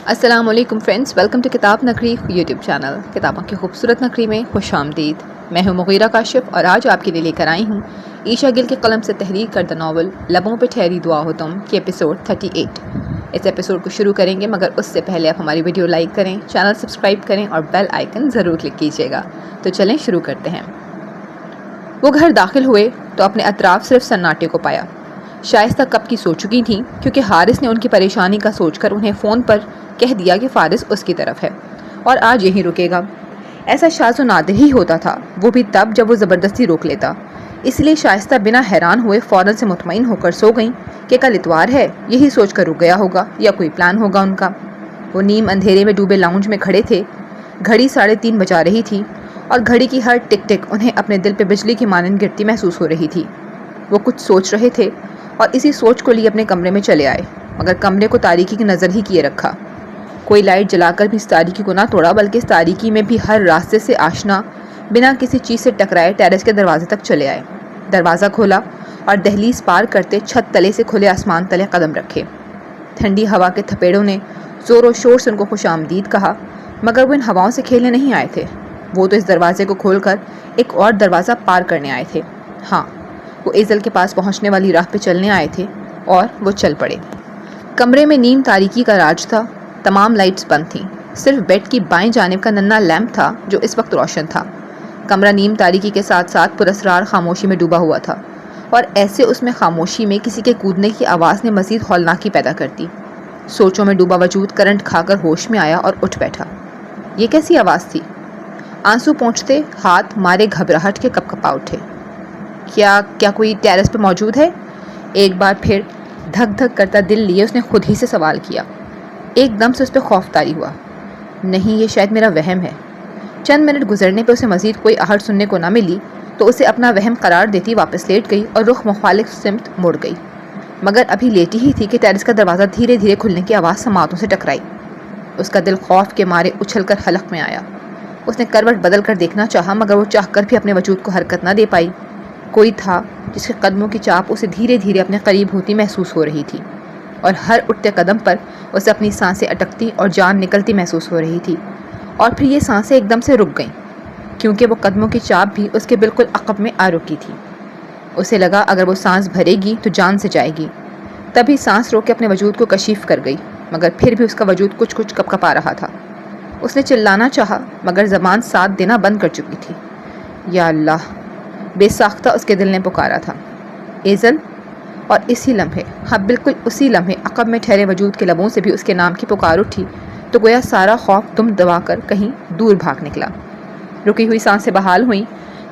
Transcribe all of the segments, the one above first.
السلام علیکم friends, welcome to کتاب نگری یوٹیوب چینل۔ کتابوں کی خوبصورت نگری میں خوش آمدید۔ میں ہوں مغیرہ کاشف اور آج آپ کے لیے لے کر آئی ہوں عیشا گل کے قلم سے تحریر کردہ ناول لبوں پہ ٹھہری دعا ہو تم کی ایپیسوڈ 38۔ اس ایپیسوڈ کو شروع کریں گے مگر اس سے پہلے آپ ہماری ویڈیو لائک کریں، چینل سبسکرائب کریں اور بیل آئیکن ضرور کلک کیجیے گا۔ تو چلیں شروع کرتے ہیں۔ وہ گھر داخل ہوئے تو اپنے اطراف صرف سناٹے کو پایا۔ شائستہ کب کی سو چکی تھیں کیونکہ حارث نے ان کی پریشانی کا سوچ کر انہیں فون پر کہہ دیا کہ فارس اس کی طرف ہے اور آج یہیں رکے گا۔ ایسا شاذ و نادر ہی ہوتا تھا، وہ بھی تب جب وہ زبردستی روک لیتا۔ اس لیے شائستہ بنا حیران ہوئے فوراً سے مطمئن ہو کر سو گئیں کہ کل اتوار ہے، یہی سوچ کر رک گیا ہوگا یا کوئی پلان ہوگا ان کا۔ وہ نیم اندھیرے میں ڈوبے لاؤنج میں کھڑے تھے۔ گھڑی 3:30 بجا رہی تھی اور گھڑی کی ہر ٹک ٹک انہیں اپنے دل پہ بجلی کی مانند گرتی محسوس ہو رہی تھی۔ وہ کچھ سوچ رہے تھے اور اسی سوچ کو لیے اپنے کمرے میں چلے آئے، مگر کمرے کو تاریکی کی نظر ہی کیے رکھا۔ کوئی لائٹ جلا کر بھی اس تاریکی کو نہ توڑا، بلکہ اس تاریکی میں بھی ہر راستے سے آشنا بنا کسی چیز سے ٹکرائے ٹیرس کے دروازے تک چلے آئے۔ دروازہ کھولا اور دہلیز پار کرتے چھت تلے سے کھلے آسمان تلے قدم رکھے۔ ٹھنڈی ہوا کے تھپیڑوں نے زور و شور سے ان کو خوش آمدید کہا، مگر وہ ان ہواؤں سے کھیلنے نہیں آئے تھے۔ وہ تو اس دروازے کو کھول کر ایک اور دروازہ پار کرنے آئے تھے۔ ہاں، وہ ایزل کے پاس پہنچنے والی راہ پہ چلنے آئے تھے اور وہ چل پڑے۔ کمرے میں نیم تاریکی کا راج تھا۔ تمام لائٹس بند تھیں، صرف بیڈ کی بائیں جانب کا ننھا لیمپ تھا جو اس وقت روشن تھا۔ کمرہ نیم تاریکی کے ساتھ ساتھ پراسرار خاموشی میں ڈوبا ہوا تھا اور ایسے اس میں خاموشی میں کسی کے کودنے کی آواز نے مزید ہولناکی پیدا کر دی۔ سوچوں میں ڈوبا وجود کرنٹ کھا کر ہوش میں آیا اور اٹھ بیٹھا۔ یہ کیسی آواز تھی؟ آنسو پہنچتے ہاتھ مارے گھبراہٹ کے کپ کپا اٹھے۔ کیا کوئی ٹیرس پہ موجود ہے؟ ایک بار پھر دھک دھک کرتا دل لیے اس نے خود ہی سے سوال کیا۔ ایک دم سے اس پہ خوف طاری ہوا۔ نہیں، یہ شاید میرا وہم ہے۔ چند منٹ گزرنے پہ اسے مزید کوئی آہٹ سننے کو نہ ملی تو اسے اپنا وہم قرار دیتی واپس لیٹ گئی اور رخ مخالف سمت مڑ گئی، مگر ابھی لیٹی ہی تھی کہ ٹیرس کا دروازہ دھیرے دھیرے کھلنے کی آواز سماعتوں سے ٹکرائی۔ اس کا دل خوف کے مارے اچھل کر حلق میں آیا۔ اس نے کروٹ بدل کر دیکھنا چاہا، مگر وہ چاہ کر بھی اپنے وجود کو حرکت نہ دے پائی۔ کوئی تھا جس کے قدموں کی چاپ اسے دھیرے دھیرے اپنے قریب ہوتی محسوس ہو رہی تھی اور ہر اٹھتے قدم پر اسے اپنی سانسیں اٹکتی اور جان نکلتی محسوس ہو رہی تھی، اور پھر یہ سانسیں ایک دم سے رک گئیں کیونکہ وہ قدموں کی چاپ بھی اس کے بالکل عقب میں آ رکی تھی۔ اسے لگا اگر وہ سانس بھرے گی تو جان سے جائے گی، تبھی سانس روک کے اپنے وجود کو کشیف کر گئی، مگر پھر بھی اس کا وجود کچھ کپ کپا رہا تھا۔ اس نے چلانا چاہا مگر زبان ساتھ دینا بند کر چکی تھی۔ یا اللہ، بے ساختہ اس کے دل نے پکارا تھا، ایزل! اور اسی لمحے، ہاں بالکل اسی لمحے، عقب میں ٹھہرے وجود کے لبوں سے بھی اس کے نام کی پکار اٹھی تو گویا سارا خوف دم دبا کر کہیں دور بھاگ نکلا۔ رکی ہوئی سانسیں بحال ہوئیں،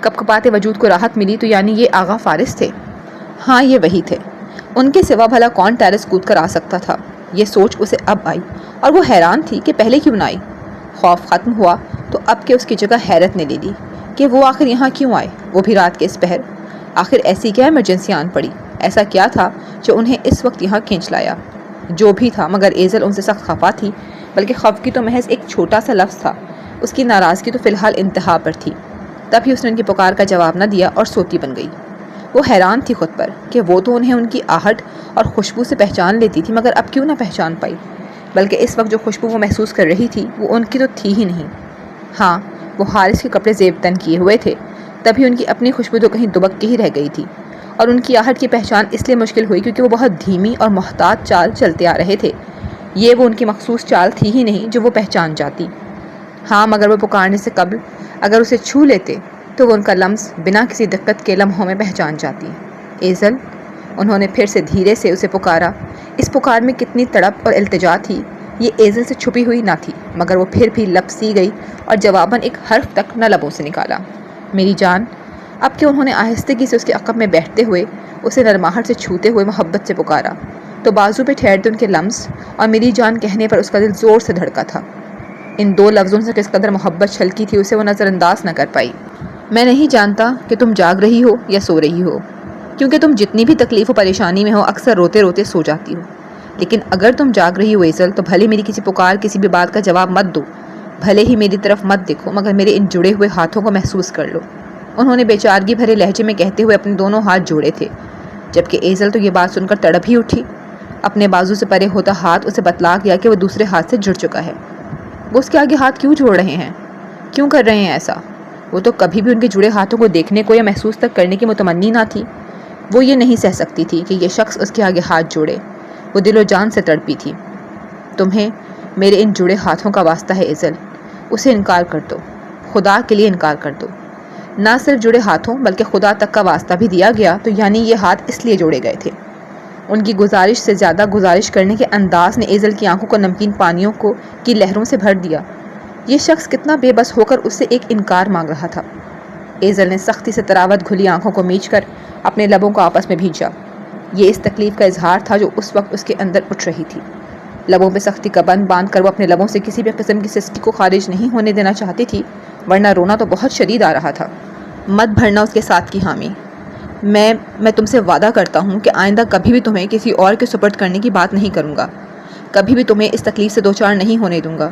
کپ کپاتے وجود کو راحت ملی تو یعنی یہ آغا فارس تھے۔ ہاں، یہ وہی تھے۔ ان کے سوا بھلا کون ٹیرس کود کر آ سکتا تھا؟ یہ سوچ اسے اب آئی اور وہ حیران تھی کہ پہلے کیوں نہ آئی۔ خوف ختم ہوا تو اب کہ اس کی جگہ حیرت نے لے لی کہ وہ آخر یہاں کیوں آئے، وہ بھی رات کے اس پہر۔ آخر ایسی کیا ایمرجنسی آن پڑی؟ ایسا کیا تھا جو انہیں اس وقت یہاں کھینچ لایا؟ جو بھی تھا، مگر ایزل ان سے سخت خفا تھی، بلکہ خف کی تو محض ایک چھوٹا سا لفظ تھا، اس کی ناراضگی تو فی الحال انتہا پر تھی۔ تبھی اس نے ان کی پکار کا جواب نہ دیا اور سوتی بن گئی۔ وہ حیران تھی خود پر کہ وہ تو انہیں ان کی آہٹ اور خوشبو سے پہچان لیتی تھی، مگر اب کیوں نہ پہچان پائی، بلکہ اس وقت جو خوشبو وہ محسوس کر رہی تھی وہ ان کی تو تھی ہی نہیں۔ ہاں، وہ حارث کے کپڑے زیب تن کیے ہوئے تھے، تبھی ان کی اپنی خوشبو تو کہیں دبک کے ہی رہ گئی تھی، اور ان کی آہٹ کی پہچان اس لیے مشکل ہوئی کیونکہ وہ بہت دھیمی اور محتاط چال چلتے آ رہے تھے۔ یہ وہ ان کی مخصوص چال تھی ہی نہیں جو وہ پہچان جاتی۔ ہاں، مگر وہ پکارنے سے قبل اگر اسے چھو لیتے تو وہ ان کا لمس بنا کسی دقت کے لمحوں میں پہچان جاتی۔ ایزل! انہوں نے پھر سے دھیرے سے اسے پکارا۔ اس پکار میں کتنی تڑپ اور التجا تھی، یہ ایزل سے چھپی ہوئی نہ تھی، مگر وہ پھر بھی لب سی گئی اور جواباً ایک حرف تک نہ لبوں سے نکالا۔ میری جان! اب کہ انہوں نے آہستگی سے اس کے عقب میں بیٹھتے ہوئے اسے نرماہٹ سے چھوتے ہوئے محبت سے پکارا تو بازو پہ ٹھہرتے ان کے لمس اور میری جان کہنے پر اس کا دل زور سے دھڑکا تھا۔ ان دو لفظوں سے کس قدر محبت چھلکی تھی اسے وہ نظر انداز نہ کر پائی۔ میں نہیں جانتا کہ تم جاگ رہی ہو یا سو رہی ہو، کیونکہ تم جتنی بھی تکلیف و پریشانی میں ہو اکثر روتے روتے سو جاتی ہو، لیکن اگر تم جاگ رہی ہو ایزل تو بھلے میری کسی پکار، کسی بھی بات کا جواب مت دو، بھلے ہی میری طرف مت دیکھو، مگر میرے ان جڑے ہوئے ہاتھوں کو محسوس کر لو۔ انہوں نے بے چارگی بھرے لہجے میں کہتے ہوئے اپنے دونوں ہاتھ جوڑے تھے، جبکہ ایزل تو یہ بات سن کر تڑپ ہی اٹھی۔ اپنے بازو سے پرے ہوتا ہاتھ اسے بتلا گیا کہ وہ دوسرے ہاتھ سے جڑ چکا ہے۔ وہ اس کے آگے ہاتھ کیوں جوڑ رہے ہیں؟ کیوں کر رہے ہیں ایسا؟ وہ تو کبھی بھی ان کے جڑے ہاتھوں کو دیکھنے کو یا محسوس تک کرنے کی متمنی نہ تھی۔ وہ یہ نہیں سہ سکتی تھی کہ یہ شخص اس کے آگے ہاتھ جوڑے۔ وہ دل و جان سے تڑپی تھی۔ تمہیں میرے ان جڑے ہاتھوں کا واسطہ ہے ایزل، اسے انکار کر دو، خدا کے لیے انکار کر دو۔ نہ صرف جڑے ہاتھوں بلکہ خدا تک کا واسطہ بھی دیا گیا تو یعنی یہ ہاتھ اس لیے جوڑے گئے تھے۔ ان کی گزارش سے زیادہ گزارش کرنے کے انداز نے ایزل کی آنکھوں کو نمکین پانیوں کی لہروں سے بھر دیا۔ یہ شخص کتنا بے بس ہو کر اس سے ایک انکار مانگ رہا تھا۔ ایزل نے سختی سے تراوت گھلی آنکھوں کو میچ کر اپنے لبوں کو آپس میں بھینچا۔ یہ اس تکلیف کا اظہار تھا جو اس وقت اس کے اندر اٹھ رہی تھی۔ لبوں پہ سختی کا بند باندھ کر وہ اپنے لبوں سے کسی بھی قسم کی سستی کو خارج نہیں ہونے دینا چاہتی تھی، ورنہ رونا تو بہت شدید آ رہا تھا۔ مت بھرنا اس کے ساتھ کی حامی۔ میں تم سے وعدہ کرتا ہوں کہ آئندہ کبھی بھی تمہیں کسی اور کے سپرد کرنے کی بات نہیں کروں گا، کبھی بھی تمہیں اس تکلیف سے دوچار نہیں ہونے دوں گا،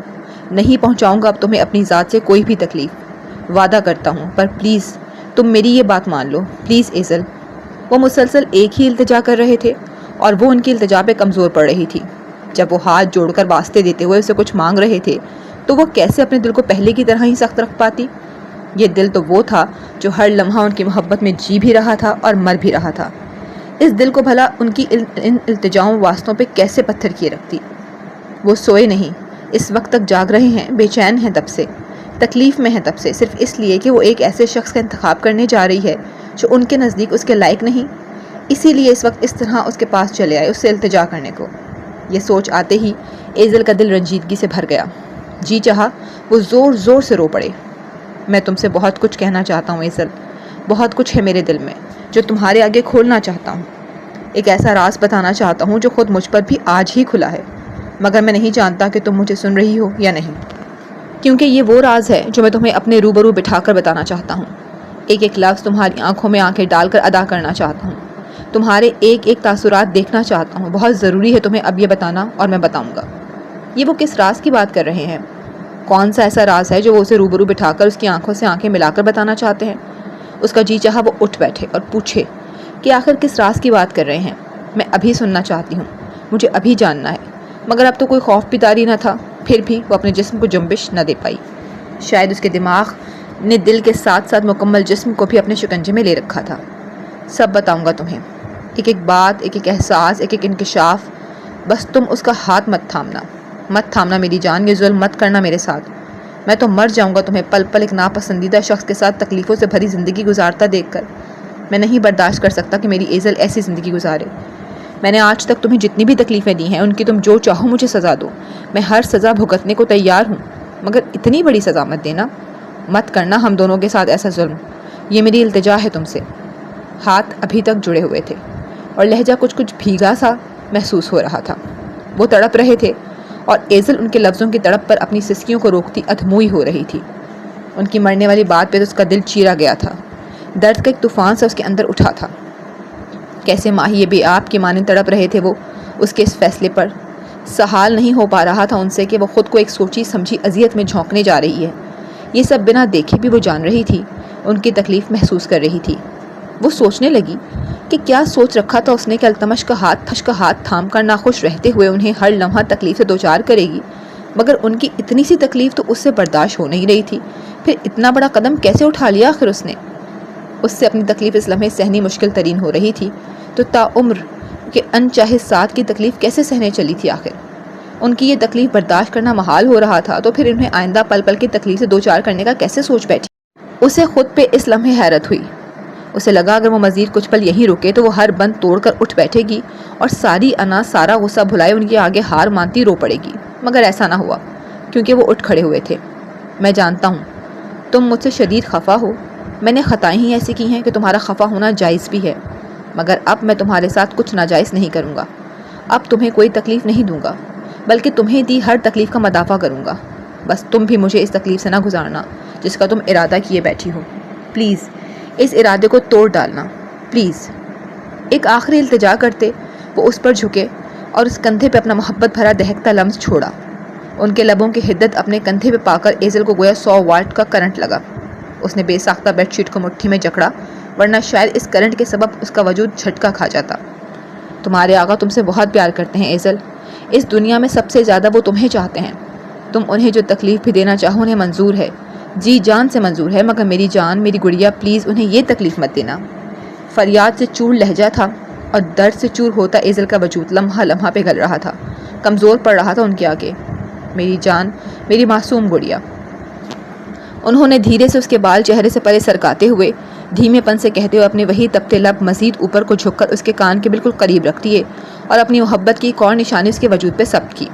نہیں پہنچاؤں گا اب تمہیں اپنی ذات سے کوئی بھی تکلیف، وعدہ کرتا ہوں۔ پر پلیز تم میری یہ بات مان لو، پلیز ایزل۔ وہ مسلسل ایک ہی التجا کر رہے تھے اور وہ ان کی التجا پہ کمزور پڑ رہی تھی۔ جب وہ ہاتھ جوڑ کر واسطے دیتے ہوئے اسے کچھ مانگ رہے تھے تو وہ کیسے اپنے دل کو پہلے کی طرح ہی سخت رکھ پاتی؟ یہ دل تو وہ تھا جو ہر لمحہ ان کی محبت میں جی بھی رہا تھا اور مر بھی رہا تھا۔ اس دل کو بھلا ان کی ان التجاؤں واسطوں پہ کیسے پتھر کیے رکھتی؟ وہ سوئے نہیں، اس وقت تک جاگ رہے ہیں، بے چین ہیں تب سے، تکلیف میں ہیں تب سے، صرف اس لیے کہ وہ ایک ایسے شخص کا انتخاب کرنے جا رہی ہے جو ان کے نزدیک اس کے لائق نہیں۔ اسی لیے اس وقت اس طرح اس کے پاس چلے آئے، اس سے التجا کرنے کو۔ یہ سوچ آتے ہی ایزل کا دل رنجیدگی سے بھر گیا۔ جی چاہا وہ زور زور سے رو پڑے۔ میں تم سے بہت کچھ کہنا چاہتا ہوں ایزل، بہت کچھ ہے میرے دل میں جو تمہارے آگے کھولنا چاہتا ہوں۔ ایک ایسا راز بتانا چاہتا ہوں جو خود مجھ پر بھی آج ہی کھلا ہے، مگر میں نہیں جانتا کہ تم مجھے سن رہی ہو یا نہیں، کیونکہ یہ وہ راز ہے جو میں تمہیں اپنے روبرو بٹھا کر بتانا چاہتا ہوں۔ ایک ایک لفظ تمہاری آنکھوں میں آنکھیں ڈال کر ادا کرنا چاہتا ہوں، تمہارے ایک ایک تاثرات دیکھنا چاہتا ہوں۔ بہت ضروری ہے تمہیں اب یہ بتانا اور میں بتاؤں گا۔ یہ وہ کس راز کی بات کر رہے ہیں؟ کون سا ایسا راز ہے جو وہ اسے روبرو بٹھا کر اس کی آنکھوں سے آنکھیں ملا کر بتانا چاہتے ہیں؟ اس کا جی چاہا وہ اٹھ بیٹھے اور پوچھے کہ آخر کس راز کی بات کر رہے ہیں؟ میں ابھی سننا چاہتی ہوں، مجھے ابھی جاننا ہے۔ مگر اب تو کوئی خوف بھی طاری نہ تھا، پھر بھی وہ اپنے جسم کو جنبش نہ دے پائی۔ شاید اس کے دماغ نے دل کے ساتھ ساتھ مکمل جسم کو بھی اپنے شکنجے میں لے رکھا تھا۔ سب بتاؤں گا تمہیں، ایک ایک بات، ایک ایک احساس، ایک ایک انکشاف۔ بس تم اس کا ہاتھ مت تھامنا میری جان، یہ ظلم مت کرنا میرے ساتھ۔ میں تو مر جاؤں گا تمہیں پل پل ایک ناپسندیدہ شخص کے ساتھ تکلیفوں سے بھری زندگی گزارتا دیکھ کر۔ میں نہیں برداشت کر سکتا کہ میری ایزل ایسی زندگی گزارے۔ میں نے آج تک تمہیں جتنی بھی تکلیفیں دی ہیں ان کی تم جو چاہو مجھے سزا دو، میں ہر سزا بھگتنے کو تیار ہوں، مگر اتنی بڑی سزا مت دینا، مت کرنا ہم دونوں کے ساتھ ایسا ظلم۔ یہ میری التجا ہے تم سے۔ ہاتھ ابھی تک جڑے ہوئے تھے اور لہجہ کچھ بھیگا سا محسوس ہو رہا تھا۔ وہ تڑپ رہے تھے اور ایزل ان کے لفظوں کی تڑپ پر اپنی سسکیوں کو روکتی ادھموئی ہو رہی تھی۔ ان کی مرنے والی بات پہ تو اس کا دل چیرا گیا تھا، درد کا ایک طوفان سا اس کے اندر اٹھا تھا۔ کیسے ماہی بے آپ کی مانند تڑپ رہے تھے وہ اس کے اس فیصلے پر۔ سہال نہیں ہو پا رہا تھا ان سے کہ وہ خود کو ایک سوچی سمجھی اذیت میں جھونکنے جا رہی ہے۔ یہ سب بنا دیکھے بھی وہ جان رہی تھی، ان کی تکلیف محسوس کر رہی تھی۔ وہ سوچنے لگی کہ کیا سوچ رکھا تھا اس نے کہ التمش کا ہاتھ تھام کر ناخوش رہتے ہوئے انہیں ہر لمحہ تکلیف سے دوچار کرے گی، مگر ان کی اتنی سی تکلیف تو اس سے برداشت ہو نہیں رہی تھی۔ پھر اتنا بڑا قدم کیسے اٹھا لیا آخر اس نے؟ اس سے اپنی تکلیف اس لمحے سہنی مشکل ترین ہو رہی تھی تو تا عمر کے انچاہے ساتھ کی تکلیف کیسے سہنے چلی تھی آخر؟ ان کی یہ تکلیف برداشت کرنا محال ہو رہا تھا تو پھر انہیں آئندہ پل پل کی تکلیف سے دوچار کرنے کا کیسے سوچ بیٹھی؟ اسے خود پہ اس لمحے حیرت ہوئی۔ اسے لگا اگر وہ مزید کچھ پل یہیں رکے تو وہ ہر بند توڑ کر اٹھ بیٹھے گی اور ساری انا سارا غصہ بھلائے ان کے آگے ہار مانتی رو پڑے گی، مگر ایسا نہ ہوا کیونکہ وہ اٹھ کھڑے ہوئے تھے۔ میں جانتا ہوں تم مجھ سے شدید خفا ہو، میں نے خطائیں ہی ایسی کی ہیں کہ تمہارا خفا ہونا جائز بھی ہے، مگر اب میں تمہارے ساتھ کچھ ناجائز نہیں کروں گا۔ اب تمہیں کوئی تکلیف نہیں دوں گا، بلکہ تمہیں دی ہر تکلیف کا مدافع کروں گا۔ بس تم بھی مجھے اس تکلیف سے نہ گزارنا جس کا تم ارادہ کیے بیٹھی ہو۔ پلیز اس ارادے کو توڑ ڈالنا، پلیز۔ ایک آخری التجا کرتے وہ اس پر جھکے اور اس کندھے پہ اپنا محبت بھرا دہکتا لمس چھوڑا۔ ان کے لبوں کی حدت اپنے کندھے پہ پا کر ایزل کو گویا 100 واٹ کا کرنٹ لگا۔ اس نے بے ساختہ بیڈ شیٹ کو مٹھی میں جکڑا، ورنہ شاید اس کرنٹ کے سبب اس کا وجود جھٹکا کھا جاتا۔ تمہارے آقا تم سے بہت پیار کرتے ہیں ایزل، اس دنیا میں سب سے زیادہ وہ تمہیں چاہتے ہیں۔ تم انہیں جو تکلیف بھی دینا چاہو انہیں منظور ہے، جی جان سے منظور ہے، مگر میری جان، میری گڑیا، پلیز انہیں یہ تکلیف مت دینا۔ فریاد سے چور لہجہ تھا اور درد سے چور ہوتا ایزل کا وجود لمحہ لمحہ پگھل رہا تھا، کمزور پڑ رہا تھا ان کے آگے۔ میری جان، میری معصوم گڑیا۔ انہوں نے دھیرے سے اس کے بال چہرے سے پرے سرکاتے ہوئے، دھیمے پن سے کہتے ہوئے اپنے وہی تپتے لب مزید اوپر کو جھک کر اس کے کان کے بالکل قریب رکھ دیے اور اپنی محبت کی ایک اور نشانی اس کے وجود پہ ثبت کی۔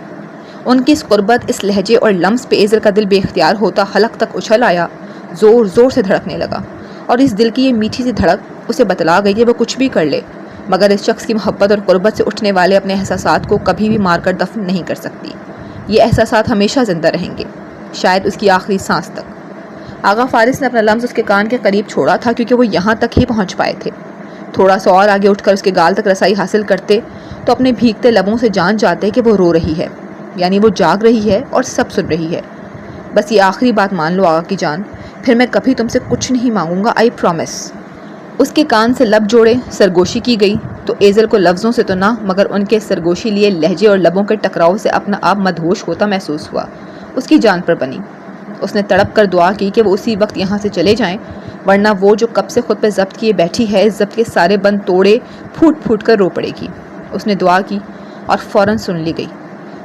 ان کی اس قربت، اس لہجے اور لمس پہ ایزل کا دل بے اختیار ہوتا حلق تک اچھل آیا، زور زور سے دھڑکنے لگا، اور اس دل کی یہ میٹھی سی دھڑک اسے بتلا گئی کہ وہ کچھ بھی کر لے مگر اس شخص کی محبت اور قربت سے اٹھنے والے اپنے احساسات کو کبھی بھی مار کر دفن نہیں کر سکتی۔ یہ احساسات ہمیشہ زندہ رہیں گے، شاید اس کی آخری سانس تک۔ آغا فارس نے اپنا لمس اس کے کان کے قریب چھوڑا تھا کیونکہ وہ یہاں تک ہی پہنچ پائے تھے۔ تھوڑا سا اور آگے اٹھ کر اس کے گال تک رسائی حاصل کرتے تو اپنے بھیگتے لبوں سے جان جاتے کہ وہ رو رہی ہے، یعنی وہ جاگ رہی ہے اور سب سن رہی ہے۔ بس یہ آخری بات مان لو آغا کی جان، پھر میں کبھی تم سے کچھ نہیں مانگوں گا، آئی پرومس۔ اس کے کان سے لب جوڑے سرگوشی کی گئی تو ایزل کو لفظوں سے تو نہ مگر ان کے سرگوشی لیے لہجے اور لبوں کے ٹکراؤ سے اپنا آپ مدہوش ہوتا محسوس ہوا۔ اس کی جان پر بنی۔ اس نے تڑپ کر دعا کی کہ وہ اسی وقت یہاں سے چلے جائیں، ورنہ وہ جو کب سے خود پہ ضبط کیے بیٹھی ہے، اس ضبط کے سارے بند توڑے پھوٹ پھوٹ کر رو پڑے گی۔ اس نے دعا کی اور فوراً سن لی گئی۔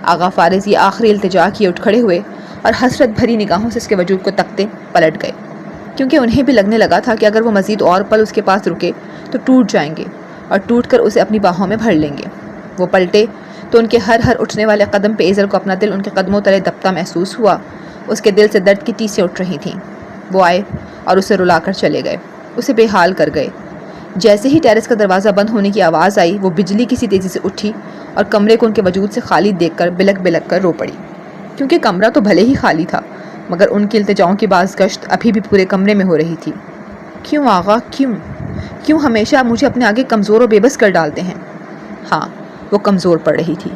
آغا فارس یہ آخری التجا کیے اٹھ کھڑے ہوئے اور حسرت بھری نگاہوں سے اس کے وجود کو تکتے پلٹ گئے، کیونکہ انہیں بھی لگنے لگا تھا کہ اگر وہ مزید اور پل اس کے پاس رکے تو ٹوٹ جائیں گے اور ٹوٹ کر اسے اپنی باہوں میں بھر لیں گے۔ وہ پلٹے تو ان کے ہر اٹھنے والے قدم پہ ایزل کو اپنا دل ان کے قدموں تلے دبتا محسوس ہوا۔ اس کے دل سے درد کی ٹیسیں اٹھ رہی تھیں۔ وہ آئے اور اسے رلا کر چلے گئے، اسے بے حال کر گئے۔ جیسے ہی ٹیرس کا دروازہ بند ہونے کی آواز آئی، وہ بجلی کسی تیزی سے اٹھی اور کمرے کو ان کے وجود سے خالی دیکھ کر بلک بلک کر رو پڑی، کیونکہ کمرہ تو بھلے ہی خالی تھا مگر ان کی التجاؤں کی باز گشت ابھی بھی پورے کمرے میں ہو رہی تھی۔ کیوں آغا، کیوں ہمیشہ آپ مجھے اپنے آگے کمزور اور بے بس کر ڈالتے ہیں؟ ہاں، وہ کمزور پڑ رہی تھی۔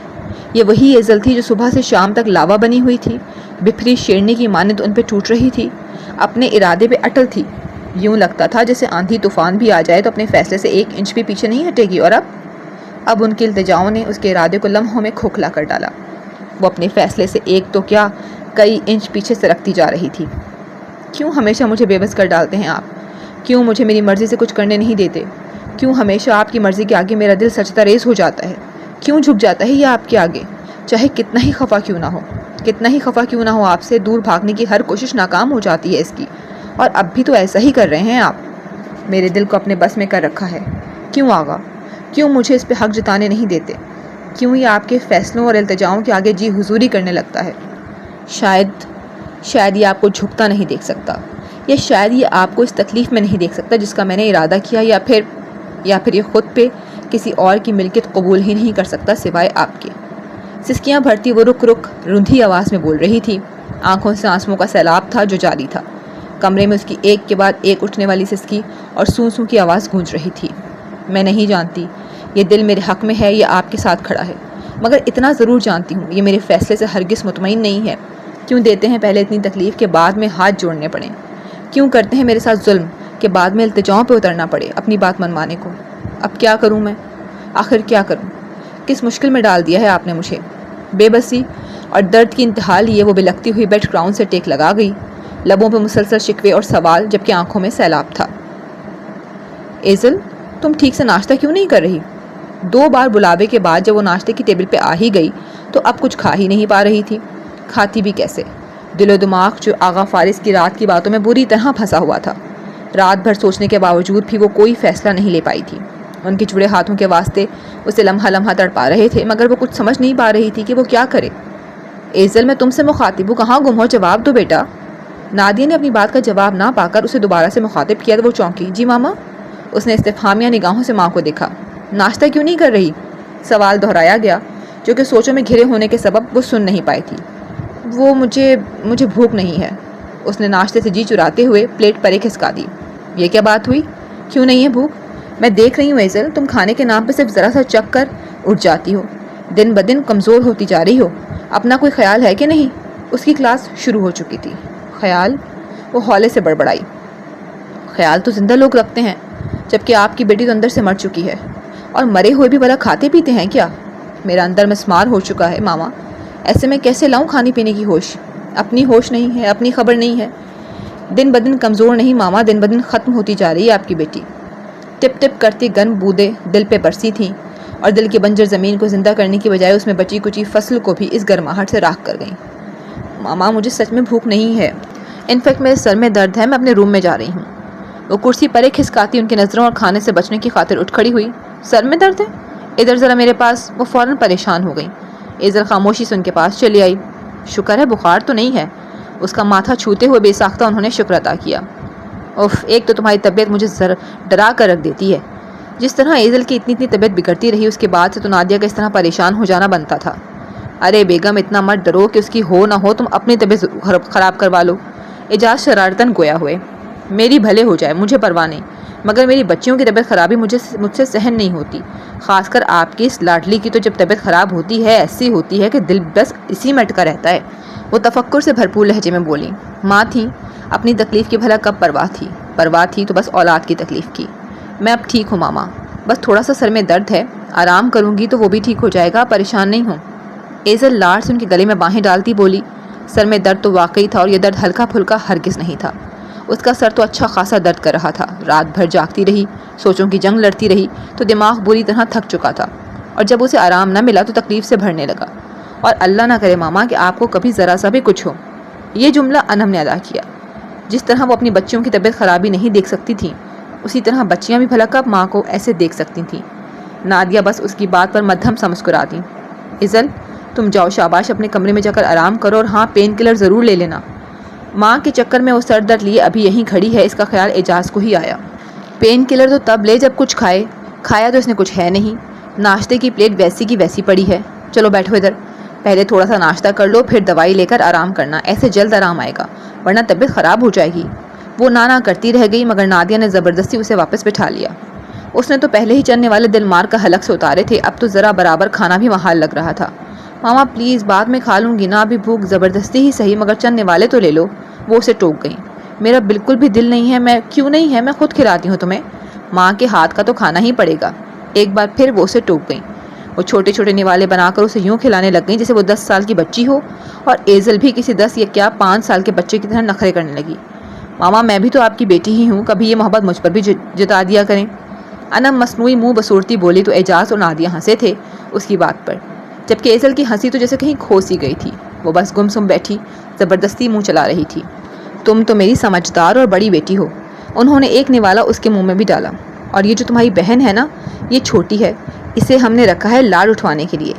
یہ وہی ایزل تھی جو صبح سے شام تک لاوا بنی ہوئی تھی، بپھری شیرنی کی مانند ان پہ ٹوٹ رہی تھی، اپنے ارادے پہ اٹل تھی۔ یوں لگتا تھا جیسے آندھی طوفان بھی آ جائے تو اپنے فیصلے سے 1 انچ بھی پیچھے نہیں ہٹے گی، اور اب ان کی التجاؤں نے اس کے ارادے کو لمحوں میں کھوکھلا کر ڈالا۔ وہ اپنے فیصلے سے ایک تو کیا کئی انچ پیچھے سرکتی جا رہی تھی۔ کیوں ہمیشہ مجھے بے بس کر ڈالتے ہیں آپ؟ کیوں مجھے میری مرضی سے کچھ کرنے نہیں دیتے؟ کیوں ہمیشہ آپ کی مرضی کے آگے میرا دل سجدہ ریز ہو جاتا ہے؟ کیوں جھک جاتا ہے یہ آپ کے آگے؟ چاہے کتنا ہی خفا کیوں نہ ہو آپ سے دور بھاگنے کی ہر کوشش ناکام ہو جاتی ہے اس کی، اور اب بھی تو ایسا ہی کر رہے ہیں آپ۔ میرے دل کو اپنے بس میں کر رکھا ہے۔ کیوں آغا؟ کیوں مجھے اس پہ حق جتانے نہیں دیتے؟ کیوں یہ آپ کے فیصلوں اور التجاؤں کے آگے جی حضوری کرنے لگتا ہے؟ شاید یہ آپ کو جھکتا نہیں دیکھ سکتا، یا شاید یہ آپ کو اس تکلیف میں نہیں دیکھ سکتا جس کا میں نے ارادہ کیا، یا پھر یہ خود پہ کسی اور کی ملکیت قبول ہی نہیں کر سکتا سوائے آپ کے۔ سسکیاں بھرتی وہ رک رندھی آواز میں بول رہی تھی۔ آنکھوں سے آنسوؤں کا سیلاب تھا جو جاری تھا۔ کمرے میں اس کی ایک کے بعد ایک اٹھنے والی سسکی اور سوں سوں کی آواز گونج رہی تھی۔ میں نہیں جانتی یہ دل میرے حق میں ہے یا آپ کے ساتھ کھڑا ہے، مگر اتنا ضرور جانتی ہوں یہ میرے فیصلے سے ہرگز مطمئن نہیں ہے۔ کیوں دیتے ہیں پہلے اتنی تکلیف کے بعد میں ہاتھ جوڑنے پڑیں؟ کیوں کرتے ہیں میرے ساتھ ظلم کہ بعد میں التجاؤں پہ اترنا پڑے اپنی بات منوانے کو؟ اب کیا کروں میں؟ آخر کیا کروں؟ کس مشکل میں ڈال دیا ہے آپ نے مجھے؟ بے بسی اور درد کی انتہا لیے وہ بلکتی ہوئی بیڈ گراؤنڈ سے ٹیک لگا گئی، لبوں پہ مسلسل شکوے اور سوال جبکہ آنکھوں میں سیلاب تھا۔ ایزل، تم ٹھیک سے ناشتہ کیوں نہیں کر رہی؟ 2 بار بلاوے کے بعد جب وہ ناشتے کی ٹیبل پہ آ ہی گئی تو اب کچھ کھا ہی نہیں پا رہی تھی۔ کھاتی بھی کیسے؟ دل و دماغ جو آغا فارس کی رات کی باتوں میں بری طرح پھنسا ہوا تھا۔ رات بھر سوچنے کے باوجود بھی وہ کوئی فیصلہ نہیں لے پائی تھی۔ ان کے جڑے ہاتھوں کے واسطے اسے لمحہ لمحہ تڑپا رہے تھے مگر وہ کچھ سمجھ نہیں پا رہی تھی کہ وہ کیا کرے۔ ایزل، میں تم سے مخاطب ہوں، کہاں گم ہو؟ جواب دو بیٹا۔ نادیہ نے اپنی بات کا جواب نہ پا کر اسے دوبارہ سے مخاطب کیا تو وہ چونکی۔ جی ماما۔ اس نے استفہامیہ نگاہوں سے ماں کو دیکھا۔ ناشتہ کیوں نہیں کر رہی؟ سوال دہرایا گیا جو کہ سوچوں میں گھرے ہونے کے سبب وہ سن نہیں پائی تھی۔ وہ مجھے بھوک نہیں ہے۔ اس نے ناشتے سے جی چراتے ہوئے پلیٹ پرے کھسکا دی۔ یہ کیا بات ہوئی؟ کیوں نہیں ہے بھوک؟ میں دیکھ رہی ہوں ایزل، تم کھانے کے نام پہ صرف ذرا سا چکھ کر اٹھ جاتی ہو، دن بدن کمزور ہوتی جا رہی ہو۔ اپنا کوئی خیال ہے کہ نہیں؟ اس کی کلاس شروع ہو چکی تھی۔ خیال؟ وہ ہولے سے بڑبڑائی۔ خیال تو زندہ لوگ رکھتے ہیں، جبکہ آپ کی بیٹی تو اندر سے مر چکی ہے۔ اور مرے ہوئے بھی بھلا کھاتے پیتے ہیں کیا؟ میرا اندر مسمار ہو چکا ہے ماما، ایسے میں کیسے لاؤں کھانے پینے کی ہوش؟ اپنی ہوش نہیں ہے، اپنی خبر نہیں ہے۔ دن بدن کمزور نہیں ماما، دن بدن ختم ہوتی جا رہی ہے آپ کی بیٹی۔ ٹپ ٹپ کرتی گرم بوندیں دل پہ برسی تھیں اور دل کی بنجر زمین کو زندہ کرنے کی بجائے اس میں بچی کچی فصل کو بھی اس گرماہٹ سے راکھ کر گئیں۔ ماما مجھے سچ میں بھوک نہیں ہے، انفیکٹ میرے سر میں درد ہے، میں اپنے روم میں جا رہی ہوں۔ وہ کرسی پرے کھسکاتی ان کی نظروں اور کھانے سے بچنے کی خاطر اٹھ کھڑی ہوئی۔ سر میں درد ہے؟ ادھر ذرا میرے پاس۔ وہ فوراً پریشان ہو گئی۔ ایزل خاموشی سے ان کے پاس چلی آئی۔ شکر ہے بخار تو نہیں ہے۔ اس کا ماتھا چھوتے ہوئے بے ساختہ انہوں نے شکر ادا کیا۔ اف، ایک تو تمہاری طبیعت مجھے ڈرا کر رکھ دیتی ہے۔ جس طرح ایزل کی اتنی طبیعت بگڑتی رہی اس کے بعد سے تو نادیہ کا اس طرح پریشان ہو جانا بنتا تھا۔ ارے بیگم اتنا مت ڈرو کہ اس کی ہو نہ ہو تم اپنی طبیعت خراب کروا لو۔ اعجاز شرارتاً گویا ہوئے۔ میری بھلے ہو جائے، مجھے پرواہ نہیں، مگر میری بچیوں کی طبیعت خرابی مجھ سے سہن نہیں ہوتی۔ خاص کر آپ کی اس لاڈلی کی تو جب طبیعت خراب ہوتی ہے ایسی ہوتی ہے کہ دل بس اسی میں اٹکا رہتا ہے۔ وہ تفکر سے بھرپور لہجے میں بولی۔ ماں تھیں، اپنی تکلیف کی بھلا کب پرواہ تھی تو بس اولاد کی تکلیف کی۔ میں اب ٹھیک ہوں ماما، بس تھوڑا سا سر میں درد ہے، آرام کروں گی تو وہ بھی ٹھیک ہو جائے گا، پریشان نہیں ہوں۔ ایزل لاڈ سے ان کے گلے میں باہیں ڈالتی بولی۔ سر میں درد تو واقعی تھا اور یہ درد ہلکا پھلکا ہرگز نہیں تھا۔ اس کا سر تو اچھا خاصا درد کر رہا تھا۔ رات بھر جاگتی رہی، سوچوں کی جنگ لڑتی رہی تو دماغ بری طرح تھک چکا تھا، اور جب اسے آرام نہ ملا تو تکلیف سے بھرنے لگا۔ اور اللہ نہ کرے ماما کہ آپ کو کبھی ذرا سا بھی کچھ ہو۔ یہ جملہ انم نے ادا کیا۔ جس طرح وہ اپنی بچیوں کی طبیعت خرابی نہیں دیکھ سکتی تھیں، اسی طرح بچیاں بھی بھلا کب ماں کو ایسے دیکھ سکتی تھیں۔ نادیہ بس اس کی بات پر مدھم سا مسکرا دی۔ ایزل تم جاؤ شاباش، اپنے کمرے میں جا کر آرام کرو، اور ہاں پین کلر ضرور لے لینا۔ ماں کے چکر میں وہ سر درد لیے ابھی یہیں کھڑی ہے، اس کا خیال اعجاز کو ہی آیا۔ پین کلر تو تب لے جب کچھ کھائے، کھایا تو اس نے کچھ ہے نہیں۔ ناشتے کی پلیٹ ویسی کی ویسی پڑی ہے۔ چلو بیٹھو ادھر، پہلے تھوڑا سا ناشتہ کر لو پھر دوائی لے کر آرام کرنا، ایسے جلد آرام آئے گا ورنہ طبیعت خراب ہو جائے گی۔ وہ نانا کرتی رہ گئی مگر نادیہ نے زبردستی اسے واپس بٹھا لیا۔ اس نے تو پہلے ہی چلنے والے دل مار کا حلق سے اتارے تھے، اب تو ذرا برابر کھانا بھی محال لگ رہا تھا۔ ماما پلیز بعد میں کھا لوں گی نا، ابھی بھوک زبردستی ہی صحیح مگر چند نوالے تو لے لو۔ وہ اسے ٹوک گئیں۔ میرا بالکل بھی دل نہیں ہے۔ میں کیوں نہیں ہے، میں خود کھلاتی ہوں تمہیں، ماں کے ہاتھ کا تو کھانا ہی پڑے گا۔ ایک بار پھر وہ اسے ٹوک گئیں۔ وہ چھوٹے چھوٹے نوالے بنا کر اسے یوں کھلانے لگ گئیں جیسے وہ 10 سال کی بچی ہو، اور ایزل بھی کسی 10 یا کیا 5 سال کے بچے کی طرح نخرے کرنے لگی۔ ماما میں بھی تو آپ کی بیٹی ہی ہوں، کبھی یہ محبت مجھ پر بھی جتا دیا کریں۔ انم مصنوعی منہ بصورتی بولی تو اعجاز اور نادیہ ہنسے تھے اس کی بات پر، جبکہ ایزل کی ہنسی تو جیسے کہیں کھو سی گئی تھی۔ وہ بس گم سم بیٹھی زبردستی منہ چلا رہی تھی۔ تم تو میری سمجھدار اور بڑی بیٹی ہو۔ انہوں نے ایک نوالا اس کے منہ میں بھی ڈالا۔ اور یہ جو تمہاری بہن ہے نا، یہ چھوٹی ہے، اسے ہم نے رکھا ہے لاڈ اٹھوانے کے لیے۔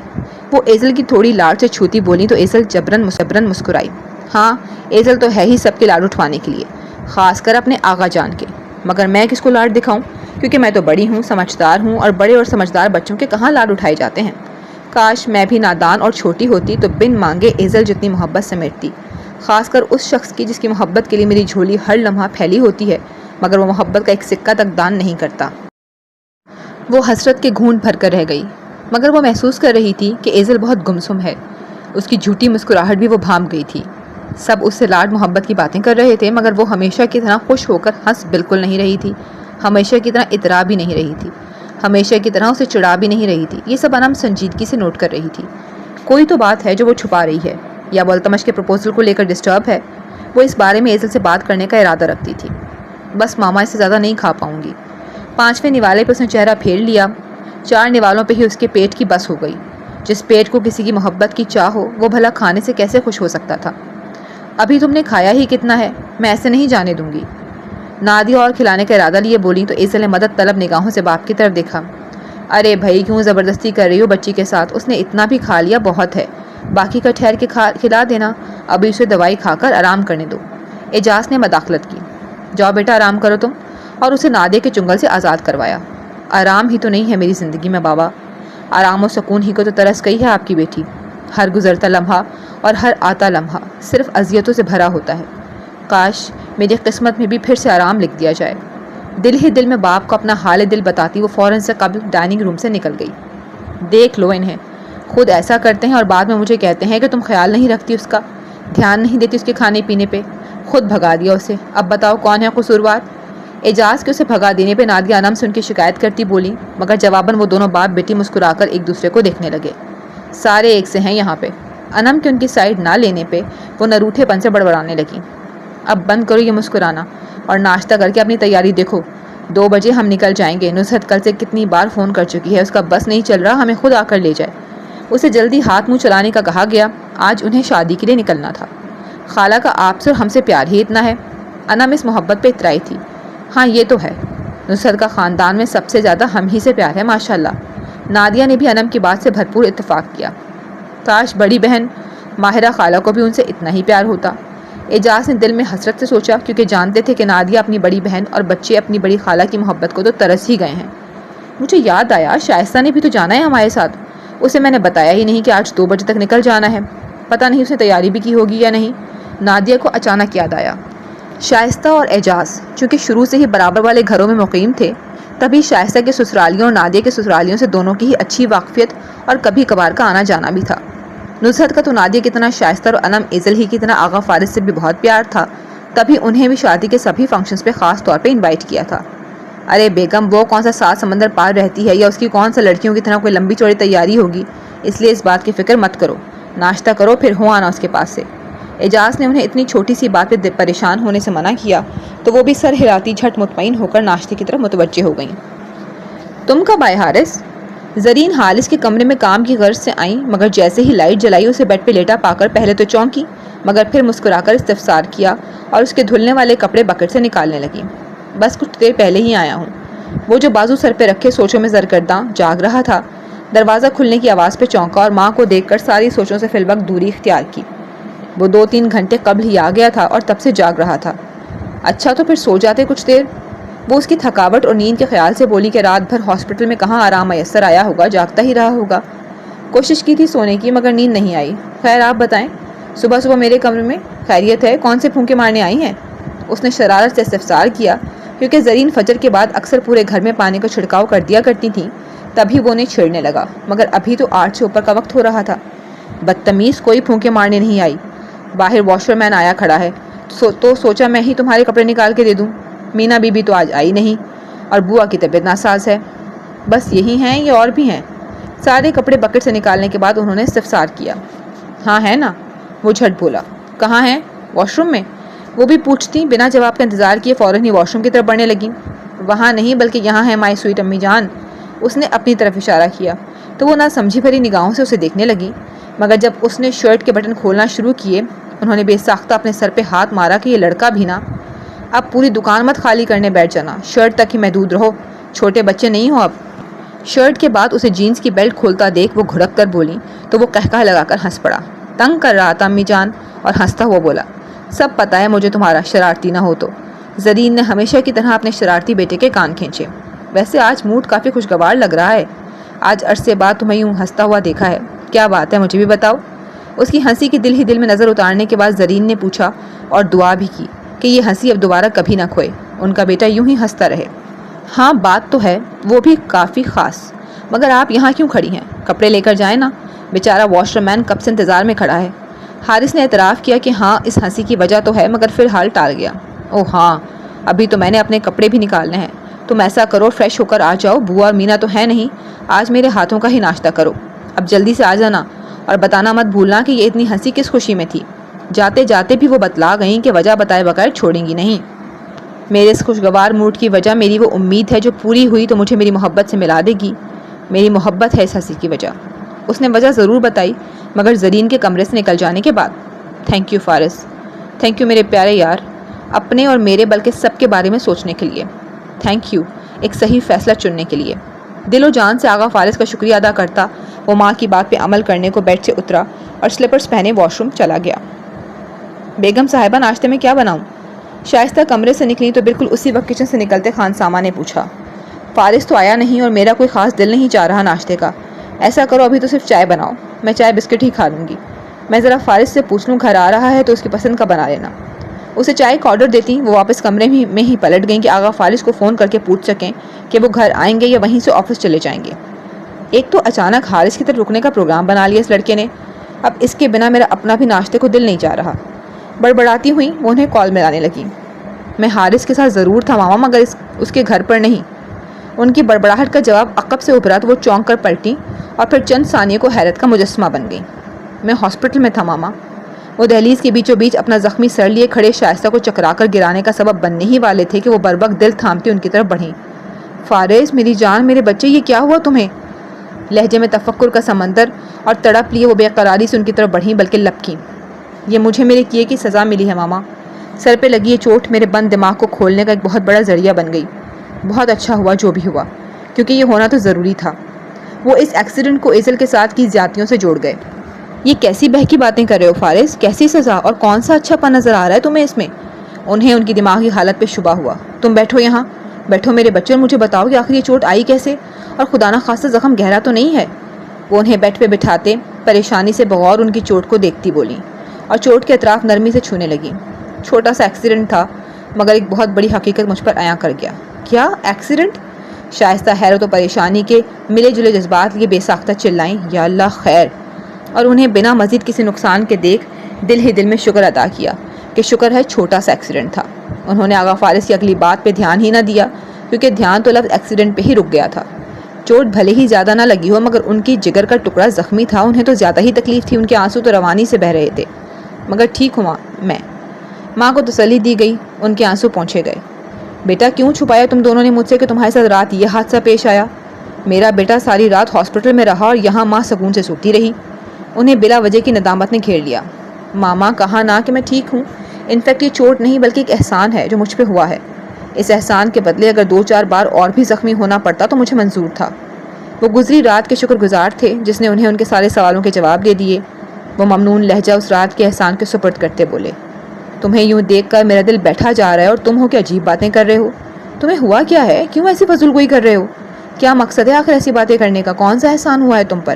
وہ ایزل کی تھوڑی لاڈ سے چھوتی بولی تو ایزل جبرن مسکرائی۔ ہاں ایزل تو ہے ہی سب کے لاڈ اٹھوانے کے لیے، خاص کر اپنے آغا جان کے، مگر میں کس کو لاڈ دکھاؤں، کیونکہ میں تو بڑی ہوں، سمجھدار ہوں، اور بڑے اور سمجھدار بچوں کے کہاں لاڈ اٹھائے جاتے ہیں۔ کاش میں بھی نادان اور چھوٹی ہوتی تو بن مانگے ایزل جتنی محبت سمیٹتی، خاص کر اس شخص کی جس کی محبت کے لیے میری جھولی ہر لمحہ پھیلی ہوتی ہے مگر وہ محبت کا ایک سکہ تک دان نہیں کرتا۔ وہ حسرت کے گھونٹ بھر کر رہ گئی، مگر وہ محسوس کر رہی تھی کہ ایزل بہت گمسم ہے۔ اس کی جھوٹی مسکراہٹ بھی وہ بھانپ گئی تھی۔ سب اس سے لاڈ محبت کی باتیں کر رہے تھے مگر وہ ہمیشہ کی طرح خوش ہو کر ہنس بالکل نہیں رہی تھی، ہمیشہ کی طرح اطراء بھی نہیں رہی تھی، ہمیشہ کی طرح اسے چڑھا بھی نہیں رہی تھی۔ یہ سب انم سنجیدگی سے نوٹ کر رہی تھی۔ کوئی تو بات ہے جو وہ چھپا رہی ہے، یا وہ التمش کے پروپوزل کو لے کر ڈسٹرب ہے۔ وہ اس بارے میں ایزل سے بات کرنے کا ارادہ رکھتی تھی۔ بس ماما اس سے زیادہ نہیں کھا پاؤں گی۔ 5ویں نوالے پہ اس نے چہرہ پھیر لیا۔ 4 نوالوں پہ ہی اس کے پیٹ کی بس ہو گئی۔ جس پیٹ کو کسی کی محبت کی چاہ ہو وہ بھلا کھانے سے کیسے خوش ہو سکتا تھا۔ ابھی تم نے کھایا ہی کتنا ہے، میں ایسے نہیں جانے دوں گی۔ نادیہ اور کھلانے کا ارادہ لیے بولی تو ایزل نے مدد طلب نگاہوں سے باپ کی طرف دیکھا۔ ارے بھائی کیوں زبردستی کر رہی ہو بچی کے ساتھ، اس نے اتنا بھی کھا لیا بہت ہے، باقی کا ٹھہر کے کھلا دینا، ابھی اسے دوائی کھا کر آرام کرنے دو۔ اعجاز نے مداخلت کی۔ جاؤ بیٹا آرام کرو تم، اور اسے نادیہ کے چنگل سے آزاد کروایا۔ آرام ہی تو نہیں ہے میری زندگی میں بابا، آرام و سکون ہی کو تو ترس گئی ہے آپ کی بیٹی۔ ہر گزرتا لمحہ اور ہر آتا لمحہ صرف اذیتوں سے بھرا ہوتا ہے۔ کاش میری قسمت میں بھی پھر سے آرام لکھ دیا جائے۔ دل ہی دل میں باپ کو اپنا حال دل بتاتی وہ فوراً سے قبل ڈائننگ روم سے نکل گئی۔ دیکھ لو انہیں، خود ایسا کرتے ہیں اور بعد میں مجھے کہتے ہیں کہ تم خیال نہیں رکھتی اس کا، دھیان نہیں دیتی اس کے کھانے پینے پہ، خود بھگا دیا اسے، اب بتاؤ کون ہے قصوروار۔ اعجاز کے اسے بھگا دینے پہ نادیہ انم سے ان کی شکایت کرتی بولی، مگر جواباً وہ دونوں باپ بیٹی مسکرا کر ایک دوسرے کو دیکھنے لگے۔ سارے ایک سے ہیں یہاں پہ۔ انم کے ان کی سائڈ نہ لینے پہ وہ نروٹھے پن سے بڑبڑانے لگیں۔ اب بند کرو یہ مسکرانا اور ناشتہ کر کے اپنی تیاری دیکھو، 2 بجے ہم نکل جائیں گے۔ نصرت کل سے کتنی بار فون کر چکی ہے، اس کا بس نہیں چل رہا، ہمیں خود آ کر لے جائے۔ اسے جلدی ہاتھ منہ چلانے کا کہا گیا، آج انہیں شادی کے لیے نکلنا تھا۔ خالہ کا آپ سے اور ہم سے پیار ہی اتنا ہے۔ انم اس محبت پہ اترائی تھی۔ ہاں یہ تو ہے، نصرت کا خاندان میں سب سے زیادہ ہم ہی سے پیار ہے ماشاءاللہ۔ نادیہ نے بھی انم کی بات سے بھرپور اتفاق کیا۔ کاش بڑی بہن ماہرہ خالہ کو بھی ان سے اتنا ہی پیار ہوتا۔ اعجاز نے دل میں حسرت سے سوچا، کیونکہ جانتے تھے کہ نادیہ اپنی بڑی بہن اور بچے اپنی بڑی خالہ کی محبت کو تو ترس ہی گئے ہیں۔ مجھے یاد آیا، شائستہ نے بھی تو جانا ہے ہمارے ساتھ۔ اسے میں نے بتایا ہی نہیں کہ آج 2 بجے تک نکل جانا ہے۔ پتہ نہیں اس نے تیاری بھی کی ہوگی یا نہیں۔ نادیہ کو اچانک یاد آیا، شائستہ اور اعجاز چونکہ شروع سے ہی برابر والے گھروں میں مقیم تھے، تبھی شائستہ کے سسرالیوں اور نادیہ کے سسرالیوں سے دونوں کی ہی اچھی واقفیت اور کبھی کبھار کا آنا جانا بھی تھا۔ نصرت کا تو نادیہ کی طرح شائستہ اور انم ایزل ہی کی طرح آغا فارس سے بھی بہت پیار تھا، تبھی انہیں بھی شادی کے سبھی فنکشنز پہ خاص طور پہ انوائٹ کیا تھا۔ ارے بیگم، وہ کون سا 7 سمندر پار رہتی ہے یا اس کی کون سا لڑکیوں کی طرح کوئی لمبی چوڑی تیاری ہوگی، اس لیے اس بات کی فکر مت کرو۔ ناشتہ کرو پھر ہو آنا اس کے پاس سے۔ اعجاز نے انہیں اتنی چھوٹی سی بات پہ پریشان ہونے سے منع کیا تو وہ بھی سر ہلاتی جھٹ مطمئن ہو کر ناشتے کی طرف متوجہ ہو گئیں۔ تم کب آئے حارث؟ زرین حارث کے کمرے میں کام کی غرض سے آئیں، مگر جیسے ہی لائٹ جلائی اسے بیڈ پہ لیٹا پا کر پہلے تو چونکی، مگر پھر مسکرا کر استفسار کیا اور اس کے دھلنے والے کپڑے بکٹ سے نکالنے لگیں۔ بس کچھ دیر پہلے ہی آیا ہوں۔ وہ جو بازو سر پہ رکھے سوچوں میں سرگرداں جاگ رہا تھا، دروازہ کھلنے کی آواز پہ چونکا اور ماں کو دیکھ کر ساری سوچوں سے فی الوقت دوری اختیار کی۔ وہ 2-3 گھنٹے قبل ہی آ گیا تھا اور تب سے جاگ رہا تھا۔ اچھا تو پھر سو جاتے کچھ دیر۔ وہ اس کی تھکاوٹ اور نیند کے خیال سے بولی کہ رات بھر ہاسپٹل میں کہاں آرام میسر آیا ہوگا، جاگتا ہی رہا ہوگا۔ کوشش کی تھی سونے کی مگر نیند نہیں آئی۔ خیر آپ بتائیں، صبح صبح میرے کمرے میں خیریت ہے؟ کون سے پھونکے مارنے آئی ہیں؟ اس نے شرارت سے استفسار کیا، کیونکہ زرین فجر کے بعد اکثر پورے گھر میں پانی کا چھڑکاؤ کر دیا کرتی تھیں، تبھی وہ انہیں چھیڑنے لگا، مگر ابھی تو 8 سے اوپر کا وقت ہو رہا تھا۔ بدتمیز، کوئی پھونکے مارنے نہیں آئی۔ باہر واشر مین آیا کھڑا ہے تو سوچا میں ہی تمہارے کپڑے نکال کے دے دوں۔ مینا بی بی تو آج آئی نہیں اور بوا کی طبیعت ناساز ہے۔ بس یہی ہیں یا اور بھی ہیں؟ سارے کپڑے بکٹ سے نکالنے کے بعد انہوں نے استفسار کیا۔ ہاں ہے نا، وہ جھٹ بولا۔ کہاں ہیں؟ واش روم میں۔ وہ بھی پوچھتی بنا جواب کا انتظار کیے فوراً ہی واش روم کی طرف بڑھنے لگیں۔ وہاں نہیں بلکہ یہاں ہے مائی سویٹ امی جان۔ اس نے اپنی طرف اشارہ کیا تو وہ نہ سمجھی بھری نگاہوں سے اسے دیکھنے لگی، مگر جب اس نے شرٹ کے بٹن کھولنا شروع کیے انہوں نے بے ساختہ اپنے سر پہ ہاتھ مارا کہ یہ لڑکا بھی نا، اب پوری دکان مت خالی کرنے بیٹھ جانا، شرٹ تک ہی محدود رہو، چھوٹے بچے نہیں ہو اب۔ شرٹ کے بعد اسے جینز کی بیلٹ کھولتا دیکھ وہ گھڑک کر بولی تو وہ قہقہ لگا کر ہنس پڑا۔ تنگ کر رہا تھا امی جان، اور ہنستا ہوا بولا، سب پتہ ہے مجھے تمہارا، شرارتی نہ ہو تو۔ زرین نے ہمیشہ کی طرح اپنے شرارتی بیٹے کے کان کھینچے۔ ویسے آج موڈ کافی خوشگوار لگ رہا ہے، آج عرصے بعد تمہیں یوں ہنستا ہوا دیکھا ہے، کیا بات ہے مجھے بھی بتاؤ۔ اس کی ہنسی کی دل ہی دل میں نظر اتارنے کے بعد زرین نے پوچھا اور دعا بھی کی کہ یہ ہنسی اب دوبارہ کبھی نہ کھوئے، ان کا بیٹا یوں ہی ہنستا رہے۔ ہاں بات تو ہے، وہ بھی کافی خاص، مگر آپ یہاں کیوں کھڑی ہیں؟ کپڑے لے کر جائیں نا، بیچارہ واشر مین کب سے انتظار میں کھڑا ہے۔ حارث نے اعتراف کیا کہ ہاں اس ہنسی کی وجہ تو ہے، مگر فی الحال ٹال گیا۔ او ہاں، ابھی تو میں نے اپنے کپڑے بھی نکالنے ہیں، تم ایسا کرو فریش ہو کر آ جاؤ، بوا اور مینا تو ہے نہیں، آج میرے ہاتھوں کا ہی ناشتہ کرو، اب جلدی سے آ جانا اور بتانا مت بھولنا کہ یہ اتنی ہنسی کس خوشی میں تھی۔ جاتے جاتے بھی وہ بتلا گئیں کہ وجہ بتائے بغیر چھوڑیں گی نہیں۔ میرے اس خوشگوار موڈ کی وجہ میری وہ امید ہے جو پوری ہوئی تو مجھے میری محبت سے ملا دے گی، میری محبت ہے اس ہنسی کی وجہ۔ اس نے وجہ ضرور بتائی مگر زرین کے کمرے سے نکل جانے کے بعد۔ تھینک یو فارس، تھینک یو میرے پیارے یار، اپنے اور میرے بلکہ سب کے بارے میں سوچنے کے لیے، تھینک یو ایک صحیح فیصلہ چننے کے لیے۔ دل و جان سے آغا فارس کا شکریہ ادا کرتا وہ ماں کی بات پہ عمل کرنے کو بیڈ سے اترا اور سلیپرز پہنے واش روم چلا گیا۔ بیگم صاحبہ ناشتے میں کیا بناؤں؟ شائستہ کمرے سے نکلی تو بالکل اسی وقت کچن سے نکلتے خان سامہ نے پوچھا۔ فارس تو آیا نہیں اور میرا کوئی خاص دل نہیں چاہ رہا ناشتے کا، ایسا کرو ابھی تو صرف چائے بناؤ، میں چائے بسکٹ ہی کھا لوں گی، میں ذرا فارس سے پوچھ لوں گھر آ رہا ہے تو اس کی پسند کا بنا لینا۔ اسے چائے کا آرڈر دیتی وہ واپس کمرے میں ہی پلٹ گئیں کہ آغا فارس کو فون کر کے پوچھ سکیں کہ وہ گھر آئیں گے یا وہیں سے آفس چلے جائیں گے۔ ایک تو اچانک حارث کی طرف رکنے کا پروگرام بنا لیا اس لڑکے نے، اب اس کے بنا میرا اپنا بھی ناشتے کو دل نہیں چاہ رہا۔ بڑبڑاتی ہوئی وہ انہیں کال ملانے لگی۔ میں حارث کے ساتھ ضرور تھا ماما، مگر اس کے گھر پر نہیں۔ ان کی بڑبڑاہٹ کا جواب عقب سے ابھرا تو وہ چونک کر پلٹی اور پھر چند ثانیے کو حیرت کا مجسمہ بن گئی۔ میں ہاسپٹل میں تھا ماما۔ وہ دہلیز کے بیچوں بیچ اپنا زخمی سر لیے کھڑے شائستہ کو چکرا کر گرانے کا سبب بننے ہی والے تھے کہ وہ بربک دل تھامتی ان کی طرف بڑھیں۔ فارس، میری جان، میرے بچے، یہ کیا ہوا تمہیں؟ لہجے میں تفکر کا سمندر اور تڑپ لیے وہ بے قراری سے ان کی طرف بڑھیں بلکہ لپکیں۔ یہ مجھے میرے کیے کی سزا ملی ہے ماما۔ سر پہ لگی یہ چوٹ میرے بند دماغ کو کھولنے کا ایک بہت بڑا ذریعہ بن گئی۔ بہت اچھا ہوا جو بھی ہوا، کیونکہ یہ ہونا تو ضروری تھا۔ وہ اس ایکسیڈنٹ کو ایزل کے ساتھ کی زیادتیوں سے جوڑ گئے۔ یہ کیسی بہکی باتیں کر رہے ہو فارس؟ کیسی سزا اور کون سا اچھا پن نظر آ رہا ہے تمہیں اس میں؟ انہیں ان کی دماغی حالت پہ شبہ ہوا۔ تم بیٹھو یہاں، بیٹھو میرے بچے، اور مجھے بتاؤ کہ آخر یہ چوٹ آئی کیسے، اور خدا نہ خواستہ زخم گہرا تو نہیں ہے؟ وہ انہیں بیڈ پہ بٹھاتے پریشانی سے بغور ان کی چوٹ کو دیکھتی بولی اور چوٹ کے اطراف نرمی سے چھونے لگی۔ چھوٹا سا ایکسیڈنٹ تھا، مگر ایک بہت بڑی حقیقت مجھ پر عیاں کر گیا۔ کیا ایکسیڈنٹ؟ شائستہ حیرت و پریشانی کے ملے جلے جذبات لیے بے ساختہ چلائیں، یا اللہ خیر! اور انہیں بنا مزید کسی نقصان کے دیکھ دل ہی دل میں شکر ادا کیا کہ شکر ہے چھوٹا سا ایکسیڈنٹ تھا۔ انہوں نے آغا فارس کی اگلی بات پہ دھیان ہی نہ دیا، کیونکہ دھیان تو لفظ ایکسیڈنٹ پہ ہی رک گیا تھا۔ چوٹ بھلے ہی زیادہ نہ لگی ہو، مگر ان کی جگر کا ٹکڑا زخمی تھا، انہیں تو زیادہ ہی تکلیف تھی۔ ان کے آنسو تو روانی سے بہہ رہے تھے۔ مگر ٹھیک ہوا میں، ماں کو تسلی دی گئی۔ ان کے آنسو پونچھے گئے۔ بیٹا، کیوں چھپایا تم دونوں نے مجھ سے کہ تمہارے ساتھ رات یہ حادثہ پیش آیا؟ میرا بیٹا ساری رات ہاسپٹل میں رہا اور یہاں ماں سکون سے سوتی رہی۔ انہیں بلا وجہ کی ندامت نے گھیر لیا۔ ماما، کہا نہ کہ میں ٹھیک ہوں۔ انفیکٹ یہ چوٹ نہیں بلکہ ایک احسان ہے جو مجھ پہ ہوا ہے۔ اس احسان کے بدلے اگر 2-4 بار اور بھی زخمی ہونا پڑتا تو مجھے منظور تھا۔ وہ گزری رات کے شکر گزار تھے جس نے انہیں ان کے سارے سوالوں کے جواب دے دیے۔ وہ ممنون لہجہ اس رات کے احسان کے سپرد کرتے بولے، تمہیں یوں دیکھ کر میرا دل بیٹھا جا رہا ہے، اور تم ہو کہ عجیب باتیں کر رہے ہو۔ تمہیں ہوا کیا ہے؟ کیوں ایسی فضول گوئی کر رہے ہو؟ کیا مقصد ہے آخر ایسی باتیں کرنے کا؟ کون سا احسان ہوا ہے تم پر؟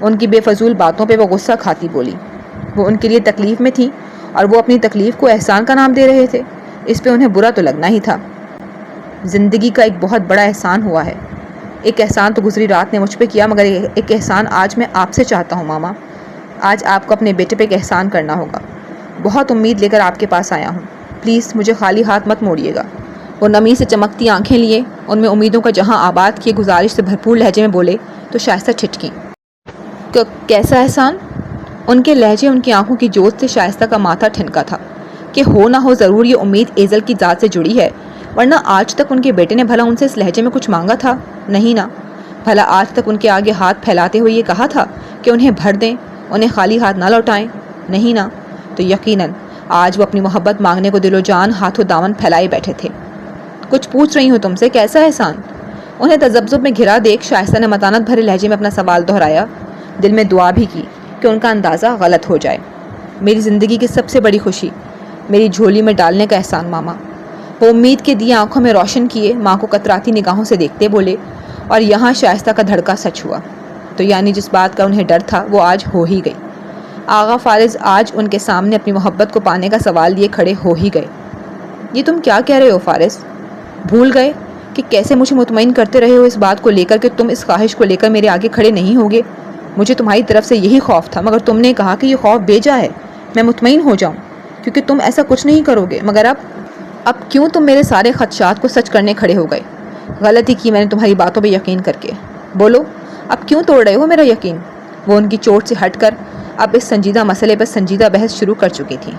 ان کی بے فضول باتوں پہ وہ غصہ کھاتی بولی۔ وہ ان کے لیے تکلیف میں تھی اور وہ اپنی تکلیف کو احسان کا نام دے رہے تھے۔ اس پہ انہیں برا تو لگنا ہی تھا۔ زندگی کا ایک بہت بڑا احسان ہوا ہے۔ ایک احسان تو گزری رات نے مجھ پہ کیا، مگر ایک احسان آج میں آپ سے چاہتا ہوں ماما۔ آج آپ کو اپنے بیٹے پہ ایک احسان کرنا ہوگا۔ بہت امید لے کر آپ کے پاس آیا ہوں، پلیز مجھے خالی ہاتھ مت موڑیے گا۔ وہ نمی سے چمکتی آنکھیں لیے ان میں امیدوں کا جہاں آباد کیے گزارش سے بھرپور لہجے میں بولے تو شائستہ ٹھٹکیں۔ کیسا احسان؟ ان کے لہجے، ان کی آنکھوں کی جوت سے شائستہ کا ماتھا ٹھنکا تھا کہ ہو نہ ہو ضرور یہ امید ایزل کی ذات سے جڑی ہے، ورنہ آج تک ان کے بیٹے نے بھلا ان سے اس لہجے میں کچھ مانگا تھا؟ نہیں نا۔ بھلا آج تک ان کے آگے ہاتھ پھیلاتے ہوئے یہ کہا تھا کہ انہیں بھر دیں، انہیں خالی ہاتھ نہ لوٹائیں؟ نہیں نا۔ تو یقیناً آج وہ اپنی محبت مانگنے کو دل و جان ہاتھوں دامن پھیلائے بیٹھے تھے۔ کچھ پوچھ رہی ہوں تم سے، کیسا احسان؟ انہیں تذبذب میں گھرا دیکھ شائستہ نے متانت بھرے لہجے میں اپنا سوال دہرایا، دل میں دعا بھی کی کہ ان کا اندازہ غلط ہو جائے۔ میری زندگی کی سب سے بڑی خوشی میری جھولی میں ڈالنے کا احسان ماما۔ وہ امید کے دیے آنکھوں میں روشن کیے ماں کو کتراتی نگاہوں سے دیکھتے بولے، اور یہاں شائستہ کا دھڑکا سچ ہوا۔ تو یعنی جس بات کا انہیں ڈر تھا وہ آج ہو ہی گئی۔ آغا فارس آج ان کے سامنے اپنی محبت کو پانے کا سوال لیے کھڑے ہو ہی گئے۔ یہ تم کیا کہہ رہے ہو فارس؟ بھول گئے کہ کیسے مجھے مطمئن کرتے رہے ہو اس بات کو لے کر کہ تم اس خواہش کو لے کر میرے آگے کھڑے نہیں ہوگے؟ مجھے تمہاری طرف سے یہی خوف تھا، مگر تم نے کہا کہ یہ خوف بیجا ہے، میں مطمئن ہو جاؤں کیونکہ تم ایسا کچھ نہیں کرو گے۔ مگر اب کیوں تم میرے سارے خدشات کو سچ کرنے کھڑے ہو گئے؟ غلطی کی میں نے تمہاری باتوں پہ یقین کر کے۔ بولو، اب کیوں توڑ رہے ہو میرا یقین؟ وہ ان کی چوٹ سے ہٹ کر اب اس سنجیدہ مسئلے پر سنجیدہ بحث شروع کر چکی تھی۔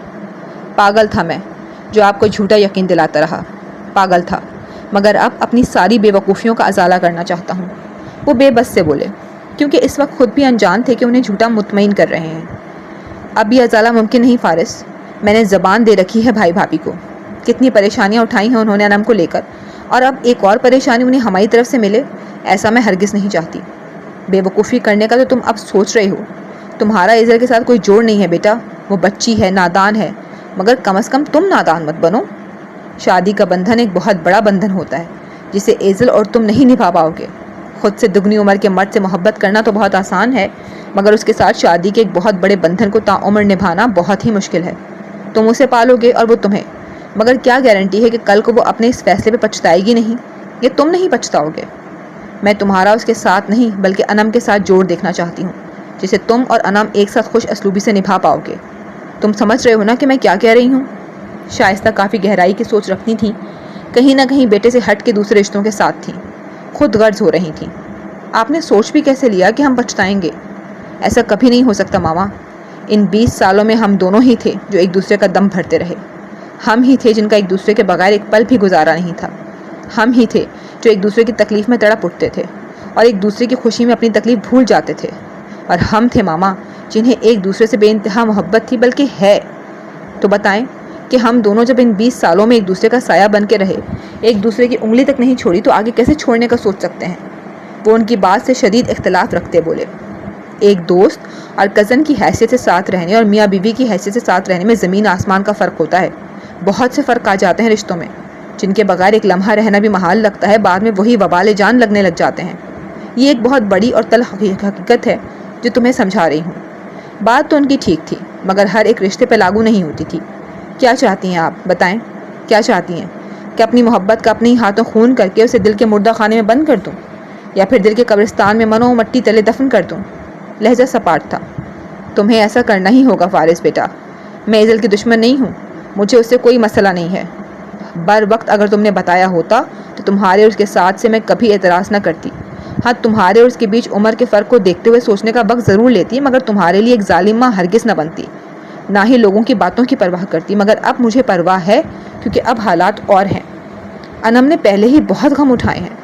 پاگل تھا میں جو آپ کو جھوٹا یقین دلاتا رہا، پاگل تھا، مگر اب اپنی ساری بے وقوفیوں کا ازالہ کرنا چاہتا ہوں۔ وہ بے بس سے بولے، کیونکہ اس وقت خود بھی انجان تھے کہ انہیں جھوٹا مطمئن کر رہے ہیں۔ اب یہ ازالہ ممکن نہیں فارس، میں نے زبان دے رکھی ہے بھائی بھابھی کو۔ کتنی پریشانیاں اٹھائی ہیں انہوں نے انم کو لے کر، اور اب ایک اور پریشانی انہیں ہماری طرف سے ملے، ایسا میں ہرگز نہیں چاہتی۔ بے وقوفی کرنے کا تو تم اب سوچ رہے ہو۔ تمہارا ایزل کے ساتھ کوئی جوڑ نہیں ہے بیٹا، وہ بچی ہے، نادان ہے، مگر کم از کم تم نادان مت بنو۔ شادی کا بندھن ایک بہت بڑا بندھن ہوتا ہے جسے ایزل اور تم نہیں نبھا پاؤ گے۔ خود سے دگنی عمر کے مرد سے محبت کرنا تو بہت آسان ہے، مگر اس کے ساتھ شادی کے ایک بہت بڑے بندھن کو تعمر نبھانا بہت ہی مشکل ہے۔ تم اسے پالو گے اور وہ تمہیں، مگر کیا گارنٹی ہے کہ کل کو وہ اپنے اس فیصلے پہ پچھتائے گی نہیں، یا تم نہیں پچھتاؤ گے؟ میں تمہارا اس کے ساتھ نہیں بلکہ انم کے ساتھ جوڑ دیکھنا چاہتی ہوں، جسے تم اور انم ایک ساتھ خوش اسلوبی سے نبھا پاؤ گے۔ تم سمجھ رہے ہو نا کہ میں کیا کہہ رہی ہوں؟ شائستہ کافی گہرائی کی سوچ رکھتی تھیں، کہیں نہ کہیں بیٹے سے ہٹ کے دوسرے رشتوں کے ساتھ تھیں، خود غرض ہو رہی تھیں۔ آپ نے سوچ بھی کیسے لیا کہ ہم پچھتائیں گے؟ ایسا کبھی نہیں ہو سکتا ماما۔ ان 20 سالوں میں ہم دونوں ہی تھے جو ایک دوسرے کا دم بھرتے رہے، ہم ہی تھے جن کا ایک دوسرے کے بغیر ایک پل بھی گزارا نہیں تھا، ہم ہی تھے جو ایک دوسرے کی تکلیف میں تڑپ اٹھتے تھے اور ایک دوسرے کی خوشی میں اپنی تکلیف بھول جاتے تھے، اور ہم تھے ماما جنہیں ایک دوسرے سے بے انتہا محبت تھی، بلکہ ہے۔ تو بتائیں کہ ہم دونوں جب ان 20 سالوں میں ایک دوسرے کا سایہ بن کے رہے، ایک دوسرے کی انگلی تک نہیں چھوڑی، تو آگے کیسے چھوڑنے کا سوچ سکتے ہیں؟ وہ ان کی بات سے شدید اختلاف رکھتے بولے، ایک دوست اور کزن کی حیثیت سے ساتھ رہنے اور میاں بیوی کی حیثیت سے ساتھ رہنے میں زمین آسمان کا فرق ہوتا ہے۔ بہت سے فرق آ جاتے ہیں رشتوں میں، جن کے بغیر ایک لمحہ رہنا بھی محال لگتا ہے، بعد میں وہی وبال جان لگنے لگ جاتے ہیں۔ یہ ایک بہت بڑی اور تلخ حقیقت ہے جو تمہیں سمجھا رہی ہوں۔ بات تو ان کی ٹھیک تھی، مگر ہر ایک رشتے پہ لاگو نہیں ہوتی تھی۔ کیا چاہتی ہیں آپ بتائیں؟ کیا چاہتی ہیں کہ اپنی محبت کا اپنے ہی ہاتھوں خون کر کے اسے دل کے مردہ خانے میں بند کر دوں، یا پھر دل کے قبرستان میں منو مٹی تلے دفن کر دوں؟ لہجہ سپاٹ تھا۔ تمہیں ایسا کرنا ہی ہوگا فارس بیٹا۔ میں ایزل کی دشمن نہیں ہوں، مجھے اس سے کوئی مسئلہ نہیں ہے۔ بر وقت اگر تم نے بتایا ہوتا تو تمہارے اور اس کے ساتھ سے میں کبھی اعتراض نہ کرتی۔ ہاں، تمہارے اور اس کے بیچ عمر کے فرق کو دیکھتے ہوئے سوچنے کا وقت ضرور لیتی، مگر تمہارے لیے ایک ظالم ماں ہرگز نہ بنتی، نہ ہی لوگوں کی باتوں کی پرواہ کرتی۔ مگر اب مجھے پرواہ ہے، کیونکہ اب حالات اور ہیں۔ انم نے پہلے ہی بہت غم اٹھائے ہیں،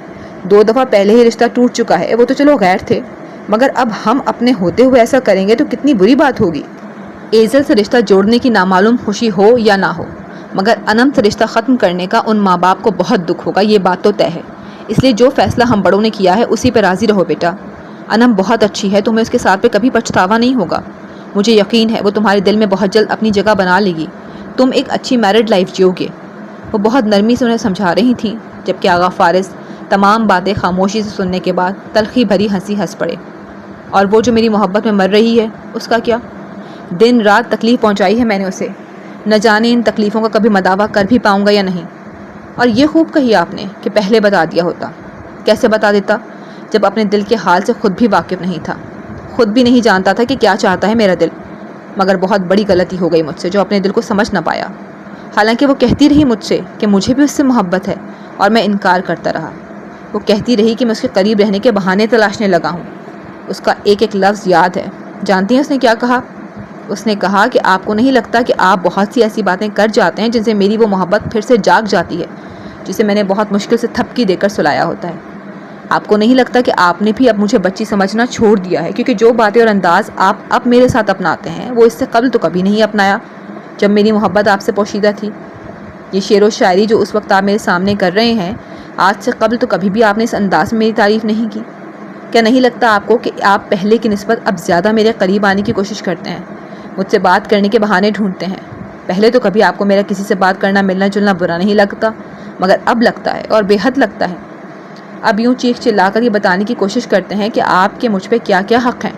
2 دفعہ پہلے ہی رشتہ ٹوٹ چکا ہے، وہ تو چلو غیر تھے، مگر اب ہم اپنے ہوتے ہوئے ایسا کریں گے تو کتنی بری بات ہوگی۔ ایزل سے رشتہ جوڑنے کی نامعلوم خوشی ہو یا نہ ہو، مگر انم سے رشتہ ختم کرنے کا ان ماں باپ کو بہت دکھ ہوگا، یہ بات تو طے ہے۔ اس لیے جو فیصلہ ہم بڑوں نے کیا ہے اسی پہ راضی رہو بیٹا۔ انم بہت اچھی ہے، تمہیں اس کے ساتھ پہ کبھی پچھتاوا نہیں ہوگا۔ مجھے یقین ہے وہ تمہارے دل میں بہت جلد اپنی جگہ بنا لے گی، تم ایک اچھی میرڈ لائف جیو گے۔ وہ بہت نرمی سے انہیں سمجھا رہی تھیں، جبکہ آغا فارس تمام باتیں خاموشی سے سننے کے بعد تلخی بھری ہنسی ہنس پڑے۔ اور وہ جو میری محبت میں مر رہی ہے، اس کا کیا؟ دن رات تکلیف پہنچائی ہے میں نے اسے، نہ جانے ان تکلیفوں کا کبھی مداوع کر بھی پاؤں گا یا نہیں۔ اور یہ خوب کہی آپ نے کہ پہلے بتا دیا ہوتا۔ کیسے بتا دیتا، جب اپنے دل کے حال سے خود بھی واقف نہیں تھا، خود بھی نہیں جانتا تھا کہ کیا چاہتا ہے میرا دل۔ مگر بہت بڑی غلطی ہو گئی مجھ سے جو اپنے دل کو سمجھ نہ پایا۔ حالانکہ وہ کہتی رہی مجھ سے کہ مجھے بھی اس سے محبت ہے، اور میں انکار کرتا رہا۔ وہ کہتی رہی کہ میں اس کے قریب رہنے کے بہانے تلاشنے لگا ہوں۔ اس کا ایک ایک لفظ یاد ہے۔ جانتی ہیں اس نے کیا کہا؟ اس نے کہا کہ آپ کو نہیں لگتا کہ آپ بہت سی ایسی باتیں کر جاتے ہیں جن سے میری وہ محبت پھر سے جاگ جاتی ہے، جسے میں نے بہت مشکل سے تھپکی دے کر سلایا ہوتا ہے۔ آپ کو نہیں لگتا کہ آپ نے بھی اب مجھے بچی سمجھنا چھوڑ دیا ہے، کیونکہ جو باتیں اور انداز آپ اب میرے ساتھ اپناتے ہیں وہ اس سے قبل تو کبھی نہیں اپنایا، جب میری محبت آپ سے پوشیدہ تھی۔ یہ شعر و شاعری جو اس وقت آپ میرے سامنے کر رہے ہیں، آج سے قبل تو کبھی بھی آپ نے اس انداز میں میری تعریف نہیں کی۔ کیا نہیں لگتا آپ کو کہ آپ پہلے کی نسبت اب زیادہ میرے قریب آنے کی کوشش کرتے ہیں، مجھ سے بات کرنے کے بہانے ڈھونڈتے ہیں؟ پہلے تو کبھی آپ کو میرا کسی سے بات کرنا، ملنا جلنا برا نہیں لگتا، مگر اب لگتا ہے، اور بے حد لگتا ہے۔ اب یوں چیخ چلا کر یہ بتانے کی کوشش کرتے ہیں کہ آپ کے مجھ پہ کیا کیا حق ہیں،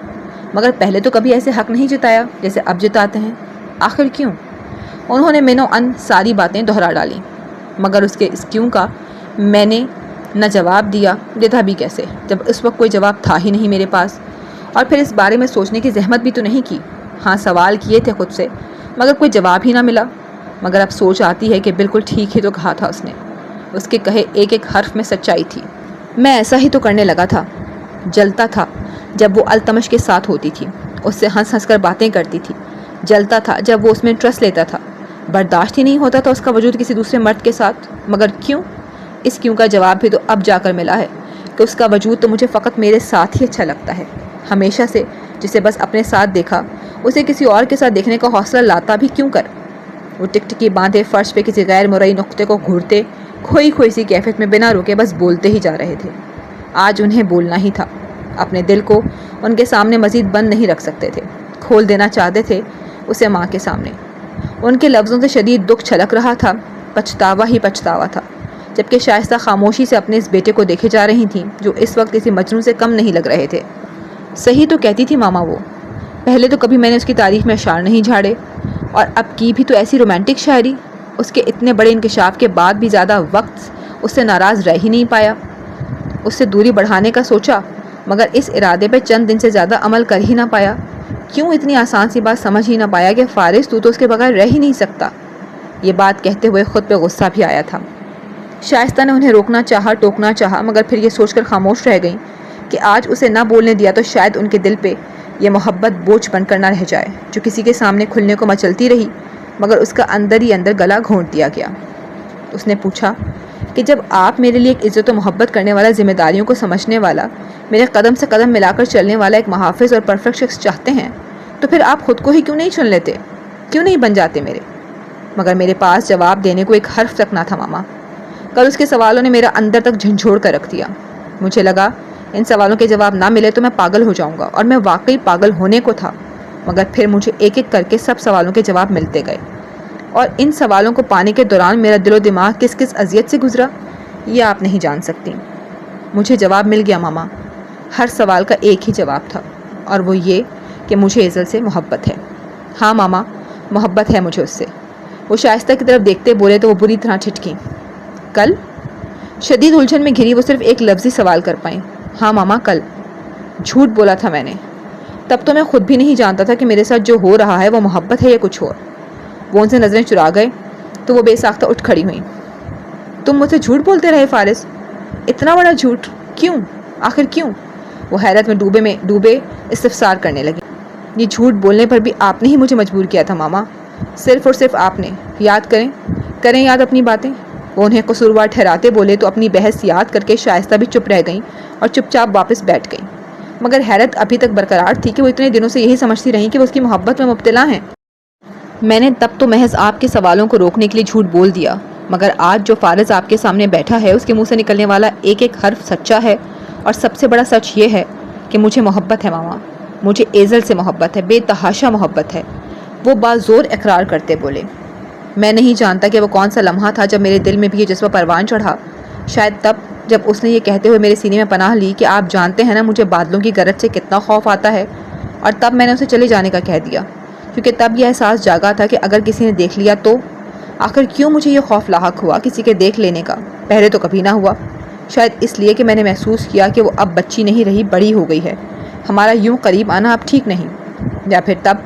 مگر پہلے تو کبھی ایسے حق نہیں جتایا جیسے اب جتاتے ہیں۔ آخر کیوں؟ انہوں نے منو ان ساری باتیں دہرا ڈالیں، مگر اس کے اس کیوں کا میں نے نہ جواب دیتا بھی کیسے، جب اس وقت کوئی جواب تھا ہی نہیں میرے پاس، اور پھر اس بارے میں سوچنے کی زحمت بھی تو نہیں کی۔ ہاں، سوال کیے تھے خود سے، مگر کوئی جواب ہی نہ ملا۔ مگر اب سوچ آتی ہے کہ بالکل ٹھیک ہی تو کہا تھا اس نے، اس کے کہے ایک ایک حرف میں سچائی تھی۔ میں ایسا ہی تو کرنے لگا تھا، جلتا تھا جب وہ التمش کے ساتھ ہوتی تھی، اس سے ہنس ہنس کر باتیں کرتی تھی، جلتا تھا جب وہ اس میں انٹرسٹ لیتا تھا، برداشت ہی نہیں ہوتا تھا اس کا وجود کسی دوسرے مرد کے ساتھ۔ مگر کیوں؟ اس کیوں کا جواب بھی تو اب جا کر ملا ہے کہ اس کا وجود تو مجھے فقط میرے ساتھ ہی اچھا لگتا ہے۔ ہمیشہ سے جسے بس اپنے ساتھ دیکھا، اسے کسی اور کے ساتھ دیکھنے کا حوصلہ لاتا بھی کیوں کر؟ وہ ٹکٹکی باندھے فرش پہ کسی غیر مرئی نقطے کو گھورتے، کھوئی کھوئی سی کیفیت میں بنا رکے بس بولتے ہی جا رہے تھے۔ آج انہیں بولنا ہی تھا، اپنے دل کو ان کے سامنے مزید بند نہیں رکھ سکتے تھے، کھول دینا چاہتے تھے اسے ماں کے سامنے۔ ان کے لفظوں سے شدید دکھ چھلک رہا تھا، پچھتاوا ہی پچھتاوا تھا، جبکہ شائستہ خاموشی سے اپنے اس بیٹے کو دیکھے جا رہی تھیں جو اس وقت کسی مجنوں سے کم نہیں لگ رہے تھے۔ صحیح تو کہتی تھی ماما وہ، پہلے تو کبھی میں نے اس کی تاریخ میں اشعار نہیں جھاڑے، اور اب کی بھی تو ایسی رومانٹک شاعری۔ اس کے اتنے بڑے انکشاف کے بعد بھی زیادہ وقت اس سے ناراض رہ ہی نہیں پایا۔ اس سے دوری بڑھانے کا سوچا، مگر اس ارادے پہ چند دن سے زیادہ عمل کر ہی نہ پایا۔ کیوں اتنی آسان سی بات سمجھ ہی نہ پایا کہ فارس تو اس کے بغیر رہ ہی نہیں سکتا؟ یہ بات کہتے ہوئے خود پہ غصہ بھی آیا تھا۔ شائستہ نے انہیں روکنا چاہا، ٹوکنا چاہا، مگر پھر یہ سوچ کر خاموش رہ گئیں کہ آج اسے نہ بولنے دیا تو شاید ان کے دل پہ یہ محبت بوجھ بن کر نہ رہ جائے جو کسی کے سامنے کھلنے کو مچلتی رہی، مگر اس کا اندر ہی اندر گلا گھونٹ دیا گیا۔ اس نے پوچھا کہ جب آپ میرے لیے ایک عزت و محبت کرنے والا، ذمہ داریوں کو سمجھنے والا، میرے قدم سے قدم ملا کر چلنے والا ایک محافظ اور پرفیکٹ شخص چاہتے ہیں تو پھر آپ خود کو ہی کیوں نہیں چن لیتے، کیوں نہیں بن جاتے میرے؟ مگر میرے پاس جواب دینے کو ایک حرف تک نہ تھا ماما۔ کل اس کے سوالوں نے میرا اندر تک جھنجھوڑ کر رکھ دیا۔ مجھے لگا ان سوالوں کے جواب نہ ملے تو میں پاگل ہو جاؤں گا، اور میں واقعی پاگل ہونے کو تھا، مگر پھر مجھے ایک ایک کر کے سب سوالوں کے جواب ملتے گئے، اور ان سوالوں کو پانے کے دوران میرا دل و دماغ کس کس اذیت سے گزرا یہ آپ نہیں جان سکتی۔ مجھے جواب مل گیا ماما۔ ہر سوال کا ایک ہی جواب تھا، اور وہ یہ کہ مجھے ایزل سے محبت ہے۔ ہاں ماما، محبت ہے مجھے اس سے۔ وہ شائستہ کی طرف دیکھتے بولے تو وہ بری طرح ٹھٹکیں۔ کل؟ شدید الجھن میں گھری وہ صرف ایک لفظی سوال کر پائیں۔ ہاں ماما، کل۔ جھوٹ بولا تھا میں نے۔ تب تو میں خود بھی نہیں جانتا تھا کہ میرے ساتھ جو ہو رہا ہے وہ محبت ہے یا کچھ اور۔ وہ ان سے نظریں چرا گئے تو وہ بے ساختہ اٹھ کھڑی ہوئیں۔ تم مجھ سے جھوٹ بولتے رہے فارس؟ اتنا بڑا جھوٹ؟ کیوں؟ آخر کیوں؟ وہ حیرت میں ڈوبے استفسار کرنے لگی۔ یہ جھوٹ بولنے پر بھی آپ نے ہی مجھے مجبور کیا تھا ماما، صرف اور صرف آپ نے۔ یاد کریں یاد اپنی باتیں۔ وہ انہیں قصوروار ٹھہراتے بولے تو اپنی بحث یاد کر کے شائستہ بھی چپ رہ گئیں اور چپ چاپ واپس بیٹھ گئیں، مگر حیرت ابھی تک برقرار تھی کہ وہ اتنے دنوں سے یہی سمجھتی رہیں کہ وہ اس کی محبت میں مبتلا ہیں۔ میں نے تب تو محض آپ کے سوالوں کو روکنے کے لیے جھوٹ بول دیا، مگر آج جو فارس آپ کے سامنے بیٹھا ہے اس کے منہ سے نکلنے والا ایک ایک حرف سچا ہے، اور سب سے بڑا سچ یہ ہے کہ مجھے محبت ہے ماما، مجھے ایزل سے محبت ہے، بے تحاشا محبت ہے۔ وہ بازور اقرار کرتے بولے۔ میں نہیں جانتا کہ وہ کون سا لمحہ تھا جب میرے دل میں بھی یہ جذبہ پروان چڑھا، شاید تب جب اس نے یہ کہتے ہوئے میرے سینے میں پناہ لی کہ آپ جانتے ہیں نا مجھے بادلوں کی گرج سے کتنا خوف آتا ہے، اور تب میں نے اسے چلے جانے کا کہہ دیا، کیونکہ تب یہ احساس جاگا تھا کہ اگر کسی نے دیکھ لیا تو آخر کیوں مجھے یہ خوف لاحق ہوا کسی کے دیکھ لینے کا؟ پہلے تو کبھی نہ ہوا، شاید اس لیے کہ میں نے محسوس کیا کہ وہ اب بچی نہیں رہی، بڑی ہو گئی ہے، ہمارا یوں قریب آنا اب ٹھیک نہیں، یا پھر تب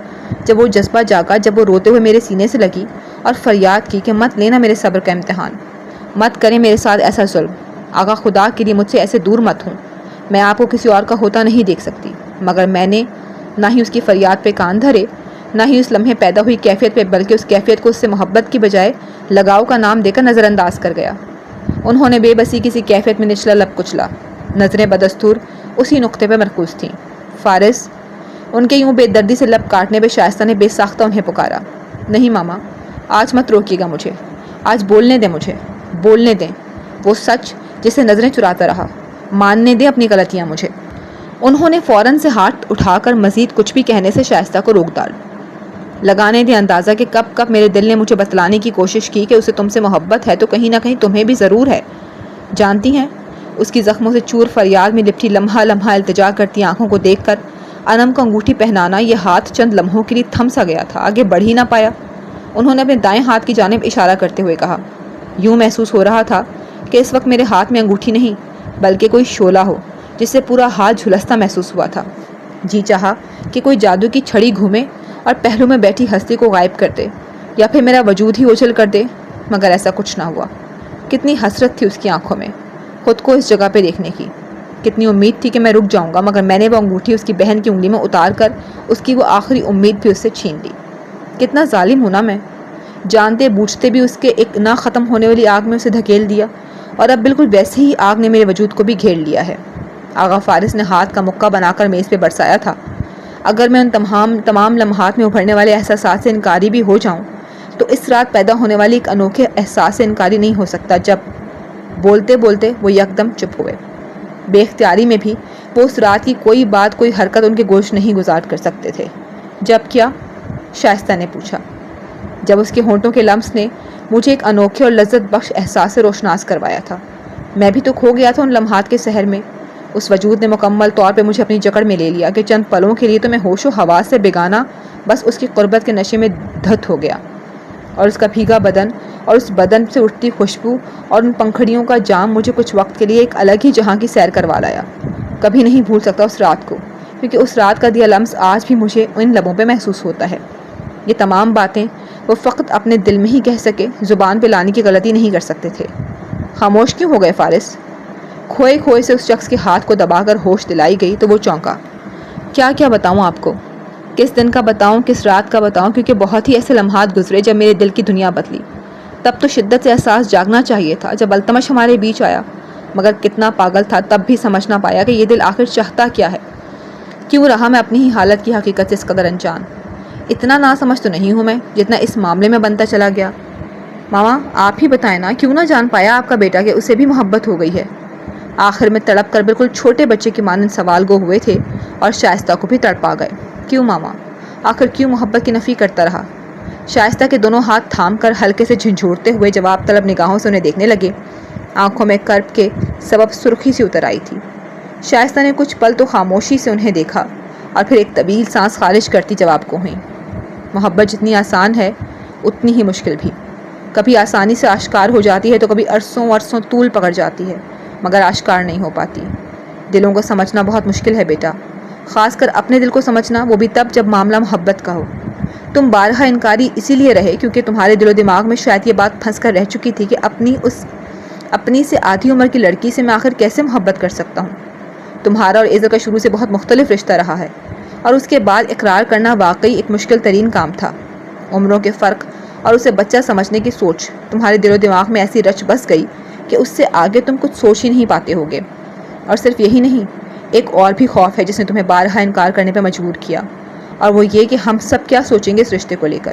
جب وہ جذبہ جاگا جب وہ روتے ہوئے میرے سینے سے لگی اور فریاد کی کہ مت لینا میرے صبر کا امتحان، مت کریں میرے ساتھ ایسا ظلم، آقا خدا کے لیے مجھ سے ایسے دور مت ہوں، میں آپ کو کسی اور کا ہوتا نہیں دیکھ سکتی۔ مگر میں نے نہ ہی اس کی فریاد پہ کان دھرے، نہ ہی اس لمحے پیدا ہوئی کیفیت پہ، بلکہ اس کیفیت کو اس سے محبت کی بجائے لگاؤ کا نام دے کر نظر انداز کر گیا۔ انہوں نے بے بسی کسی کیفیت میں نچلا لب کچلا، نظریں بدستور اسی نقطے پہ مرکوز تھیں۔ فارس! ان کے یوں بے دردی سے لب کاٹنے پہ شائستہ نے بے ساختہ انہیں پکارا۔ نہیں ماما، آج مت روکیے گا مجھے، آج بولنے دیں مجھے، بولنے دیں وہ سچ جسے نظریں چراتا رہا، ماننے دیں اپنی غلطیاں مجھے۔ انہوں نے فوراً سے ہاتھ اٹھا کر مزید کچھ بھی کہنے سے شائستہ کو روک ڈالا۔ لگانے دیں اندازہ کہ کب کب میرے دل نے مجھے بتلانے کی کوشش کی کہ اسے تم سے محبت ہے تو کہیں نہ کہیں تمہیں بھی ضرور ہے۔ جانتی ہیں، اس کی زخموں سے چور فریاد میں لپٹی لمحہ لمحہ التجا کرتی آنکھوں کو دیکھ کر انم کو انگوٹھی پہنانا یہ ہاتھ چند لمحوں کے لیے تھم سا گیا تھا، آگے بڑھ ہی نہ پایا۔ انہوں نے اپنے دائیں ہاتھ کی جانب اشارہ کرتے ہوئے کہا۔ یوں محسوس ہو رہا تھا کہ اس وقت میرے ہاتھ میں انگوٹھی نہیں بلکہ کوئی شعلہ ہو جس سے پورا ہاتھ جھلستا محسوس ہوا تھا۔ جی چاہا کہ کوئی جادو کی چھڑی گھومے اور پہلو میں بیٹھی ہستی کو غائب کر دے، یا پھر میرا وجود ہی اوجھل کر دے، مگر ایسا کچھ نہ ہوا۔ کتنی حسرت تھی اس کی آنکھوں میں خود کو اس جگہ پہ دیکھنے کی، کتنی امید تھی کہ میں رک جاؤں گا، مگر میں نے وہ انگوٹھی اس کی بہن کی انگلی میں اتار کر اس کی وہ آخری امید بھی اس سے چھین لی۔ کتنا ظالم ہوں نا میں، جانتے بوجھتے بھی اس کے ایک نہ ختم ہونے والی آگ میں اسے دھکیل دیا، اور اب بالکل ویسے ہی آگ نے میرے وجود کو بھی گھیر لیا ہے۔ آغا فارس نے ہاتھ کا مکہ بنا کر میز پہ برسایا تھا۔ اگر میں ان تمام لمحات میں ابھرنے والے احساسات سے انکاری بھی ہو جاؤں تو اس رات پیدا ہونے والی ایک انوکھے احساس سے انکاری نہیں ہو سکتا جب بولتے بولتے وہ یکدم چپ ہوئے۔ بے اختیاری میں بھی وہ اس رات کی کوئی بات کوئی حرکت ان کے گوش نہیں گزار کر سکتے تھے۔ جب کیا؟ شائستہ نے پوچھا۔ جب اس کے ہونٹوں کے لمس نے مجھے ایک انوکھے اور لذت بخش احساس سے روشناس کروایا تھا۔ میں بھی تو کھو گیا تھا ان لمحات کے سحر میں۔ اس وجود نے مکمل طور پہ مجھے اپنی جکڑ میں لے لیا کہ چند پلوں کے لیے تو میں ہوش و حواس سے بیگانہ بس اس کی قربت کے نشے میں دھت ہو گیا، اور اس کا بھیگا بدن اور اس بدن سے اٹھتی خوشبو اور ان پنکھڑیوں کا جام مجھے کچھ وقت کے لیے ایک الگ ہی جہاں کی سیر کروا لایا۔ کبھی نہیں بھول سکتا اس رات کو، کیونکہ اس رات کا دیا لمس آج بھی مجھے ان لبوں پہ محسوس ہوتا ہے۔ یہ تمام باتیں وہ فقط اپنے دل میں ہی کہہ سکے، زبان پہ لانے کی غلطی نہیں کر سکتے تھے۔ خاموش کیوں ہو گئے فارس؟ کھوئے سے اس شخص کے ہاتھ کو دبا کر ہوش دلائی گئی تو وہ چونکا۔ کیا بتاؤں آپ کو؟ کس دن کا بتاؤں، کس رات کا بتاؤں، کیونکہ بہت ہی ایسے لمحات گزرے جب میرے دل کی دنیا بدلی۔ تب تو شدت سے احساس جاگنا چاہیے تھا جب التمش ہمارے بیچ آیا، مگر کتنا پاگل تھا تب بھی سمجھ نہ پایا کہ یہ دل آخر چاہتا کیا ہے۔ کیوں رہا میں اپنی ہی حالت کی حقیقت سے اس قدر انجان؟ اتنا نا سمجھ تو نہیں ہوں میں جتنا اس معاملے میں بنتا چلا گیا۔ ماما آپ ہی بتائیں نا، کیوں نہ جان پایا آپ کا بیٹا کہ اسے بھی محبت ہو گئی ہے؟ آخر میں تڑپ کر بالکل چھوٹے بچے کی مانند سوال گو ہوئے تھے اور شائستہ کو بھی تڑپا گئے۔ کیوں ماما؟ آخر کیوں محبت کی نفی کرتا رہا؟ شائستہ کے دونوں ہاتھ تھام کر ہلکے سے جھنجھوڑتے ہوئے جواب طلب نگاہوں سے انہیں دیکھنے لگے۔ آنکھوں میں کرب کے سبب سرخی سی اتر آئی تھی۔ شائستہ نے کچھ پل تو خاموشی سے انہیں دیکھا اور پھر ایک طویل سانس خارج کرتی جواب کو ہوئی۔ محبت جتنی آسان ہے اتنی ہی مشکل بھی۔ کبھی آسانی سے آشکار ہو جاتی ہے تو کبھی عرصوں طول پکڑ جاتی ہے، مگر آشکار نہیں ہو پاتی۔ دلوں کو سمجھنا بہت مشکل ہے بیٹا، خاص کر اپنے دل کو سمجھنا، وہ بھی تب جب معاملہ محبت کا ہو۔ تم بارہا انکاری اسی لیے رہے کیونکہ تمہارے دل و دماغ میں شاید یہ بات پھنس کر رہ چکی تھی کہ اپنی سے آدھی عمر کی لڑکی سے میں آخر کیسے محبت کر سکتا ہوں۔ تمہارا اور ایزل کا شروع سے بہت مختلف رشتہ رہا ہے، اور اس کے بعد اقرار کرنا واقعی ایک مشکل ترین کام تھا۔ عمروں کے فرق اور اسے بچہ سمجھنے کی سوچ تمہارے دل و دماغ میں ایسی رچ بس گئی کہ اس سے آگے تم کچھ سوچ ہی نہیں پاتے ہوگے۔ اور صرف یہی نہیں، ایک اور بھی خوف ہے جس نے تمہیں بارہا انکار کرنے پہ مجبور کیا، اور وہ یہ کہ ہم سب کیا سوچیں گے اس رشتے کو لے کر۔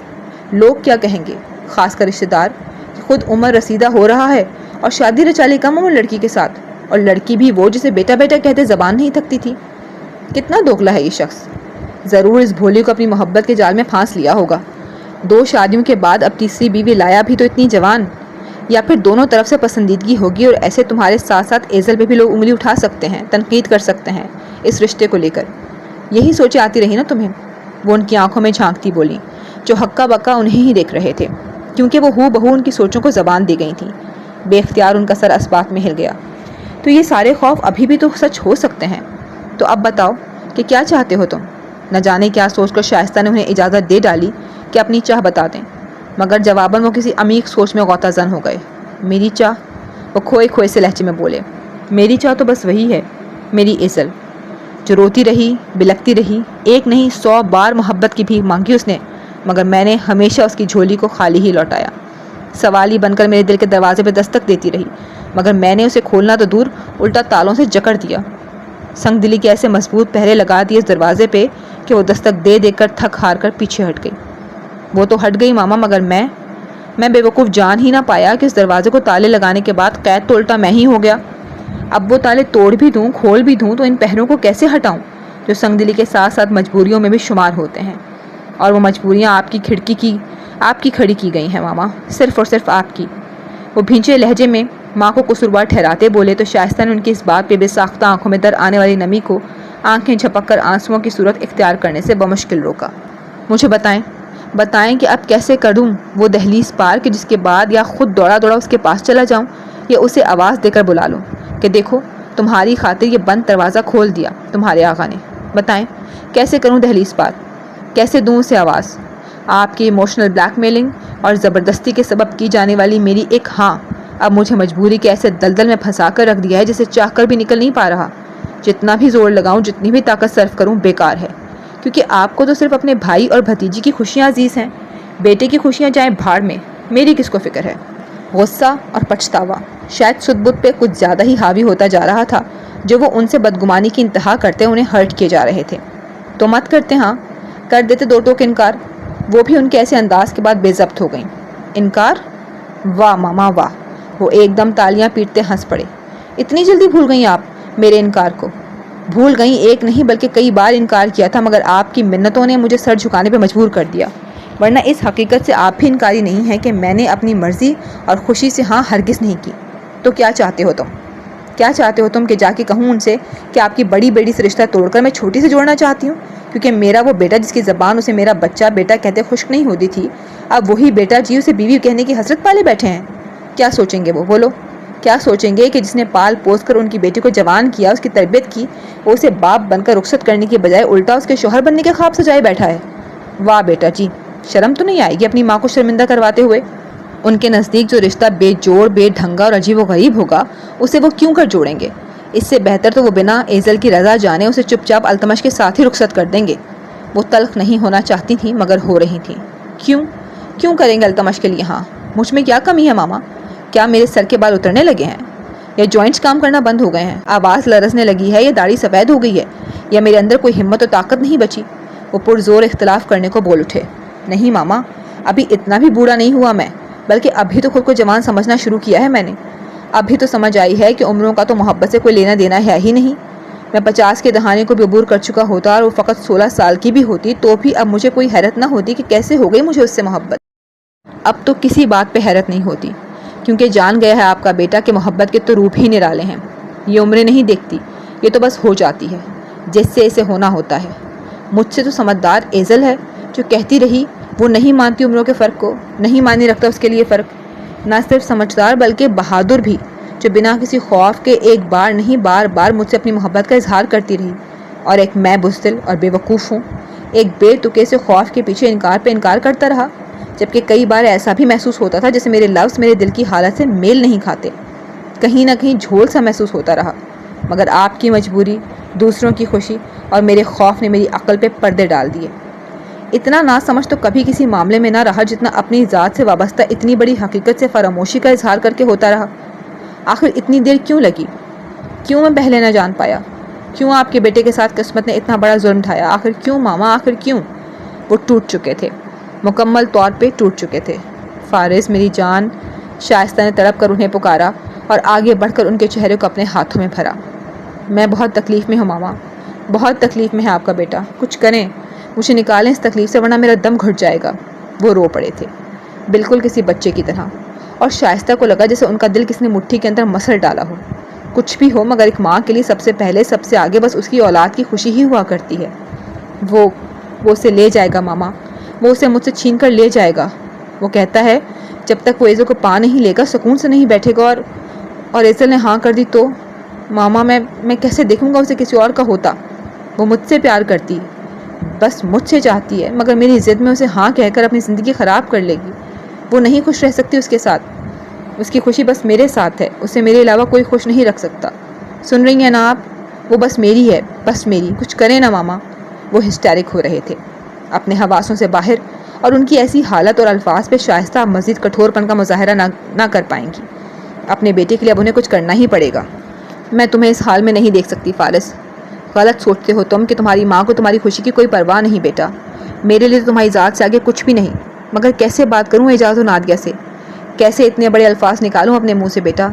لوگ کیا کہیں گے، خاص کر رشتہ دار، کہ خود عمر رسیدہ ہو رہا ہے اور شادی رچا لی کم عمر لڑکی کے ساتھ، اور لڑکی بھی وہ جسے بیٹا بیٹا کہتے زبان نہیں تھکتی تھی۔ کتنا دوگلا ہے یہ شخص! ضرور اس بھولی کو اپنی محبت کے جال میں پھانس لیا ہوگا۔ 2 شادیوں کے بعد اب تیسری بیوی لایا بھی تو اتنی جوان، یا پھر دونوں طرف سے پسندیدگی ہوگی، اور ایسے تمہارے ساتھ ساتھ ایزل پہ بھی لوگ انگلی اٹھا سکتے ہیں، تنقید کر سکتے ہیں اس رشتے کو لے کر۔ یہی سوچیں آتی رہی نا تمہیں؟ وہ ان کی آنکھوں میں جھانکتی بولی، جو ہکا بکا انہیں ہی دیکھ رہے تھے، کیونکہ وہ ہو بہو ان کی سوچوں کو زبان دی گئی تھی۔ بے اختیار ان کا سر اسبات میں ہل گیا۔ تو یہ سارے خوف ابھی بھی تو سچ ہو سکتے ہیں، تو اب بتاؤ کہ کیا چاہتے ہو تم؟ نہ جانے کیا سوچ کر شائستہ نے انہیں اجازت دے ڈالی کہ اپنی چاہ بتا دیں، مگر جواباً وہ کسی عمیق سوچ میں غوطہ زن ہو گئے۔ میری چاہ؟ وہ کھوئے سے لہجے میں بولے۔ میری چاہ تو بس وہی ہے، میری ایزل، جو روتی رہی، بلکتی رہی، ایک نہیں 100 بار محبت کی بھیک مانگی اس نے، مگر میں نے ہمیشہ اس کی جھولی کو خالی ہی لوٹایا۔ سوالی بن کر میرے دل کے دروازے پہ دستک دیتی رہی، مگر میں نے اسے کھولنا تو دور، الٹا تالوں سے جکڑ دیا۔ سنگ دلی کے ایسے مضبوط پہرے لگا دیے اس دروازے پہ کہ وہ دستک دے دے کر تھک ہار کر پیچھے ہٹ گئی۔ وہ تو ہٹ گئی ماما، مگر میں بے وقوف جان ہی نہ پایا کہ اس دروازے کو تالے لگانے کے بعد قید تو الٹا میں ہی ہو گیا۔ اب وہ تالے توڑ بھی دوں، کھول بھی دوں، تو ان پہروں کو کیسے ہٹاؤں جو سنگ دلی کے ساتھ ساتھ مجبوریوں میں بھی شمار ہوتے ہیں؟ اور وہ مجبوریاں آپ کی کھڑی کی گئی ہیں ماما، صرف اور صرف آپ کی۔ وہ بھینچے لہجے میں ماں کو قصوروار ٹھہراتے بولے تو شائستہ نے ان کی اس بات پہ بے ساختہ آنکھوں میں در آنے والی نمی کو آنکھیں جھپک کر آنسوؤں کی صورت اختیار کرنے سے بمشکل روکا۔ مجھے بتائیں کہ اب کیسے کروں وہ دہلیز پار کہ جس کے بعد یا خود دوڑا اس کے پاس چلا جاؤں، یا اسے آواز دے کر بلا لوں کہ دیکھو تمہاری خاطر یہ بند دروازہ کھول دیا تمہارے آقا نے۔ بتائیں کیسے کروں دہلیز پار، کیسے دوں اسے آواز؟ آپ کی ایموشنل بلیک میلنگ اور زبردستی کے سبب کی جانے والی میری ایک ہاں اب مجھے مجبوری کے ایسے دلدل میں پھنسا کر رکھ دیا ہے جسے چاہ کر بھی نکل نہیں پا رہا۔ جتنا بھی زور لگاؤں، جتنی بھی طاقت صرف کروں، بیکار ہے، کیونکہ آپ کو تو صرف اپنے بھائی اور بھتیجی کی خوشیاں عزیز ہیں۔ بیٹے کی خوشیاں جائیں بھاڑ میں، میری کس کو فکر ہے؟ غصہ اور پچھتاوا شاید سدبد پہ کچھ زیادہ ہی حاوی ہوتا جا رہا تھا، جو وہ ان سے بدگمانی کی انتہا کرتے انہیں ہرٹ کیے جا رہے تھے۔ تو مت کرتے، ہاں کر دیتے 2 ٹوک انکار۔ وہ بھی ان کے ایسے انداز کے بعد بے ضبط ہو گئیں۔ انکار؟ واہ ماما واہ! وہ ایک دم تالیاں پیٹتے ہنس پڑے۔ اتنی جلدی بھول گئیں آپ میرے انکار کو؟ بھول گئیں، ایک نہیں بلکہ کئی بار انکار کیا تھا، مگر آپ کی منتوں نے مجھے سر جھکانے پہ مجبور کر دیا، ورنہ اس حقیقت سے آپ بھی انکاری نہیں ہیں کہ میں نے اپنی مرضی اور خوشی سے ہاں ہرگز نہیں کی۔ تو کیا چاہتے ہو تم کہ جا کے کہوں ان سے کہ آپ کی بڑی بیٹی سے رشتہ توڑ کر میں چھوٹی سے جوڑنا چاہتی ہوں، کیونکہ میرا وہ بیٹا جس کی زبان اسے میرا بچہ بیٹا کہتے خشک نہیں ہوتی تھی، اب وہی بیٹا جی اسے بیوی کہنے کی حسرت پالے بیٹھے ہیں؟ کیا سوچیں گے وہ؟ بولو کیا سوچیں گے کہ جس نے پال پوس کر ان کی بیٹی کو جوان کیا، اس کی تربیت کی، وہ اسے باپ بن کر رخصت کرنے کی بجائے الٹا اس کے شوہر بننے کے خواب سجائے بیٹھا ہے؟ واہ بیٹا جی، شرم تو نہیں آئے گی اپنی ماں کو شرمندہ کرواتے ہوئے؟ ان کے نزدیک جو رشتہ بے جوڑ، بے ڈھنگا اور عجیب و غریب ہوگا اسے وہ کیوں کر جوڑیں گے؟ اس سے بہتر تو وہ بنا ایزل کی رضا جانے اسے چپ چاپ التمش کے ساتھ ہی رخصت کر دیں گے۔ وہ تلخ نہیں ہونا چاہتی تھیں مگر ہو رہی تھیں۔ کیوں کریں گے التمش کے لیے؟ ہاں، مجھ میں کیا کمی ہے ماما؟ کیا میرے سر کے بال اترنے لگے ہیں؟ یا جوائنٹس کام کرنا بند ہو گئے ہیں؟ آواز لرزنے لگی ہے یا داڑھی سفید ہو گئی ہے؟ یا میرے اندر کوئی ہمت و طاقت نہیں بچی؟ وہ پرزور اختلاف کرنے کو بول اٹھے۔ نہیں ماما، ابھی اتنا بھی بوڑھا نہیں ہوا میں، بلکہ ابھی تو خود کو جوان سمجھنا شروع کیا ہے میں نے۔ ابھی تو سمجھ آئی ہے کہ عمروں کا تو محبت سے کوئی لینا دینا ہے ہی نہیں۔ میں 50 کے دہانے کو بھی عبور کر چکا ہوتا اور وہ فقط 16 سال کی بھی ہوتی تو بھی اب مجھے کوئی حیرت نہ ہوتی کہ کیسے ہو گئی مجھے اس سے محبت۔ اب تو کسی بات پہ حیرت نہیں ہوتی، کیونکہ جان گیا ہے آپ کا بیٹا کہ محبت کے تو روپ ہی نرالے ہیں۔ یہ عمریں نہیں دیکھتی، یہ تو بس ہو جاتی ہے جس سے اسے ہونا ہوتا ہے۔ مجھ سے تو سمجھدار ایزل ہے جو کہتی رہی وہ نہیں مانتی عمروں کے فرق کو، نہیں مانی رکھتا اس کے لیے فرق۔ نہ صرف سمجھدار بلکہ بہادر بھی، جو بنا کسی خوف کے ایک بار نہیں بار بار مجھ سے اپنی محبت کا اظہار کرتی رہی۔ اور ایک میں بزدل اور بے وقوف ہوں، ایک بے تکے سے خوف کے پیچھے انکار پہ انکار کرتا رہا، جبکہ کئی بار ایسا بھی محسوس ہوتا تھا جیسے میرے لفظ میرے دل کی حالت سے میل نہیں کھاتے، کہیں نہ کہیں جھول سا محسوس ہوتا رہا۔ مگر آپ کی مجبوری، دوسروں کی خوشی اور میرے خوف نے میری عقل پہ پردے ڈال دیے۔ اتنا نا سمجھ تو کبھی کسی معاملے میں نہ رہا جتنا اپنی ذات سے وابستہ اتنی بڑی حقیقت سے فراموشی کا اظہار کر کے ہوتا رہا۔ آخر اتنی دیر کیوں لگی؟ کیوں میں پہلے نہ جان پایا؟ کیوں آپ کے بیٹے کے ساتھ قسمت نے اتنا بڑا ظلم ڈھایا؟ آخر کیوں ماما، آخر کیوں؟ وہ ٹوٹ چکے تھے، مکمل طور پہ ٹوٹ چکے تھے۔ فارس میری جان، شائستہ نے تڑپ کر انہیں پکارا اور آگے بڑھ کر ان کے چہرے کو اپنے ہاتھوں میں بھرا۔ میں بہت تکلیف میں ہوں ماما، بہت تکلیف میں ہے آپ کا بیٹا، کچھ کریں، مجھے نکالیں اس تکلیف سے ورنہ میرا دم گھٹ جائے گا۔ وہ رو پڑے تھے، بالکل کسی بچے کی طرح، اور شائستہ کو لگا جیسے ان کا دل کس نے مٹھی کے اندر مسل ڈالا ہو۔ کچھ بھی ہو مگر ایک ماں کے لیے سب سے پہلے سب سے آگے بس اس کی اولاد کی خوشی ہی ہوا کرتی ہے۔ وہ اسے لے جائے گا ماما، وہ اسے مجھ سے چھین کر لے جائے گا۔ وہ کہتا ہے جب تک وہ ایزل کو پا نہیں لے گا سکون سے نہیں بیٹھے گا، اور ایزل نے ہاں کر دی تو ماما میں کیسے دیکھوں گا اسے کسی اور کا ہوتا؟ وہ مجھ سے پیار کرتی، بس مجھ سے چاہتی ہے، مگر میری ضد میں اسے ہاں کہہ کر اپنی زندگی خراب کر لے گی۔ وہ نہیں خوش رہ سکتی اس کے ساتھ، اس کی خوشی بس میرے ساتھ ہے، اسے میرے علاوہ کوئی خوش نہیں رکھ سکتا۔ سن رہی ہیں نا آپ؟ وہ بس میری ہے، بس میری، کچھ کریں نا ماما۔ وہ ہسٹیرک ہو رہے تھے، اپنے حواسوں سے باہر، اور ان کی ایسی حالت اور الفاظ پہ شائستہ اب مزید کٹھور پن کا مظاہرہ نہ کر پائیں گی۔ اپنے بیٹے کے لیے اب انہیں کچھ کرنا ہی پڑے گا۔ میں تمہیں اس حال میں نہیں دیکھ سکتی فارس، غلط سوچتے ہو تم کہ تمہاری ماں کو تمہاری خوشی کی کوئی پرواہ نہیں بیٹا۔ میرے لیے تو تمہاری ذات سے آگے کچھ بھی نہیں، مگر کیسے بات کروں اعجاز و نادیہ سے؟ کیسے اتنے بڑے الفاظ نکالوں اپنے منہ سے بیٹا؟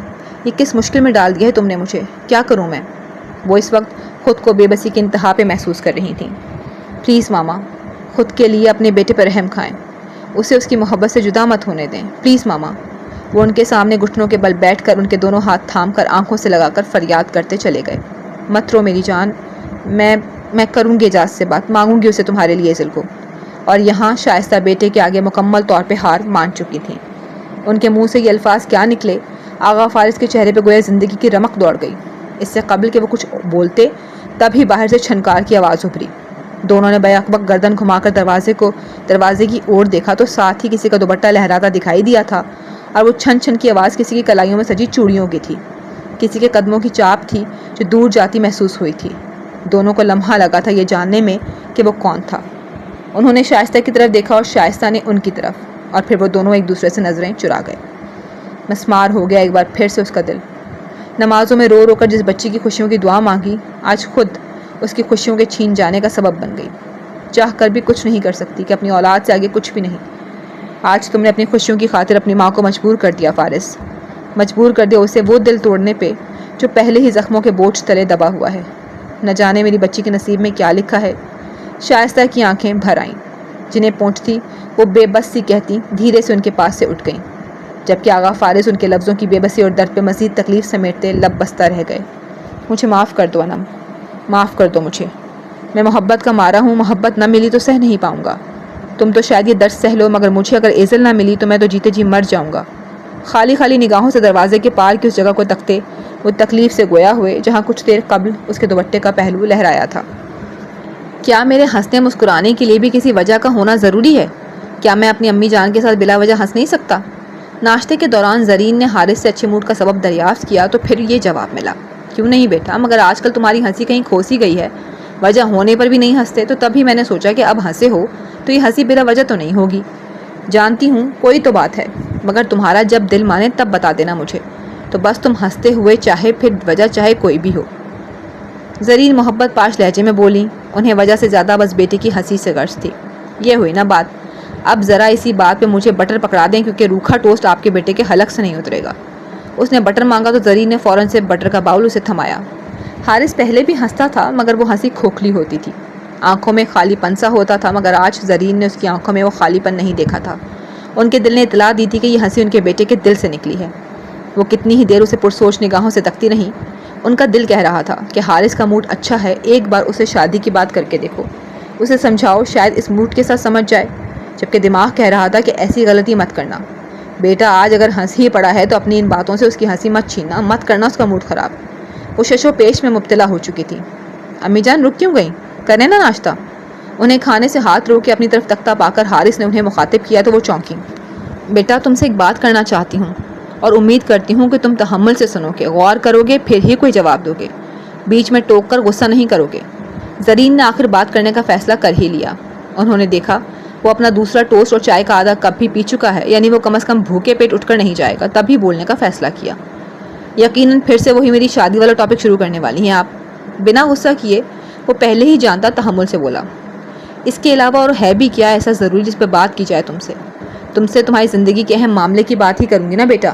یہ کس مشکل میں ڈال دیا ہے تم نے مجھے، کیا کروں میں؟ وہ اس وقت خود کو بے بسی کی انتہا پہ محسوس کر رہی تھیں۔ پلیز ماما، خود کے لیے اپنے بیٹے پر رحم کھائیں، اسے اس کی محبت سے جدا مت ہونے دیں، پلیز ماما۔ وہ ان کے سامنے گھٹنوں کے بل بیٹھ کر ان کے دونوں ہاتھ تھام کر آنکھوں سے لگا کر فریاد کرتے چلے گئے۔ مت رو میری جان، میں کروں گی اعجاز سے بات، مانگوں گی اسے تمہارے لیے ایزل کو۔ اور یہاں شائستہ بیٹے کے آگے مکمل طور پہ ہار مان چکی تھیں۔ ان کے منہ سے یہ الفاظ کیا نکلے، آغا فارس کے چہرے پہ گویا زندگی کی رمق دوڑ گئی۔ اس سے قبل کہ وہ کچھ بولتے تبھی باہر سے چھنکار کی آواز ابھری۔ دونوں نے بیک وقت گردن گھما کر دروازے کی اور دیکھا تو ساتھ ہی کسی کا دوپٹہ لہراتا دکھائی دیا تھا، اور وہ چھن چھن کی آواز کسی کی کلائیوں میں سجی چوڑیوں کی تھی، کسی کے قدموں کی چاپ تھی جو دور جاتی محسوس ہوئی تھی۔ دونوں کو لمحہ لگا تھا یہ جاننے میں کہ وہ کون تھا۔ انہوں نے شائستہ کی طرف دیکھا اور شائستہ نے ان کی طرف، اور پھر وہ دونوں ایک دوسرے سے نظریں چرا گئے۔ مسمار ہو گیا ایک بار پھر سے اس کا دل۔ نمازوں میں رو رو کر جس بچی کی خوشیوں کی دعا مانگی، آج خود اس کی خوشیوں کے چھین جانے کا سبب بن گئی۔ چاہ کر بھی کچھ نہیں کر سکتی کہ اپنی اولاد سے آگے کچھ بھی نہیں۔ آج تم نے اپنی خوشیوں کی خاطر اپنی ماں کو مجبور کر دیا فارس، مجبور کر دیا اسے وہ دل توڑنے پہ جو پہلے ہی زخموں کے بوجھ تلے دبا ہوا ہے۔ نہ جانے میری بچی کے نصیب میں کیا لکھا ہے۔ شائستہ کی آنکھیں بھر آئیں، جنہیں پہنچتی وہ بے بس سی کہتی دھیرے سے ان کے پاس سے اٹھ گئیں، جبکہ آغا فارس ان کے لفظوں کی بے بسی اور درد پہ مزید تکلیف سمیٹتے لب بستہ رہ گئے۔ مجھے معاف کر دو انم، معاف کر دو مجھے، میں محبت کا مارا ہوں، محبت نہ ملی تو سہ نہیں پاؤں گا۔ تم تو شاید یہ درد سہ لو، مگر مجھے اگر ایزل نہ ملی تو میں تو جیتے جی مر جاؤں گا۔ خالی خالی نگاہوں سے دروازے کے پار کی اس جگہ کو تکتے وہ تکلیف سے گویا ہوئے جہاں کچھ دیر قبل اس کے دوپٹے کا پہلو لہرایا تھا۔ کیا میرے ہنسنے مسکرانے کے لیے بھی کسی وجہ کا ہونا ضروری ہے؟ کیا میں اپنی امی جان کے ساتھ بلا وجہ ہنس نہیں سکتا؟ ناشتے کے دوران زرین نے حارث سے اچھے موڈ کا سبب دریافت کیا تو پھر یہ جواب ملا، کیوں نہیں بیٹا، مگر آج کل تمہاری ہنسی کہیں کھوسی گئی ہے، وجہ ہونے پر بھی نہیں ہنستے، تو تبھی میں نے سوچا کہ اب ہنسے ہو تو یہ ہنسی بلا وجہ تو نہیں ہوگی۔ جانتی ہوں کوئی تو بات ہے، مگر تمہارا جب دل مانے تب بتا دینا مجھے، تو بس تم ہنستے ہوئے چاہے پھر وجہ چاہے کوئی بھی ہو۔ زرین محبت پاش لہجے میں بولی، انہیں وجہ سے زیادہ بس بیٹے کی ہنسی سے غرض تھی۔ یہ ہوئی نا بات، اب ذرا اسی بات پہ مجھے بٹر پکڑا دیں، کیونکہ روکھا ٹوسٹ آپ کے بیٹے کے حلق سے نہیں اترے گا۔ اس نے بٹر مانگا تو زرین نے فوراً سے بٹر کا باؤل اسے تھمایا۔ حارث پہلے بھی ہنستا تھا مگر وہ ہنسی کھوکھلی ہوتی تھی، آنکھوں میں خالی پن سا ہوتا تھا، مگر آج زرین نے اس کی آنکھوں میں وہ خالی پن نہیں دیکھا تھا۔ ان کے دل نے اطلاع دی تھی کہ یہ ہنسی ان کے بیٹے کے دل سے نکلی ہے۔ وہ کتنی ہی دیر اسے پرسوچ نگاہوں سے تکتی رہیں۔ ان کا دل کہہ رہا تھا کہ حارث کا موڈ اچھا ہے، ایک بار اسے شادی کی بات کر کے دیکھو، اسے سمجھاؤ، شاید اس موڈ کے ساتھ سمجھ جائے، جبکہ دماغ کہہ رہا تھا کہ ایسی غلطی مت کرنا بیٹا، آج اگر ہنس ہی پڑا ہے تو اپنی ان باتوں سے اس کی ہنسی مت چھیننا، مت کرنا اس کا موڈ خراب۔ وہ شش و پیش میں مبتلا ہو چکی تھی۔ امی جان رک کیوں گئیں؟ کریں نا ناشتہ؟ انہیں کھانے سے ہاتھ روک کے اپنی طرف تختہ پا کر حارث نے انہیں مخاطب کیا تو وہ چونکیں۔ بیٹا تم سے ایک بات کرنا چاہتی ہوں اور امید کرتی ہوں کہ تم تحمل سے سنو گے، غور کرو گے، پھر ہی کوئی جواب دو گے، بیچ میں ٹوک کر غصہ نہیں کرو گے۔ زرین نے آخر بات کرنے کا فیصلہ کر ہی لیا۔ انہوں نے دیکھا وہ اپنا دوسرا ٹوسٹ اور چائے کا آدھا کپ بھی پی چکا ہے، یعنی وہ کم از کم بھوکے پیٹ اٹھ کر نہیں جائے گا، تب ہی بولنے کا فیصلہ کیا۔ یقیناً پھر سے وہی میری شادی والا ٹاپک شروع کرنے والی ہیں آپ؟ بنا غصہ کیے وہ پہلے ہی جانتا تحمل سے بولا، اس کے علاوہ اور ہے بھی کیا ایسا ضروری جس پہ بات کی جائے تم سے تمہاری زندگی کے اہم معاملے کی بات ہی کروں گی نا بیٹا۔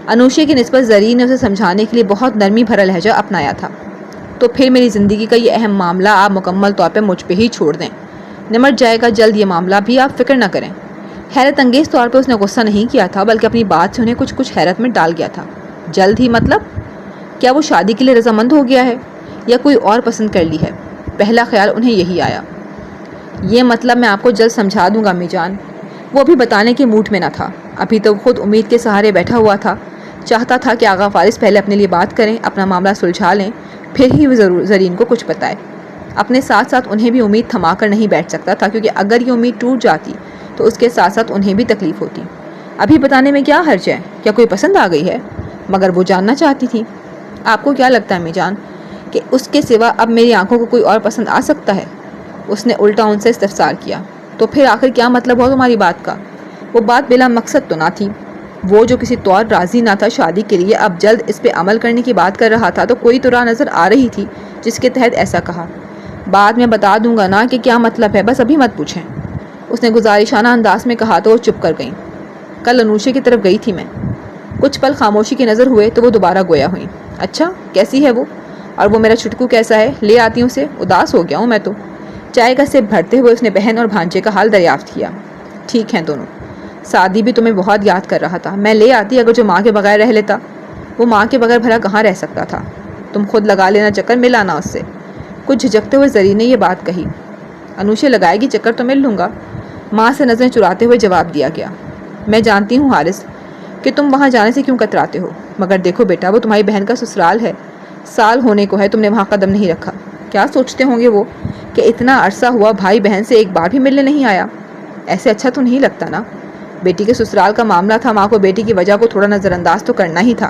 انوشے کی نسبت زرین نے اسے سمجھانے کے لیے بہت نرمی بھرا لہجہ اپنایا تھا۔ تو پھر میری زندگی کا یہ اہم معاملہ آپ مکمل طور پہ مجھ پہ ہی چھوڑ دیں، نمٹ جائے گا جلد یہ معاملہ بھی، آپ فکر نہ کریں۔ حیرت انگیز طور پہ اس نے غصہ نہیں کیا تھا، بلکہ اپنی بات سے انہیں کچھ حیرت میں ڈال گیا تھا۔ جلد ہی مطلب کیا وہ شادی کے لیے رضامند ہو گیا ہے یا کوئی اور پسند کر لی ہے؟ پہلا خیال انہیں یہی آیا۔ یہ مطلب میں آپ کو جلد سمجھا دوں گا امی جان۔ وہ بھی بتانے کے موڈ میں نہ تھا، ابھی تو خود امید کے سہارے بیٹھا ہوا تھا، چاہتا تھا کہ آغا فارس پہلے اپنے لیے بات کریں، اپنا معاملہ سلجھا لیں، پھر ہی وہ زرین کو کچھ بتائے۔ اپنے ساتھ ساتھ انہیں بھی امید تھما کر نہیں بیٹھ سکتا تھا، کیونکہ اگر یہ امید ٹوٹ جاتی تو اس کے ساتھ ساتھ انہیں بھی تکلیف ہوتی۔ ابھی بتانے میں کیا حرج ہے؟ کیا کوئی پسند آ گئی ہے؟ مگر وہ جاننا چاہتی تھی، آپ کو کیا لگتا ہے امی جان کہ اس کے سوا اب میری آنکھوں کو کوئی اور پسند آ سکتا ہے؟ اس نے الٹا ان سے استفسار کیا۔ تو پھر آخر کیا مطلب ہو تمہاری بات کا؟ وہ بات بلا مقصد تو نہ تھی، وہ جو کسی طور راضی نہ تھا شادی کے لیے، اب جلد اس پہ عمل کرنے کی بات کر رہا تھا، تو کوئی تو راہ نظر آ رہی تھی جس کے تحت ایسا کہا۔ بعد میں بتا دوں گا نا کہ کیا مطلب ہے، بس ابھی مت پوچھیں، اس نے گزارشانہ انداز میں کہا تو وہ چپ کر گئیں۔ کل انوشے کی طرف گئی تھی میں۔ کچھ پل خاموشی کی نظر ہوئے تو وہ دوبارہ گویا ہوئیں۔ اچھا کیسی ہے وہ؟ اور وہ میرا چھٹکو کیسا ہے؟ لے آتی ہوں اسے، اداس ہو گیا ہوں میں تو۔ چائے کا سپ بھرتے ہوئے اس نے بہن اور بھانجے کا حال دریافت کیا۔ ٹھیک ہیں دونوں، سعدی بھی تمہیں بہت یاد کر رہا تھا، میں لے آتی اگر جو ماں کے بغیر رہ لیتا۔ وہ ماں کے بغیر بھلا کہاں رہ سکتا تھا؟ تم خود لگا لینا چکر، مل آنا اس سے۔ کچھ جھجکتے ہوئے زرین نے یہ بات کہی۔ انوشے لگائے گی چکر تو مل لوں گا، ماں سے نظریں چراتے ہوئے جواب دیا گیا۔ میں جانتی ہوں حارث کہ تم وہاں جانے سے کیوں کتراتے ہو، مگر دیکھو بیٹا وہ تمہاری بہن کا سسرال ہے، سال ہونے کو ہے تم نے وہاں قدم نہیں رکھا، کیا سوچتے ہوں گے وہ کہ اتنا عرصہ ہوا بھائی بہن سے ایک بار بھی ملنے نہیں آیا؟ ایسے اچھا تو نہیں لگتا نا۔ بیٹی کے سسرال کا معاملہ تھا، ماں کو بیٹی کی وجہ کو تھوڑا نظر انداز تو کرنا ہی تھا۔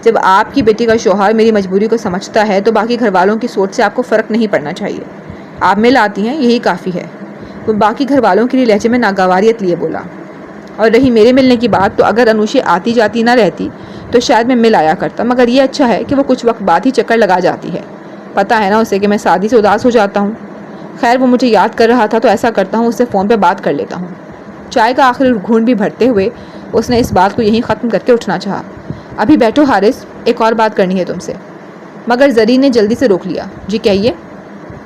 جب آپ کی بیٹی کا شوہر میری مجبوری کو سمجھتا ہے تو باقی گھر والوں کی سوچ سے آپ کو فرق نہیں پڑنا چاہیے۔ آپ مل آتی ہیں یہی کافی ہے۔ وہ باقی گھر والوں کے لیے لہجے میں ناگواریت لیے بولا۔ اور رہی میرے ملنے کی بات، تو اگر انوشے آتی جاتی نہ رہتی تو شاید میں مل آیا کرتا، مگر یہ اچھا ہے کہ وہ کچھ وقت بعد ہی چکر لگا جاتی ہے، پتہ ہے نا اسے کہ میں شادی سے اداس ہو جاتا ہوں۔ خیر وہ مجھے یاد کر رہا تھا تو ایسا کرتا ہوں اس سے فون پہ بات کر لیتا ہوں۔ چائے کا آخری گھونٹ بھی بھرتے ہوئے اس نے اس بات کو یہیں ختم کر کے اٹھنا چاہا۔ ابھی بیٹھو حارث، ایک اور بات کرنی ہے تم سے۔ مگر زرین نے جلدی سے روک لیا۔ جی کہیے۔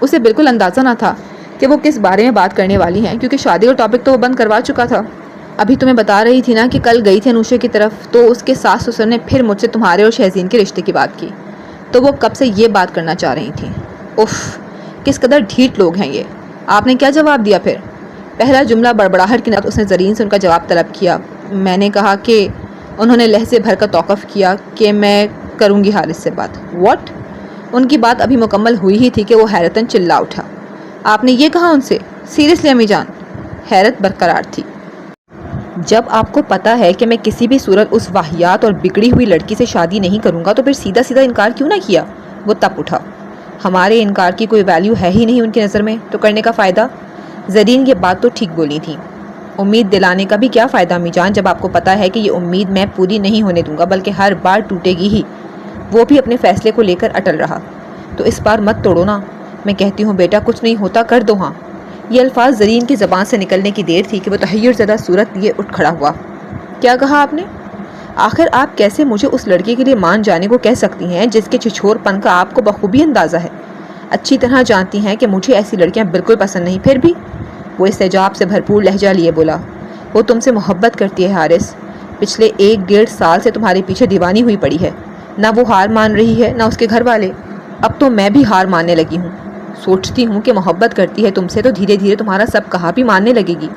اسے بالکل اندازہ نہ تھا کہ وہ کس بارے میں بات کرنے والی ہیں، کیونکہ شادی کا ٹاپک تو وہ بند کروا چکا تھا۔ ابھی تمہیں بتا رہی تھی نا کہ کل گئی تھی انوشے کی طرف، تو اس کے ساس سسر نے پھر مجھ سے تمہارے اور شہزین کے رشتے کی بات کی، تو وہ کب سے یہ بات کرنا چاہ رہی تھیں۔ اف، کس قدر ڈھیٹ لوگ ہیں یہ۔ آپ نے کیا جواب دیا پھر؟ پہلا جملہ بڑبڑاہٹ کی نظر اس نے زرین سے ان کا جواب طلب کیا۔ میں نے کہا کہ انہوں نے لہجے بھر کا توقف کیا کہ میں کروں گی حارث سے بات۔ واٹ؟ ان کی بات ابھی مکمل ہوئی ہی تھی کہ وہ حیرتاً چلا اٹھا۔ آپ نے یہ کہا ان سے؟ سیریسلی امی جان؟ حیرت برقرار تھی۔ جب آپ کو پتا ہے کہ میں کسی بھی صورت اس واہیات اور بگڑی ہوئی لڑکی سے شادی نہیں کروں گا تو پھر سیدھا سیدھا انکار کیوں نہ کیا؟ وہ تپ اٹھا۔ ہمارے انکار کی کوئی ویلیو ہے ہی نہیں ان کی نظر میں، تو کرنے کا فائدہ؟ زرین یہ بات تو ٹھیک بولی تھی۔ امید دلانے کا بھی کیا فائدہ امی جان، جب آپ کو پتا ہے کہ یہ امید میں پوری نہیں ہونے دوں گا بلکہ ہر بار ٹوٹے گی ہی۔ وہ بھی اپنے فیصلے کو لے کر اٹل رہا۔ تو اس بار مت توڑو نا، میں کہتی ہوں بیٹا کچھ نہیں ہوتا، کر دو ہاں۔ یہ الفاظ زرین کی زبان سے نکلنے کی دیر تھی کہ وہ تحیر زدہ صورت لیے اٹھ کھڑا ہوا۔ کیا کہا آپ نے؟ آخر آپ کیسے مجھے اس لڑکی کے لیے مان جانے کو کہہ سکتی ہیں جس کے چھچھور پن کا آپ کو بخوبی اندازہ ہے؟ اچھی طرح جانتی ہیں کہ مجھے ایسی لڑکیاں بالکل پسند نہیں، پھر بھی؟ وہ استحجاب سے بھرپور لہجہ لیے بولا۔ وہ تم سے محبت کرتی ہے حارث، پچھلے 1-1.5 سال سے تمہارے پیچھے دیوانی ہوئی پڑی ہے، نہ وہ ہار مان رہی ہے نہ اس کے گھر والے۔ اب تو میں بھی ہار ماننے لگی ہوں۔ سوچتی ہوں کہ محبت کرتی ہے تم سے تو دھیرے دھیرے تمہارا سب کہا بھی ماننے لگے گی۔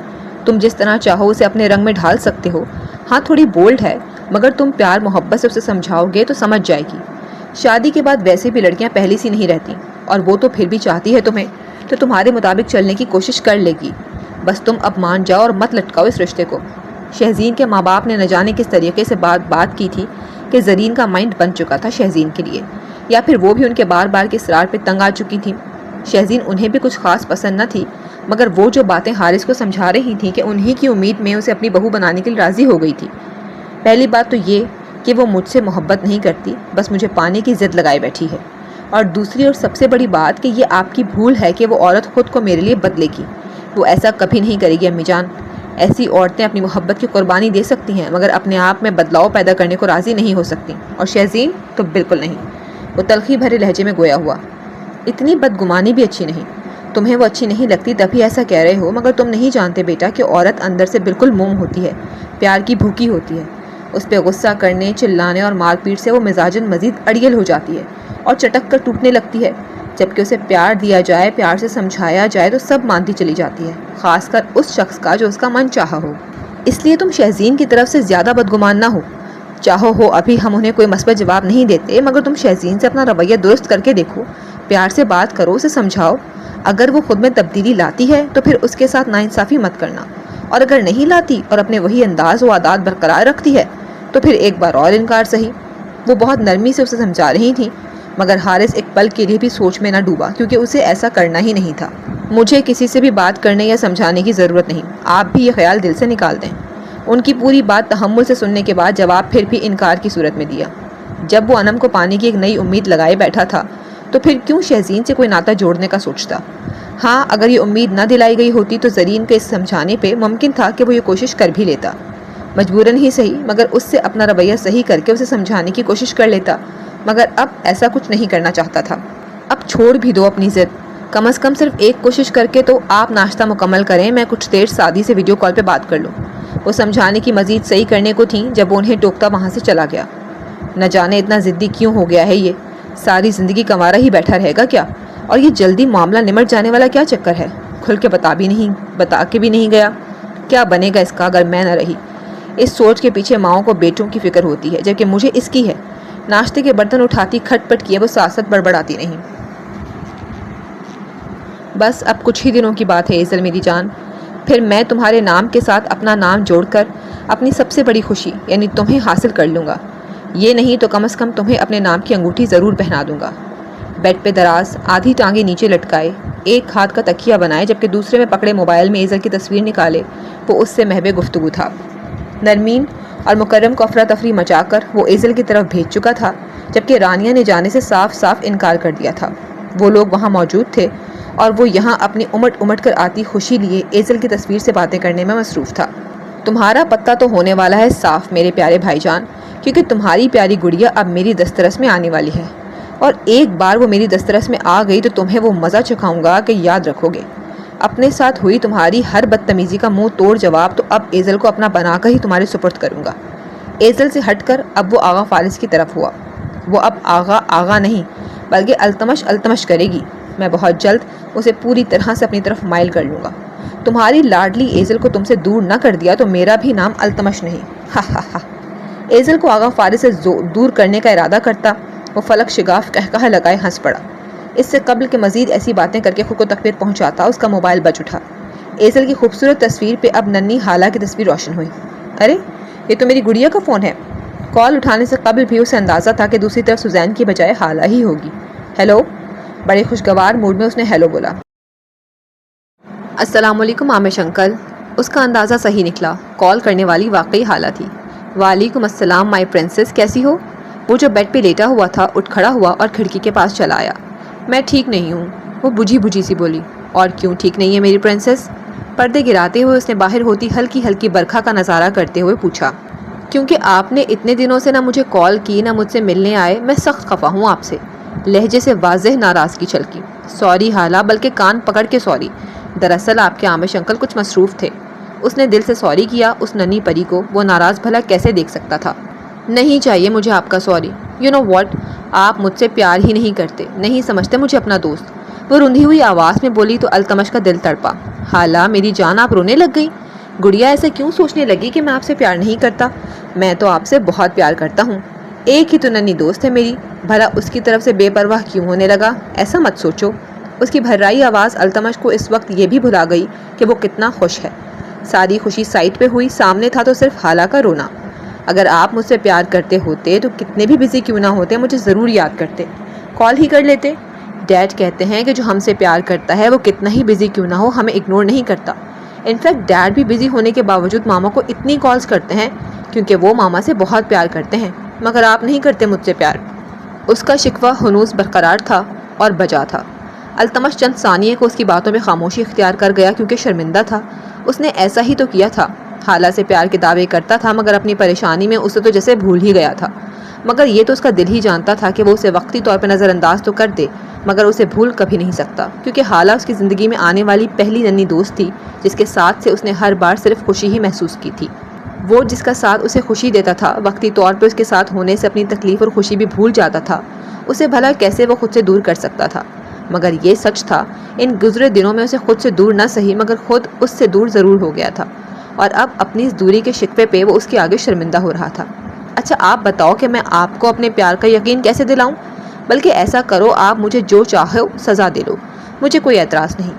تم جس طرح چاہو اسے اپنے رنگ میں ڈھال سکتے ہو۔ ہاں تھوڑی بولڈ ہے، مگر تم پیار محبت سے اسے سمجھاؤ گے تو سمجھ جائے گی۔ شادی کے بعد ویسے بھی لڑکیاں پہلی سی نہیں رہتی، اور وہ تو پھر بھی چاہتی ہے تمہیں، تو تمہارے مطابق چلنے کی کوشش کر لے گی۔ بس تم اب مان جاؤ اور مت لٹکاؤ اس رشتے کو۔ شہزین کے ماں باپ نے نہ جانے کس طریقے سے بات کی تھی کہ زرین کا مائنڈ بن چکا تھا شہزین کے لیے، یا پھر وہ بھی ان کے بار بار کے اصرار پہ تنگ آ چکی تھی۔ شہزین انہیں بھی کچھ خاص پسند نہ تھی، مگر وہ جو باتیں حارث کو سمجھا رہی تھیں کہ انہی کی امید میں اسے اپنی بہو بنانے کے لیے راضی ہو گئی تھی۔ پہلی بات تو یہ کہ وہ مجھ سے محبت نہیں کرتی، بس مجھے پانے کی ضد لگائے بیٹھی ہے، اور دوسری اور سب سے بڑی بات کہ یہ آپ کی بھول ہے کہ وہ عورت خود کو میرے لیے بدلے گی۔ وہ ایسا کبھی نہیں کرے گی امی جان۔ ایسی عورتیں اپنی محبت کی قربانی دے سکتی ہیں مگر اپنے آپ میں بدلاؤ پیدا کرنے کو راضی نہیں ہو سکتی، اور شہزین تو بالکل نہیں۔ وہ تلخی بھرے لہجے میں گویا ہوا۔ اتنی بدگمانی بھی اچھی نہیں۔ تمہیں وہ اچھی نہیں لگتی تبھی ایسا کہہ رہے ہو، مگر تم نہیں جانتے بیٹا کہ عورت اندر سے بالکل موم ہوتی ہے، پیار کی بھوکی ہوتی ہے۔ اس پہ غصہ کرنے، چلانے اور مار پیٹ سے وہ مزاجن مزید اڑیل ہو جاتی ہے اور چٹک کر ٹوٹنے لگتی ہے، جبکہ اسے پیار دیا جائے، پیار سے سمجھایا جائے تو سب مانتی چلی جاتی ہے، خاص کر اس شخص کا جو اس کا من چاہا ہو۔ اس لیے تم شہزین کی طرف سے زیادہ بدگمان نہ ہو۔ چاہو ہو ابھی ہم انہیں کوئی مثبت جواب نہیں دیتے، مگر تم شہزین سے اپنا رویہ درست کر کے دیکھو، پیار سے بات کرو، اسے سمجھاؤ۔ اگر وہ خود میں تبدیلی لاتی ہے تو پھر اس کے ساتھ ناانصافی مت کرنا، اور اگر نہیں لاتی اور اپنے وہی انداز و عادات برقرار رکھتی ہے تو پھر ایک بار اور انکار سہی۔ وہ بہت نرمی سے اسے سمجھا رہی تھیں، مگر حارث ایک پل کے لیے بھی سوچ میں نہ ڈوبا، کیونکہ اسے ایسا کرنا ہی نہیں تھا۔ مجھے کسی سے بھی بات کرنے یا سمجھانے کی ضرورت نہیں، آپ بھی یہ خیال دل سے نکال دیں۔ ان کی پوری بات تحمل سے سننے کے بعد جواب پھر بھی انکار کی صورت میں دیا۔ جب وہ انم کو پانے کی ایک نئی امید لگائے بیٹھا تھا تو پھر کیوں شہزین سے کوئی ناطہ جوڑنے کا سوچتا؟ ہاں اگر یہ امید نہ دلائی گئی ہوتی تو زرین کے اس سمجھانے پہ ممکن تھا کہ وہ یہ کوشش کر بھی لیتا، مجبوراً ہی صحیح، مگر اس سے اپنا رویہ صحیح کر کے اسے سمجھانے کی کوشش کر لیتا، مگر اب ایسا کچھ نہیں کرنا چاہتا تھا۔ اب چھوڑ بھی دو اپنی ضد، کم از کم صرف ایک کوشش کر کے تو آپ ناشتہ مکمل کریں، میں کچھ دیر سادی سے ویڈیو کال پہ بات کر لوں۔ وہ سمجھانے کی مزید صحیح کرنے کو تھیں جب وہ انہیں ٹوکتا وہاں سے چلا گیا۔ نہ جانے اتنا ضدی کیوں ہو گیا ہے، یہ ساری زندگی کنوارا ہی بیٹھا رہے گا کیا؟ اور یہ جلدی معاملہ نمٹ جانے والا کیا چکر ہے؟ کھل کے بتا کے بھی نہیں گیا، کیا بنے گا اس کا اگر میں نہ رہی؟ اس سوچ کے پیچھے ماؤں کو بیٹوں کی فکر ہوتی ہے، جبکہ مجھے اس کی ہے۔ ناشتے کے برتن اٹھاتی کھٹ پٹ کیے وہ ساتھ بڑبڑاتی رہیں۔ بس اب کچھ ہی دنوں کی بات ہے ایزل میری جان، پھر میں تمہارے نام کے ساتھ اپنا نام جوڑ کر اپنی سب سے بڑی خوشی یعنی تمہیں حاصل کر لوں گا۔ یہ نہیں تو کم از کم تمہیں اپنے نام کی انگوٹھی ضرور پہنا دوں گا۔ بیڈ پہ دراز، آدھی ٹانگیں نیچے لٹکائے، ایک ہاتھ کا تکیہ بنائے جبکہ دوسرے میں پکڑے موبائل میں ایزل کی تصویر نکالے، وہ اس سے محو گفتگو تھا۔ نرمین اور مکرم کو افراتفری مچا کر وہ ایزل کی طرف بھیج چکا تھا، جبکہ رانیہ نے جانے سے صاف صاف انکار کر دیا تھا۔ وہ لوگ وہاں موجود تھے اور وہ یہاں اپنی امٹ کر آتی خوشی لیے ایزل کی تصویر سے باتیں کرنے میں مصروف تھا۔ تمہارا پتہ تو ہونے والا ہے صاف میرے پیارے بھائی جان، کیونکہ تمہاری پیاری گڑیا اب میری دسترس میں آنے والی ہے، اور ایک بار وہ میری دسترس میں آ گئی تو تمہیں وہ مزہ چکھاؤں گا کہ یاد رکھو گے۔ اپنے ساتھ ہوئی تمہاری ہر بدتمیزی کا منہ توڑ جواب تو اب ایزل کو اپنا بنا کر ہی تمہارے سپرد کروں گا۔ ایزل سے ہٹ کر اب وہ آغا فارس کی طرف ہوا۔ وہ اب آغا نہیں بلکہ التمش کرے گی۔ میں بہت جلد اسے پوری طرح سے اپنی طرف مائل کر لوں گا۔ تمہاری لاڈلی ایزل کو تم سے دور نہ کر دیا تو میرا بھی نام التمش نہیں۔ ہا ہا ہا۔ ایزل کو آغا فارس سے دور کرنے کا ارادہ کرتا وہ فلک شگاف قہقہہ لگائے ہنس پڑا۔ اس سے قبل کہ مزید ایسی باتیں کر کے خود کو تکلیف پہنچاتا اس کا موبائل بج اٹھا۔ ایزل کی خوبصورت تصویر پہ اب ننھی حالہ کی تصویر روشن ہوئی۔ ارے یہ تو میری گڑیا کا فون ہے۔ کال اٹھانے سے قبل بھی اسے اندازہ تھا کہ دوسری طرف سوزین کی بجائے حالہ ہی ہوگی۔ ہیلو، بڑے خوشگوار موڈ میں اس نے ہیلو بولا۔ السلام علیکم آمش انکل۔ اس کا اندازہ صحیح نکلا، کال کرنے والی واقعی حالہ تھی۔ وعلیکم السلام مائی پرنسس، کیسی ہو؟ وہ جو بیڈ پہ لیٹا ہوا تھا اٹھ کھڑا ہوا اور کھڑکی کے پاس چلا آیا۔ میں ٹھیک نہیں ہوں، وہ بجھی بجھی سی بولی۔ اور کیوں ٹھیک نہیں ہے میری پرنسس؟ پردے گراتے ہوئے اس نے باہر ہوتی ہلکی ہلکی برکھا کا نظارہ کرتے ہوئے پوچھا۔ کیونکہ آپ نے اتنے دنوں سے نہ مجھے کال کی نہ مجھ سے ملنے آئے، میں سخت خفا ہوں آپ سے۔ لہجے سے واضح ناراضگی چھلکی۔ سوری حالہ، بلکہ کان پکڑ کے سوری۔ دراصل آپ کے آمش انکل کچھ مصروف تھے۔ اس نے دل سے سوری کیا اس ننھی پری کو وہ ناراض بھلا کیسے دیکھ سکتا تھا۔ نہیں چاہیے مجھے آپ کا سوری۔ یو نو واٹ، آپ مجھ سے پیار ہی نہیں کرتے، نہیں سمجھتے مجھے اپنا دوست۔ وہ روندھی ہوئی آواز میں بولی تو التمش کا دل تڑپا۔ حالہ میری جان، آپ رونے لگ گئی؟ گڑیا ایسے کیوں سوچنے لگی کہ میں آپ سے پیار نہیں کرتا؟ میں تو آپ سے بہت پیار کرتا ہوں، ایک ہی تو ننھی دوست ہے میری، بھلا اس کی طرف سے بے پرواہ کیوں ہونے لگا؟ ایسا مت سوچو۔ اس کی بھررائی آواز التمش کو اس وقت یہ بھی بھلا گئی کہ وہ کتنا خوش ہے۔ ساری خوشی سائٹ پہ ہوئی، سامنے تھا تو صرف حالہ کا رونا۔ اگر آپ مجھ سے پیار کرتے ہوتے تو کتنے بھی بزی کیوں نہ ہوتے مجھے ضرور یاد کرتے، کال ہی کر لیتے۔ ڈیڈ کہتے ہیں کہ جو ہم سے پیار کرتا ہے وہ کتنا ہی بزی کیوں نہ ہو ہمیں اگنور نہیں کرتا۔ انفیکٹ ڈیڈ بھی بزی ہونے کے باوجود ماما کو اتنی کالز کرتے ہیں کیونکہ وہ ماما سے بہت پیار کرتے ہیں، مگر آپ نہیں کرتے مجھ سے پیار۔ اس کا شکوہ ہنوز برقرار تھا اور بجا تھا۔ التمش چند ثانیے کو اس کی باتوں میں خاموشی اختیار کر گیا کیونکہ شرمندہ تھا۔ اس نے ایسا ہی تو کیا تھا، حالہ سے پیار کے دعوے کرتا تھا مگر اپنی پریشانی میں اسے تو جیسے بھول ہی گیا تھا۔ مگر یہ تو اس کا دل ہی جانتا تھا کہ وہ اسے وقتی طور پہ نظر انداز تو کر دے مگر اسے بھول کبھی نہیں سکتا، کیونکہ حالہ اس کی زندگی میں آنے والی پہلی ننھی دوست تھی جس کے ساتھ سے اس نے ہر بار صرف خوشی ہی محسوس کی تھی۔ وہ جس کا ساتھ اسے خوشی دیتا تھا وقتی طور پہ اس کے ساتھ ہونے سے اپنی تکلیف اور خوشی بھی بھول جاتا تھا، اسے بھلا کیسے وہ خود سے دور کر سکتا تھا؟ مگر یہ سچ تھا ان گزرے دنوں میں اسے خود سے دور نہ سہی مگر خود اس سے دور ضرور ہو گیا تھا، اور اب اپنی اس دوری کے شکوے پہ وہ اس کے آگے شرمندہ ہو رہا تھا۔ اچھا آپ بتاؤ کہ میں آپ کو اپنے پیار کا یقین کیسے دلاؤں؟ بلکہ ایسا کرو آپ مجھے جو چاہو سزا دے لو، مجھے کوئی اعتراض نہیں۔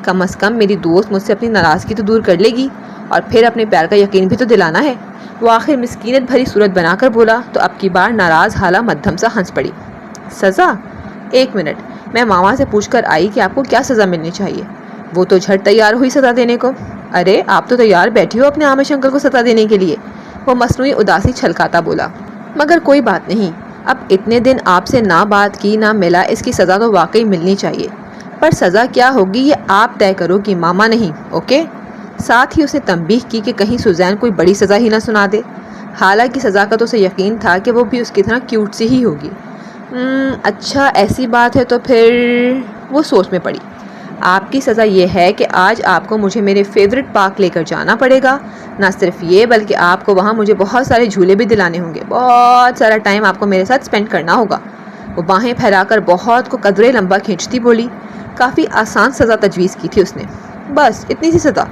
کم از کم میری دوست مجھ سے اپنی ناراضگی تو دور کر لے گی اور پھر اپنے پیار کا یقین بھی تو دلانا ہے۔ وہ آخر مسکینت بھری صورت بنا کر بولا تو اب کی بار ناراض حالہ مدھم سا ہنس پڑی۔ سزا؟ ایک منٹ، میں ماما سے پوچھ کر آئی کہ آپ کو کیا سزا ملنی چاہیے۔ وہ تو جھٹ تیار ہوئی سزا دینے کو۔ ارے آپ تو تیار بیٹھی ہو اپنے آمش انکل کو سزا دینے کے لیے، وہ مصنوعی اداسی چھلکاتا بولا۔ مگر کوئی بات نہیں، اب اتنے دن آپ سے نہ بات کی نہ ملا، اس کی سزا تو واقعی ملنی چاہیے، پر سزا کیا ہوگی یہ آپ طے کرو گی ماما نہیں، اوکے؟ ساتھ ہی اسے تنبیہ کی کہ کہیں سوزین کوئی بڑی سزا ہی نہ سنا دے۔ حالانکہ سزا کا تو اسے یقین تھا کہ وہ بھی اس کی طرح کیوٹ سی ہی ہوگی۔ اچھا ایسی بات ہے تو پھر وہ سوچ میں پڑی۔ آپ کی سزا یہ ہے کہ آج آپ کو مجھے میرے فیورٹ پارک لے کر جانا پڑے گا، نہ صرف یہ بلکہ آپ کو وہاں مجھے بہت سارے جھولے بھی دلانے ہوں گے، بہت سارا ٹائم آپ کو میرے ساتھ سپینڈ کرنا ہوگا۔ وہ باہیں پھیلا کر بہت کو قدرے لمبا کھینچتی بولی۔ کافی آسان سزا تجویز کی تھی اس نے۔ بس اتنی سی سزا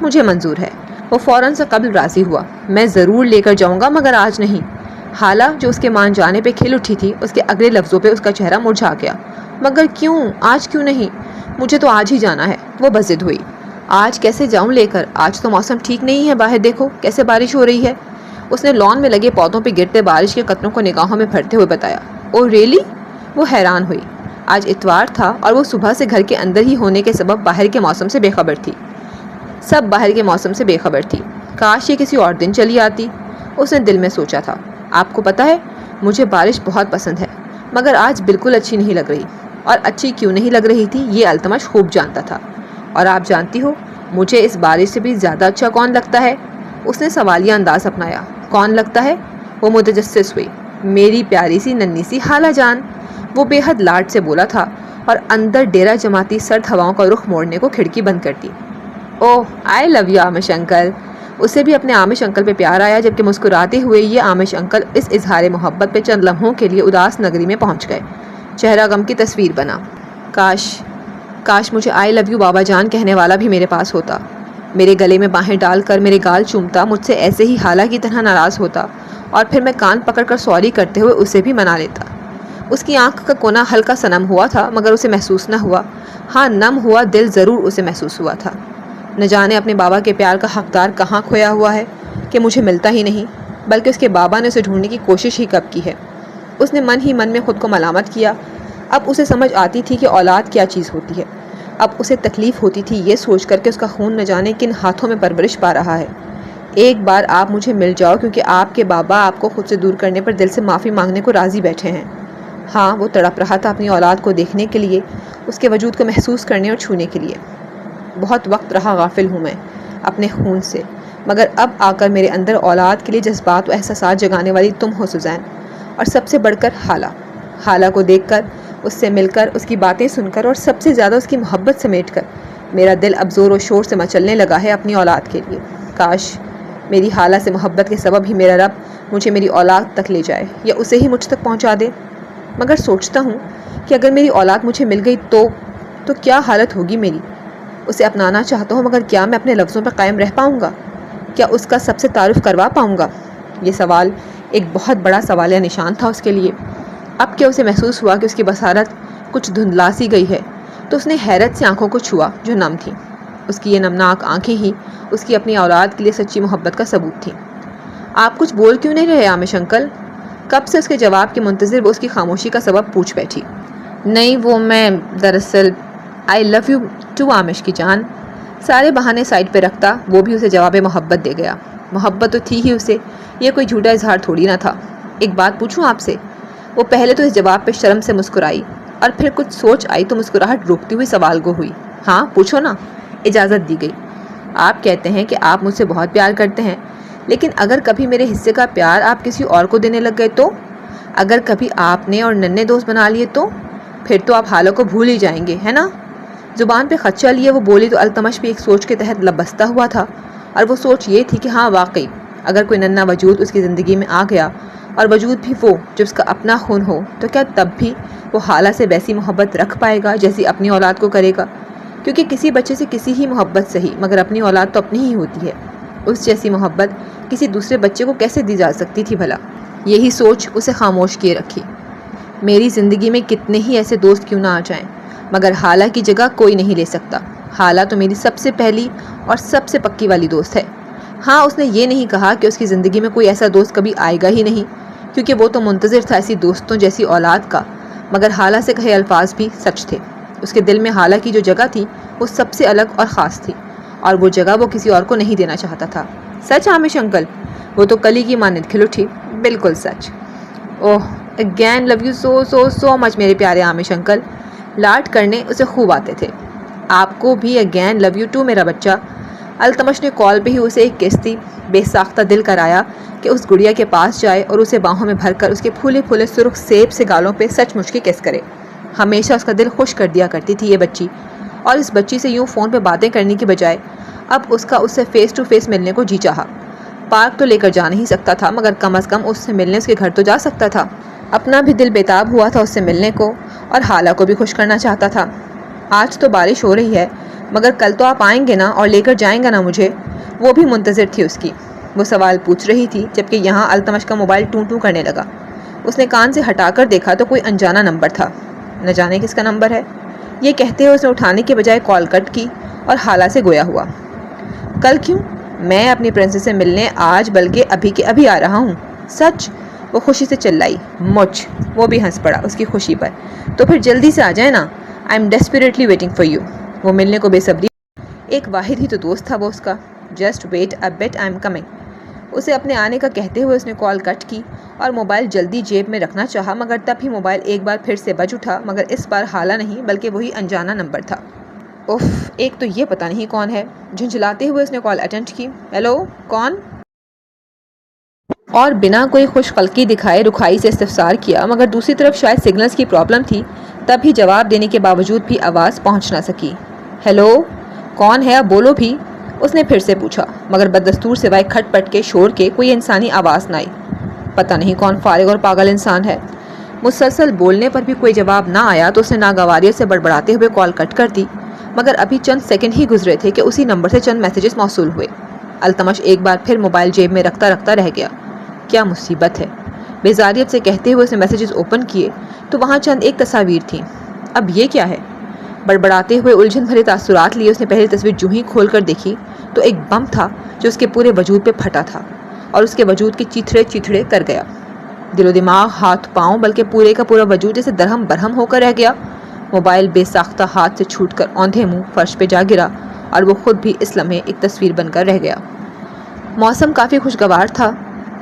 مجھے منظور ہے۔ وہ فوراً سے قبل راضی ہوا۔ میں ضرور لے کر جاؤں گا مگر آج نہیں۔ حالہ جو اس کے مان جانے پہ کھل اٹھی تھی اس کے اگلے لفظوں پہ اس کا چہرہ مرجھا گیا۔ مگر کیوں؟ آج کیوں نہیں؟ مجھے تو آج ہی جانا ہے، وہ بضد ہوئی۔ آج کیسے جاؤں لے کر؟ آج تو موسم ٹھیک نہیں ہے، باہر دیکھو کیسے بارش ہو رہی ہے۔ اس نے لان میں لگے پودوں پہ گرتے بارش کے قطروں کو نگاہوں میں بھرتے ہوئے بتایا۔ او ریئلی؟ وہ حیران ہوئی۔ آج اتوار تھا اور وہ صبح سے گھر کے اندر ہی ہونے کے سبب باہر کے موسم سے بے خبر تھی۔ سب باہر کے موسم سے بے خبر تھی۔ کاش یہ کسی اور دن چلی آتی، اس نے دل میں سوچا تھا۔ آپ کو پتہ ہے مجھے بارش بہت پسند ہے مگر آج بالکل اچھی نہیں لگ رہی، اور اچھی کیوں نہیں لگ رہی تھی یہ التمش خوب جانتا تھا۔ اور آپ جانتی ہو مجھے اس بارش سے بھی زیادہ اچھا کون لگتا ہے؟ اس نے سوالیہ انداز اپنایا۔ کون لگتا ہے؟ وہ متجسس ہوئی۔ میری پیاری سی ننھی سی حالہ جان، وہ بے حد لاڈ سے بولا تھا اور اندر ڈیرا جماتی سرد ہواؤں کا رخ موڑنے کو کھڑکی بند کرتی۔ اوہ آئی لو یو آمش انکل۔ اسے بھی اپنے آمش انکل پہ پیار آیا جبکہ مسکراتے ہوئے یہ آمش انکل اس اظہار محبت پہ چند لمحوں کے لیے اداس نگری میں پہنچ گئے۔ چہرہ غم کی تصویر بنا۔ کاش مجھے آئی لو یو بابا جان کہنے والا بھی میرے پاس ہوتا، میرے گلے میں باہیں ڈال کر میرے گال چومتا، مجھ سے ایسے ہی حالہ کی طرح ناراض ہوتا اور پھر میں کان پکڑ کر سوری کرتے ہوئے اسے بھی منا لیتا۔ اس کی آنکھ کا کونا ہلکا سا نم ہوا تھا مگر اسے محسوس نہ ہوا۔ ہاں نم ہوا دل ضرور اسے محسوس ہوا تھا۔ نہ جانے اپنے بابا کے پیار کا حقدار کہاں کھویا ہوا ہے کہ مجھے ملتا ہی نہیں، بلکہ اس کے بابا نے اسے ڈھونڈنے کی کوشش ہی کب کی ہے۔ اس نے من ہی من میں خود کو ملامت کیا۔ اب اسے سمجھ آتی تھی کہ اولاد کیا چیز ہوتی ہے۔ اب اسے تکلیف ہوتی تھی یہ سوچ کر کہ اس کا خون نہ جانے کن ہاتھوں میں پرورش پا رہا ہے۔ ایک بار آپ مجھے مل جاؤ، کیونکہ آپ کے بابا آپ کو خود سے دور کرنے پر دل سے معافی مانگنے کو راضی بیٹھے ہیں۔ ہاں، وہ تڑپ رہا تھا اپنی اولاد کو دیکھنے کے لیے، اس کے وجود کو محسوس کرنے اور چھونے کے لیے۔ بہت وقت رہا غافل ہوں میں اپنے خون سے، مگر اب آ کر میرے اندر اولاد کے لیے جذبات و احساسات جگانے والی تم ہو سوزین، اور سب سے بڑھ کر حالہ کو دیکھ کر، اس سے مل کر، اس کی باتیں سن کر، اور سب سے زیادہ اس کی محبت سمیٹ کر میرا دل اب زور و شور سے مچلنے لگا ہے اپنی اولاد کے لیے۔ کاش میری حالہ سے محبت کے سبب ہی میرا رب مجھے میری اولاد تک لے جائے، یا اسے ہی مجھ تک پہنچا دے۔ مگر سوچتا ہوں کہ اگر میری اولاد مجھے مل گئی تو کیا حالت ہوگی میری۔ اسے اپنانا چاہتا ہوں، مگر کیا میں اپنے لفظوں پر قائم رہ پاؤں گا؟ کیا اس کا سب سے تعارف کروا پاؤں گا؟ یہ سوال ایک بہت بڑا سوالیہ نشان تھا اس کے لیے۔ اب کیا اسے محسوس ہوا کہ اس کی بصارت کچھ دھندلا سی گئی ہے، تو اس نے حیرت سے آنکھوں کو چھوا جو نم تھیں۔ اس کی یہ نمناک آنکھیں ہی اس کی اپنی اولاد کے لیے سچی محبت کا ثبوت تھیں۔ آپ کچھ بول کیوں نہیں رہے عامش انکل؟ کب سے اس کے جواب کے منتظر وہ اس کی خاموشی کا سبب پوچھ بیٹھی۔ نہیں، وہ میں دراصل آئی لو یو ٹو عامش کی جان۔ سارے بہانے سائڈ پہ رکھتا وہ بھی اسے جواب محبت دے گیا۔ محبت تو تھی ہی اسے، یہ کوئی جھوٹا اظہار تھوڑی نہ تھا۔ ایک بات پوچھوں آپ سے؟ وہ پہلے تو اس جواب پہ شرم سے مسکرائی، اور پھر کچھ سوچ آئی تو مسکراہٹ روکتی ہوئی سوال گو ہوئی۔ ہاں پوچھو نا، اجازت دی گئی۔ آپ کہتے ہیں کہ آپ مجھ سے بہت پیار کرتے ہیں، لیکن اگر کبھی میرے حصے کا پیار آپ کسی اور کو دینے لگ گئے تو؟ اگر کبھی آپ نے اور ننے دوست بنا لیے تو؟ پھر تو آپ حالوں کو بھول ہی جائیں گے، ہے نا؟ زبان پہ خدشہ لیے وہ بولی تو التمش بھی ایک سوچ کے تحت لبستہ ہوا تھا، اور وہ سوچ یہ تھی کہ ہاں واقعی اگر کوئی ننا وجود اس کی زندگی میں آ گیا، اور وجود بھی وہ جو اس کا اپنا خون ہو، تو کیا تب بھی وہ حالہ سے ویسی محبت رکھ پائے گا جیسی اپنی اولاد کو کرے گا؟ کیونکہ کسی بچے سے کسی ہی محبت صحیح، مگر اپنی اولاد تو اپنی ہی ہوتی ہے۔ اس جیسی محبت کسی دوسرے بچے کو کیسے دی جا سکتی تھی بھلا؟ یہی سوچ اسے خاموش کیے رکھی۔ میری زندگی میں کتنے ہی ایسے دوست کیوں نہ آ جائیں، مگر حالہ کی جگہ کوئی نہیں لے سکتا۔ حالہ تو میری سب سے پہلی اور سب سے پکی والی دوست ہے۔ ہاں، اس نے یہ نہیں کہا کہ اس کی زندگی میں کوئی ایسا دوست کبھی آئے گا ہی نہیں، کیونکہ وہ تو منتظر تھا ایسی دوستوں جیسی اولاد کا، مگر حالہ سے کہے الفاظ بھی سچ تھے۔ اس کے دل میں حالہ کی جو جگہ تھی وہ سب سے الگ اور خاص تھی، اور وہ جگہ وہ کسی اور کو نہیں دینا چاہتا تھا۔ سچ عامش انکل؟ وہ تو کلی کی مانند کھل اٹھی۔ بالکل سچ۔ اوہ، اگین لو یو سو سو سو مچ میرے پیارے عامش انکل۔ لاڈ کرنے اسے خوب آتے تھے۔ آپ کو بھی اگین لو یو ٹو میرا بچہ۔ التمش نے کال پہ ہی اسے ایک کشتی بے ساختہ دل کرایا کہ اس گڑیا کے پاس جائے اور اسے باہوں میں بھر کر اس کے پھولے پھولے سرخ سیب سے گالوں پہ سچ مچ کے کس کرے۔ ہمیشہ اس کا دل خوش کر دیا کرتی تھی یہ بچی، اور اس بچی سے یوں فون پہ باتیں کرنے کی بجائے اب اس کا اس سے فیس ٹو فیس ملنے کو جی چاہا۔ پارک تو لے کر جا نہیں سکتا تھا، مگر کم از کم اس سے ملنے اس کے گھر تو جا سکتا تھا۔ اپنا بھی دل بےتاب ہوا تھا اس سے ملنے کو، اور حالہ کو بھی خوش کرنا چاہتا تھا۔ آج تو بارش ہو رہی ہے، مگر کل تو آپ آئیں گے نا اور لے کر جائیں گے نا مجھے؟ وہ بھی منتظر تھی اس کی۔ وہ سوال پوچھ رہی تھی جبکہ یہاں التمش کا موبائل ٹوں ٹوں کرنے لگا۔ اس نے کان سے ہٹا کر دیکھا تو کوئی انجانا نمبر تھا۔ نہ جانے کس کا نمبر ہے، یہ کہتے ہوئے اس نے اٹھانے کے بجائے کال کٹ کی اور حالہ سے گویا ہوا۔ کل کیوں؟ میں اپنی پرنسس سے ملنے آج بلکہ ابھی کے ابھی آ رہا ہوں۔ سچ؟ وہ خوشی سے چلائی۔ مچ۔ وہ بھی ہنس پڑا اس کی خوشی پر۔ تو پھر جلدی سے آ جائیں نا، I am desperately waiting for you. وہ ملنے کو بے صبری، ایک واحد ہی تو دوست تھا وہ اس کا۔ Just wait a bit, I'm coming. اسے اپنے آنے کا کہتے ہوئے اس نے کال کٹ کی اور موبائل جلدی جیب میں رکھنا چاہا، مگر تب ہی موبائل ایک بار پھر سے بج اٹھا، مگر اس بار حالہ نہیں بلکہ وہی انجانا نمبر تھا۔ اف، ایک تو یہ پتہ نہیں کون ہے۔ جھنجھلاتے ہوئے اس نے کال اٹینڈ کی۔ ہیلو، کون؟ اور بنا کوئی خوش قلقی دکھائے رکھائی سے استفسار کیا، مگر دوسری طرف شاید سگنلز کی پرابلم تھی، تب ہی جواب دینے کے باوجود بھی آواز پہنچ نہ سکی۔ ہیلو، کون ہے؟ اب بولو بھی، اس نے پھر سے پوچھا، مگر بددستور سوائے کھٹ پٹ کے شور کے کوئی انسانی آواز نہ آئی۔ پتہ نہیں کون فارغ اور پاگل انسان ہے۔ مسلسل بولنے پر بھی کوئی جواب نہ آیا تو اس نے ناگواریت سے بڑبڑاتے ہوئے کال کٹ کر دی، مگر ابھی چند سیکنڈ ہی گزرے تھے کہ اسی نمبر سے چند میسیجز موصول ہوئے۔ التمش ایک بار پھر موبائل جیب میں رکھتا رکھتا رہ گیا۔ کیا مصیبت ہے، بیزاریت سے کہتے ہوئے اس نے میسیجز اوپن کیے تو وہاں چند ایک تصاویر تھیں۔ اب یہ کیا ہے؟ بڑبڑاتے ہوئے الجھن بھرے تاثرات لیے اس نے پہلی تصویر جو ہی کھول کر دیکھی تو ایک بم تھا جو اس کے پورے وجود پہ پھٹا تھا اور اس کے وجود کی چیتھڑے چیتھڑے کر گیا۔ دل و دماغ، ہاتھ پاؤں، بلکہ پورے کا پورا وجود جیسے درہم برہم ہو کر رہ گیا۔ موبائل بے ساختہ ہاتھ سے چھوٹ کر اوندھے منہ فرش پہ جا گرا اور وہ خود بھی اس لمحے ایک تصویر بن کر رہ گیا۔ موسم کافی خوشگوار تھا۔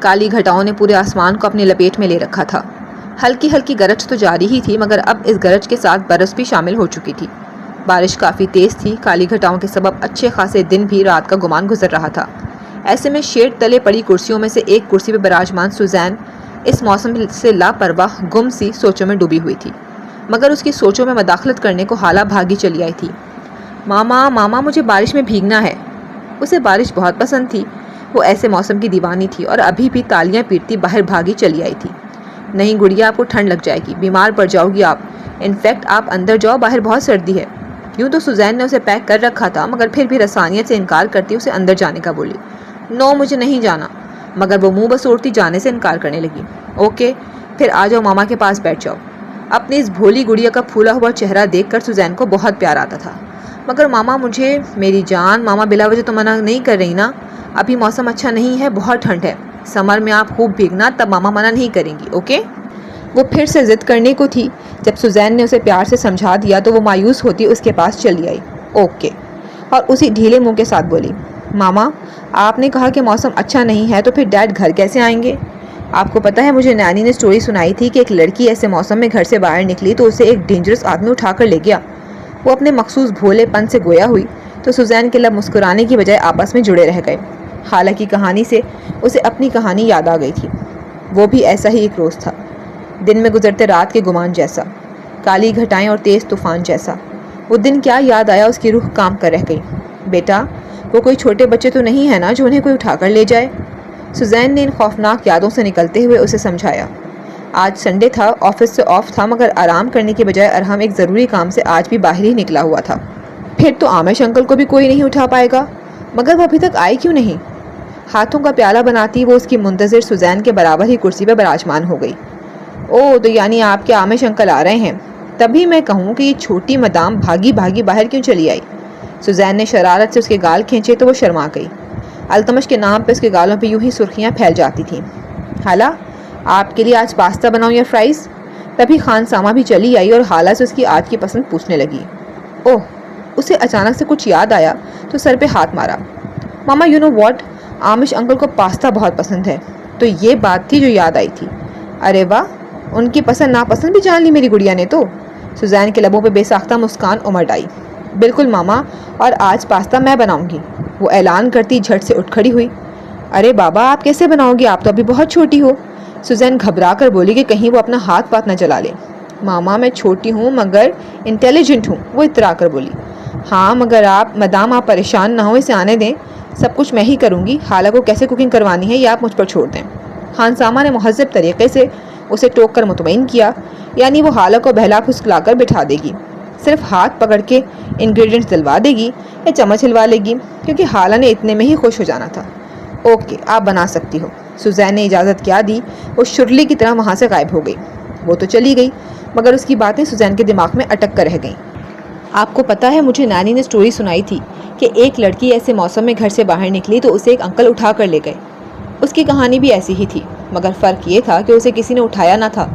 کالی گھٹاؤں نے پورے آسمان کو اپنی لپیٹ میں لے رکھا تھا۔ ہلکی ہلکی گرج تو جاری ہی تھی، مگر اب اس گرج کے ساتھ برس بھی شامل ہو چکی تھی۔ بارش کافی تیز تھی۔ کالی گھٹاؤں کے سبب اچھے خاصے دن بھی رات کا گمان گزر رہا تھا۔ ایسے میں شیڈ تلے پڑی کرسیوں میں سے ایک کرسی پہ براجمان سوزین اس موسم سے لاپرواہ گم سی سوچوں میں ڈوبی ہوئی تھی، مگر اس کی سوچوں میں مداخلت کرنے کو حالہ بھاگی چلی آئی تھی۔ ماما ماما مجھے بارش میں بھیگنا ہے۔ اسے بارش بہت پسند تھی۔ وہ ایسے موسم کی دیوانی تھی اور ابھی بھی تالیاں پیٹتی باہر بھاگی چلی آئی تھی۔ نہیں گڑیا، آپ کو ٹھنڈ لگ جائے گی، بیمار پڑ جاؤ گی آپ۔ انفیکٹ آپ اندر جاؤ، باہر بہت سردی ہے۔ یوں تو سوزین نے اسے پیک کر رکھا تھا، مگر پھر بھی رسانیت سے انکار کرتی اسے اندر جانے کا بولی۔ نو، مجھے نہیں جانا۔ مگر وہ منہ بسوڑتی جانے سے انکار کرنے لگی۔ اوکے، پھر آ جاؤ، ماما کے پاس بیٹھ جاؤ۔ اپنی اس بھولی گڑیا کا پھولا ہوا چہرہ دیکھ کر سوزین کو بہت پیار آتا تھا۔ مگر ماما مجھے، میری جان، ماما بلا وجہ تو منع نہیں کر رہی نا؟ ابھی موسم اچھا نہیں ہے، بہت ٹھنڈ ہے۔ سمر میں آپ خوب بھیگنا، تب ماما منع نہیں کریں گی، اوکے؟ وہ پھر سے ضد کرنے کو تھی۔ جب سوزین نے اسے پیار سے سمجھا دیا تو وہ مایوس ہوتی اس کے پاس چلی آئی۔ اوکے، اور اسی ڈھیلے منہ کے ساتھ بولی، ماما آپ نے کہا کہ موسم اچھا نہیں ہے، تو پھر ڈیڈ گھر کیسے آئیں گے؟ آپ کو پتہ ہے مجھے نانی نے سٹوری سنائی تھی کہ ایک لڑکی ایسے موسم میں گھر سے باہر نکلی تو اسے ایک ڈینجرس آدمی اٹھا کر لے گیا۔ وہ اپنے مخصوص بھولے پن سے گویا ہوئی تو سوزین کے لب مسکرانے کی بجائے آپس میں جڑے رہ گئے۔ حالانکہ کہانی سے اسے اپنی کہانی یاد آ گئی تھی۔ وہ بھی ایسا ہی ایک روز تھا، دن میں گزرتے رات کے گمان جیسا، کالی گھٹائیں اور تیز طوفان جیسا۔ وہ دن کیا یاد آیا، اس کی روح کام کر رہ گئی۔ بیٹا، وہ کوئی چھوٹے بچے تو نہیں ہے نا جو انہیں کوئی اٹھا کر لے جائے؟ سوزین نے ان خوفناک یادوں سے نکلتے ہوئے اسے سمجھایا۔ آج سنڈے تھا، آفس سے آف تھا، مگر آرام کرنے کی بجائے ارحم ایک ضروری کام سے آج بھی باہر ہی نکلا ہوا تھا۔ پھر تو آمش انکل کو بھی کوئی نہیں اٹھا پائے گا، مگر وہ ابھی تک آئی کیوں نہیں؟ ہاتھوں کا پیالہ بناتی وہ اس کی منتظر سوزین کے برابر ہی کرسی پہ براجمان ہو گئی۔ او، تو یعنی آپ کے آمش انکل آ رہے ہیں؟ تبھی میں کہوں کہ یہ چھوٹی مدام بھاگی بھاگی باہر کیوں چلی آئی؟ سوزین نے شرارت سے اس کے گال کھینچے تو وہ شرما گئی۔ التمش کے نام پہ اس کے گالوں پہ یوں ہی سرخیاں پھیل جاتی تھیں۔ خالہ، آپ کے لیے آج پاستا بناؤں یا فرائز؟ تبھی خان سامہ بھی چلی آئی اور خالہ سے اس کی آج کی پسند پوچھنے لگی۔ اوہ، اسے اچانک سے کچھ یاد آیا تو سر پہ ہاتھ مارا۔ ماما یو نو واٹ، آمش انکل کو پاستا بہت پسند ہے۔ تو یہ بات تھی جو یاد آئی تھی۔ ارے واہ، ان کی پسند ناپسند بھی جان لی میری گڑیا نے تو۔ سوزین کے لبوں پہ بے ساختہ مسکان امڑ آئی۔ بالکل ماما، اور آج پاستا میں بناؤں گی، وہ اعلان کرتی جھٹ سے اٹھ کھڑی ہوئی۔ ارے بابا، آپ کیسے بناؤ گی، آپ تو ابھی بہت چھوٹی ہو۔ سوزین گھبرا کر بولی کہ کہیں وہ اپنا ہاتھ پات نہ جلا لے۔ ماما میں چھوٹی ہوں مگر انٹیلیجنٹ ہوں، وہ اترا کر بولی۔ ہاں مگر مدام آپ پریشان نہ ہو، اسے آنے دیں، سب کچھ میں ہی کروں گی۔ خالہ کو کیسے کوکنگ کروانی ہے یہ آپ مجھ پر چھوڑ دیں۔ خان سامہ نے مہذب طریقے سے اسے ٹوک کر مطمئن کیا، یعنی وہ خالہ کو بہلا پھسلا کر بٹھا دے گی، صرف ہاتھ پکڑ کے انگریڈینٹس دلوا دے گی یا چمچ ہلوا لے گی، کیونکہ خالہ نے اتنے میں ہی خوش ہو جانا تھا۔ اوکے، آپ بنا سکتی ہو، سوزین نے اجازت کیا دی۔ وہ شرلی کی طرح وہاں سے غائب ہو گئی۔ وہ تو چلی گئی، مگر اس کی باتیں سوزین کے دماغ میں اٹک کر رہ گئیں۔ آپ کو پتہ ہے مجھے نانی نے سٹوری سنائی تھی کہ ایک لڑکی ایسے موسم میں گھر سے باہر نکلی تو اسے ایک انکل اٹھا کر لے گئے۔ اس کی کہانی بھی ایسی ہی تھی، مگر فرق یہ تھا کہ اسے کسی نے اٹھایا نہ تھا،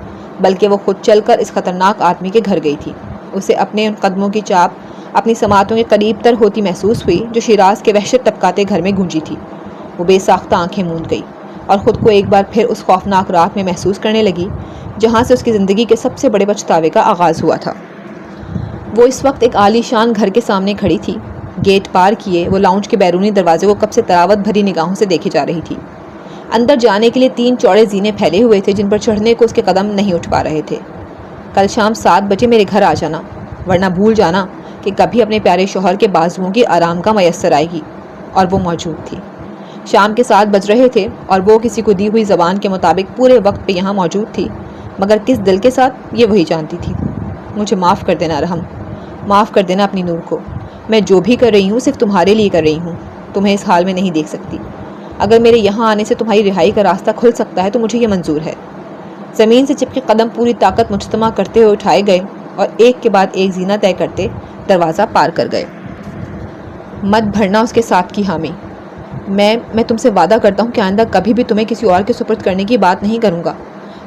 بلکہ وہ خود چل کر اس خطرناک آدمی کے گھر گئی تھی۔ اسے اپنے ان قدموں کی چاپ اپنی سماعتوں کے قریب تر ہوتی محسوس ہوئی جو شیراز کے وحشت ٹپکاتے گھر میں گونجی تھی۔ وہ بے ساختہ آنکھیں موند گئی اور خود کو ایک بار پھر اس خوفناک رات میں محسوس کرنے لگی جہاں سے اس کی زندگی کے سب سے بڑے پچھتاوے کا آغاز ہوا تھا۔ وہ اس وقت ایک عالی شان گھر کے سامنے کھڑی تھی۔ گیٹ پار کیے وہ لاؤنج کے بیرونی دروازے کو کب سے تراوت بھری نگاہوں سے دیکھے جا رہی تھی۔ اندر جانے کے لیے 3 چوڑے زینے پھیلے ہوئے تھے جن پر چڑھنے کو اس کے قدم نہیں اٹھ پا رہے تھے۔ کل شام 7 بجے میرے گھر آ جانا، ورنہ بھول جانا کہ کبھی اپنے پیارے شوہر کے بازوؤں کی آرام کا میسر آئے گی۔ اور وہ موجود تھی۔ شام کے 7 بج رہے تھے اور وہ کسی کو دی ہوئی زبان کے مطابق پورے وقت پہ یہاں موجود تھی، مگر کس دل کے ساتھ یہ وہی جانتی تھی۔ مجھے معاف کر دینا رحم، معاف کر دینا اپنی نور کو۔ میں جو بھی کر رہی ہوں صرف تمہارے لیے کر رہی ہوں، تمہیں اس حال میں نہیں دیکھ سکتی۔ اگر میرے یہاں آنے سے تمہاری رہائی کا راستہ کھل سکتا ہے تو مجھے یہ منظور ہے۔ زمین سے چپکے قدم پوری طاقت مجتمع کرتے ہوئے اٹھائے گئے اور ایک کے بعد ایک زینہ طے کرتے دروازہ پار کر گئے۔ مت بھرنا اس کے ساتھ کی حامی، میں تم سے وعدہ کرتا ہوں کہ آئندہ کبھی بھی تمہیں کسی اور کے سپرد کرنے کی بات نہیں کروں گا،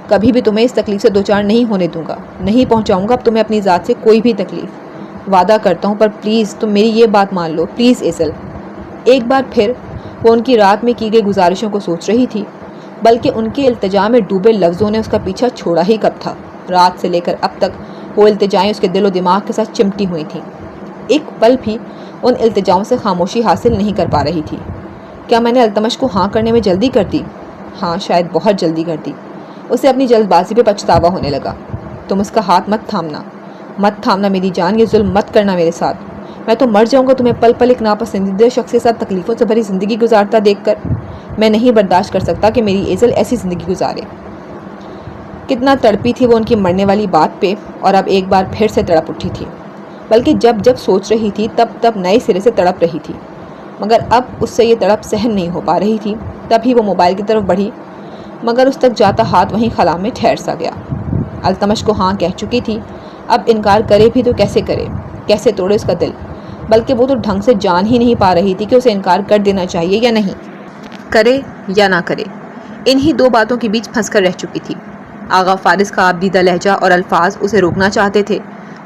کبھی بھی تمہیں اس تکلیف سے دوچار نہیں ہونے دوں گا، نہیں پہنچاؤں گا اب تمہیں اپنی ذات سے کوئی بھی تکلیف، وعدہ کرتا ہوں، پر پلیز تم میری یہ بات مان لو، پلیز ایزل۔ ایک بار پھر وہ ان کی رات میں کی گئی گزارشوں کو سوچ رہی تھی، بلکہ ان کے التجا میں ڈوبے لفظوں نے اس کا پیچھا چھوڑا ہی کب تھا۔ رات سے لے کر اب تک وہ التجائیں اس کے دل و دماغ کے ساتھ چمٹی ہوئی تھیں، ایک پل بھی ان التجاؤں سے خاموشی حاصل نہیں کر پا رہی تھی۔ کیا میں نے التمش کو ہاں کرنے میں جلدی کر دی؟ ہاں، شاید بہت جلدی کر دی۔ اسے اپنی جلد بازی پہ پچھتاوا ہونے لگا۔ تم اس کا ہاتھ مت تھامنا میری جان، یہ ظلم مت کرنا میرے ساتھ، میں تو مر جاؤں گا تمہیں پل پل ایک ناپسندیدہ شخص کے ساتھ تکلیفوں سے بھری زندگی گزارتا دیکھ کر۔ میں نہیں برداشت کر سکتا کہ میری ایزل ایسی زندگی گزارے۔ کتنا تڑپی تھی وہ ان کی مرنے والی بات پہ، اور اب ایک بار پھر سے تڑپ اٹھی تھی، بلکہ جب سوچ رہی تھی تب نئے سرے سے تڑپ رہی تھی، مگر اب اس سے یہ تڑپ سہن نہیں ہو پا رہی تھی۔ تبھی وہ موبائل کی طرف بڑھی، مگر اس تک جاتا ہاتھ وہیں خلا میں ٹھہر سا گیا۔ التمش کو ہاں کہہ چکی تھی، اب انکار کرے بھی تو کیسے کرے، کیسے توڑے اس کا دل، بلکہ وہ تو ڈھنگ سے جان ہی نہیں پا رہی تھی کہ اسے انکار کر دینا چاہیے یا نہیں، کرے یا نہ کرے، انہی دو باتوں کے بیچ پھنس کر رہ چکی تھی۔ آغا فارس کا آپ دیدہ لہجہ اور الفاظ اسے روکنا چاہتے تھے،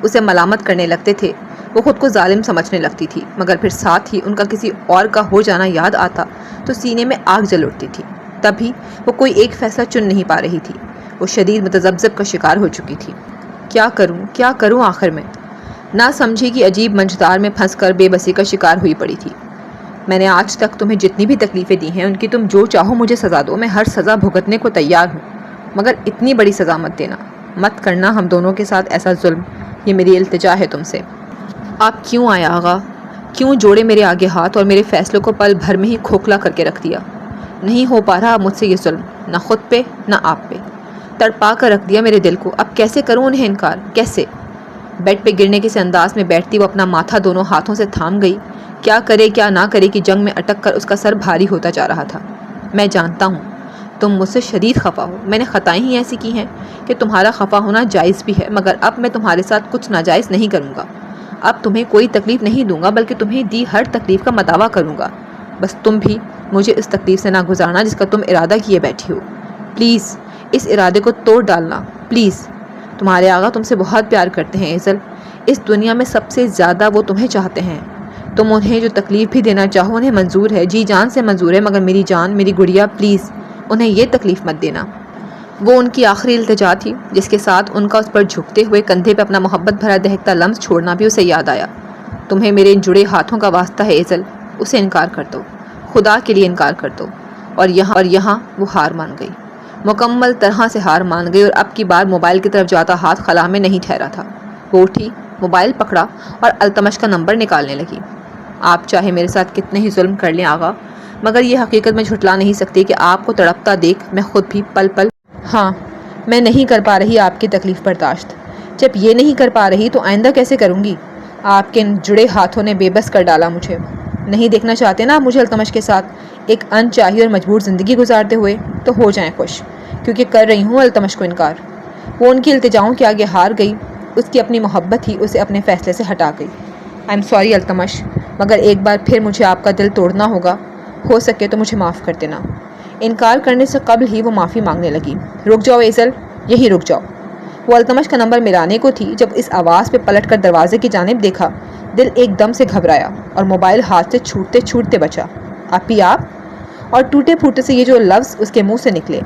اسے ملامت کرنے لگتے تھے، وہ خود کو ظالم سمجھنے لگتی تھی، مگر پھر ساتھ ہی ان کا کسی اور کا ہو جانا یاد آتا تو سینے میں آگ جل اٹھتی تھی۔ تبھی وہ کوئی ایک فیصلہ چن نہیں پا رہی تھی، وہ شدید متذبذب کا شکار ہو چکی تھی۔ کیا کروں آخر میں؟ نہ سمجھی کہ عجیب منجدار میں پھنس کر بے بسی کا شکار ہوئی پڑی تھی۔ میں نے آج تک تمہیں جتنی بھی تکلیفیں دی ہیں ان کی تم جو چاہو مجھے سزا دو، میں ہر سزا بھگتنے کو تیار ہوں، مگر اتنی بڑی سزا مت دینا، مت کرنا ہم دونوں کے ساتھ ایسا ظلم، یہ میری التجا ہے تم سے۔ آپ کیوں آئے آغا؟ کیوں جوڑے میرے آگے ہاتھ اور میرے فیصلوں کو پل بھر میں ہی کھوکھلا کر کے رکھ دیا؟ نہیں ہو پا رہا مجھ سے یہ ظلم، نہ خود پہ نہ آپ پہ، تڑپا کر رکھ دیا میرے دل کو، اب کیسے کروں انہیں انکار، کیسے؟ بیڈ پہ گرنے کے انداز میں بیٹھتی وہ اپنا ماتھا دونوں ہاتھوں سے تھام گئی، کیا کرے کیا نہ کرے کہ جنگ میں اٹک کر اس کا سر بھاری ہوتا جا رہا تھا۔ میں جانتا ہوں تم مجھ سے شدید خفا ہو، میں نے خطائیں ہی ایسی کی ہیں کہ تمہارا خفا ہونا جائز بھی ہے، مگر اب میں تمہارے ساتھ کچھ ناجائز نہیں کروں گا، اب تمہیں کوئی تکلیف نہیں دوں گا، بلکہ تمہیں دی ہر تکلیف کا مداوع کروں گا، بس تم بھی مجھے اس تکلیف سے نہ گزارنا جس کا تم ارادہ کیے بیٹھی ہو، پلیز اس ارادے کو توڑ ڈالنا، پلیز۔ تمہارے آغا تم سے بہت پیار کرتے ہیں ایزل، اس دنیا میں سب سے زیادہ وہ تمہیں چاہتے ہیں، تم انہیں جو تکلیف بھی دینا چاہو انہیں منظور ہے، جی جان سے منظور ہے، مگر میری جان، میری گڑیا، پلیز انہیں یہ تکلیف مت دینا۔ وہ ان کی آخری التجا تھی جس کے ساتھ ان کا اس پر جھکتے ہوئے کندھے پہ اپنا محبت بھرا دہکتا لمس چھوڑنا بھی اسے یاد آیا۔ تمہیں میرے ان جڑے ہاتھوں کا واسطہ ہے ایزل، اسے انکار کر دو، خدا کے لیے انکار کر دو۔ اور یہاں وہ ہار مان گئی، مکمل طرح سے ہار مان گئی، اور اب کی بار موبائل کی طرف جاتا ہاتھ خلا میں نہیں ٹھہرا تھا۔ وہ اٹھی، موبائل پکڑا اور التمش کا نمبر نکالنے لگی۔ آپ چاہے میرے ساتھ کتنے ہی ظلم کر لیں آغا، مگر یہ حقیقت میں جھٹلا نہیں سکتی کہ آپ کو تڑپتا دیکھ میں خود بھی پل پل، ہاں میں نہیں کر پا رہی آپ کی تکلیف برداشت، جب یہ نہیں کر پا رہی تو آئندہ کیسے کروں گی؟ آپ کے ان جڑے ہاتھوں نے بے بس کر ڈالا مجھے۔ نہیں دیکھنا چاہتے نا آپ مجھے التمش کے ساتھ ایک انچاہی اور مجبور زندگی گزارتے ہوئے، تو ہو جائیں خوش، کیونکہ کر رہی ہوں التمش کو انکار۔ وہ ان کی التجاؤں کے آگے ہار گئی، اس کی اپنی محبت ہی اسے اپنے فیصلے سے ہٹا گئی۔ آئی ایم سوری التمش، مگر ایک بار پھر مجھے آپ کا دل توڑنا ہوگا، ہو سکے تو مجھے معاف کر دینا۔ انکار کرنے سے قبل ہی وہ معافی مانگنے لگی۔ رک جاؤ ایزل، یہی رک جاؤ۔ وہ التمش کا نمبر ملانے کو تھی، جب اس آواز پہ پلٹ کر دروازے کی جانب دیکھا، دل ایک دم سے گھبرایا اور موبائل ہاتھ سے چھوٹتے بچا۔ آپ ہی آپ؟ اور ٹوٹے پھوٹے سے یہ جو لفظ اس کے منہ سے نکلے۔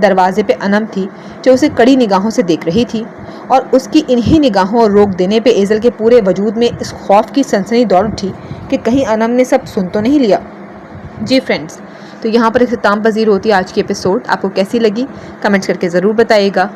دروازے پہ انم تھی جو اسے کڑی نگاہوں سے دیکھ رہی تھی، اور اس کی انہی نگاہوں اور روک دینے پہ ایزل کے پورے وجود میں اس خوف کی سنسنی دوڑ اٹھی کہ کہیں انم نے سب سن تو نہیں لیا۔ جی فرینڈز، تو یہاں پر اختتام پذیر ہوتی ہے آج کی ایپیسوڈ۔ آپ کو کیسی لگی کمنٹس کر کے ضرور بتائیے گا۔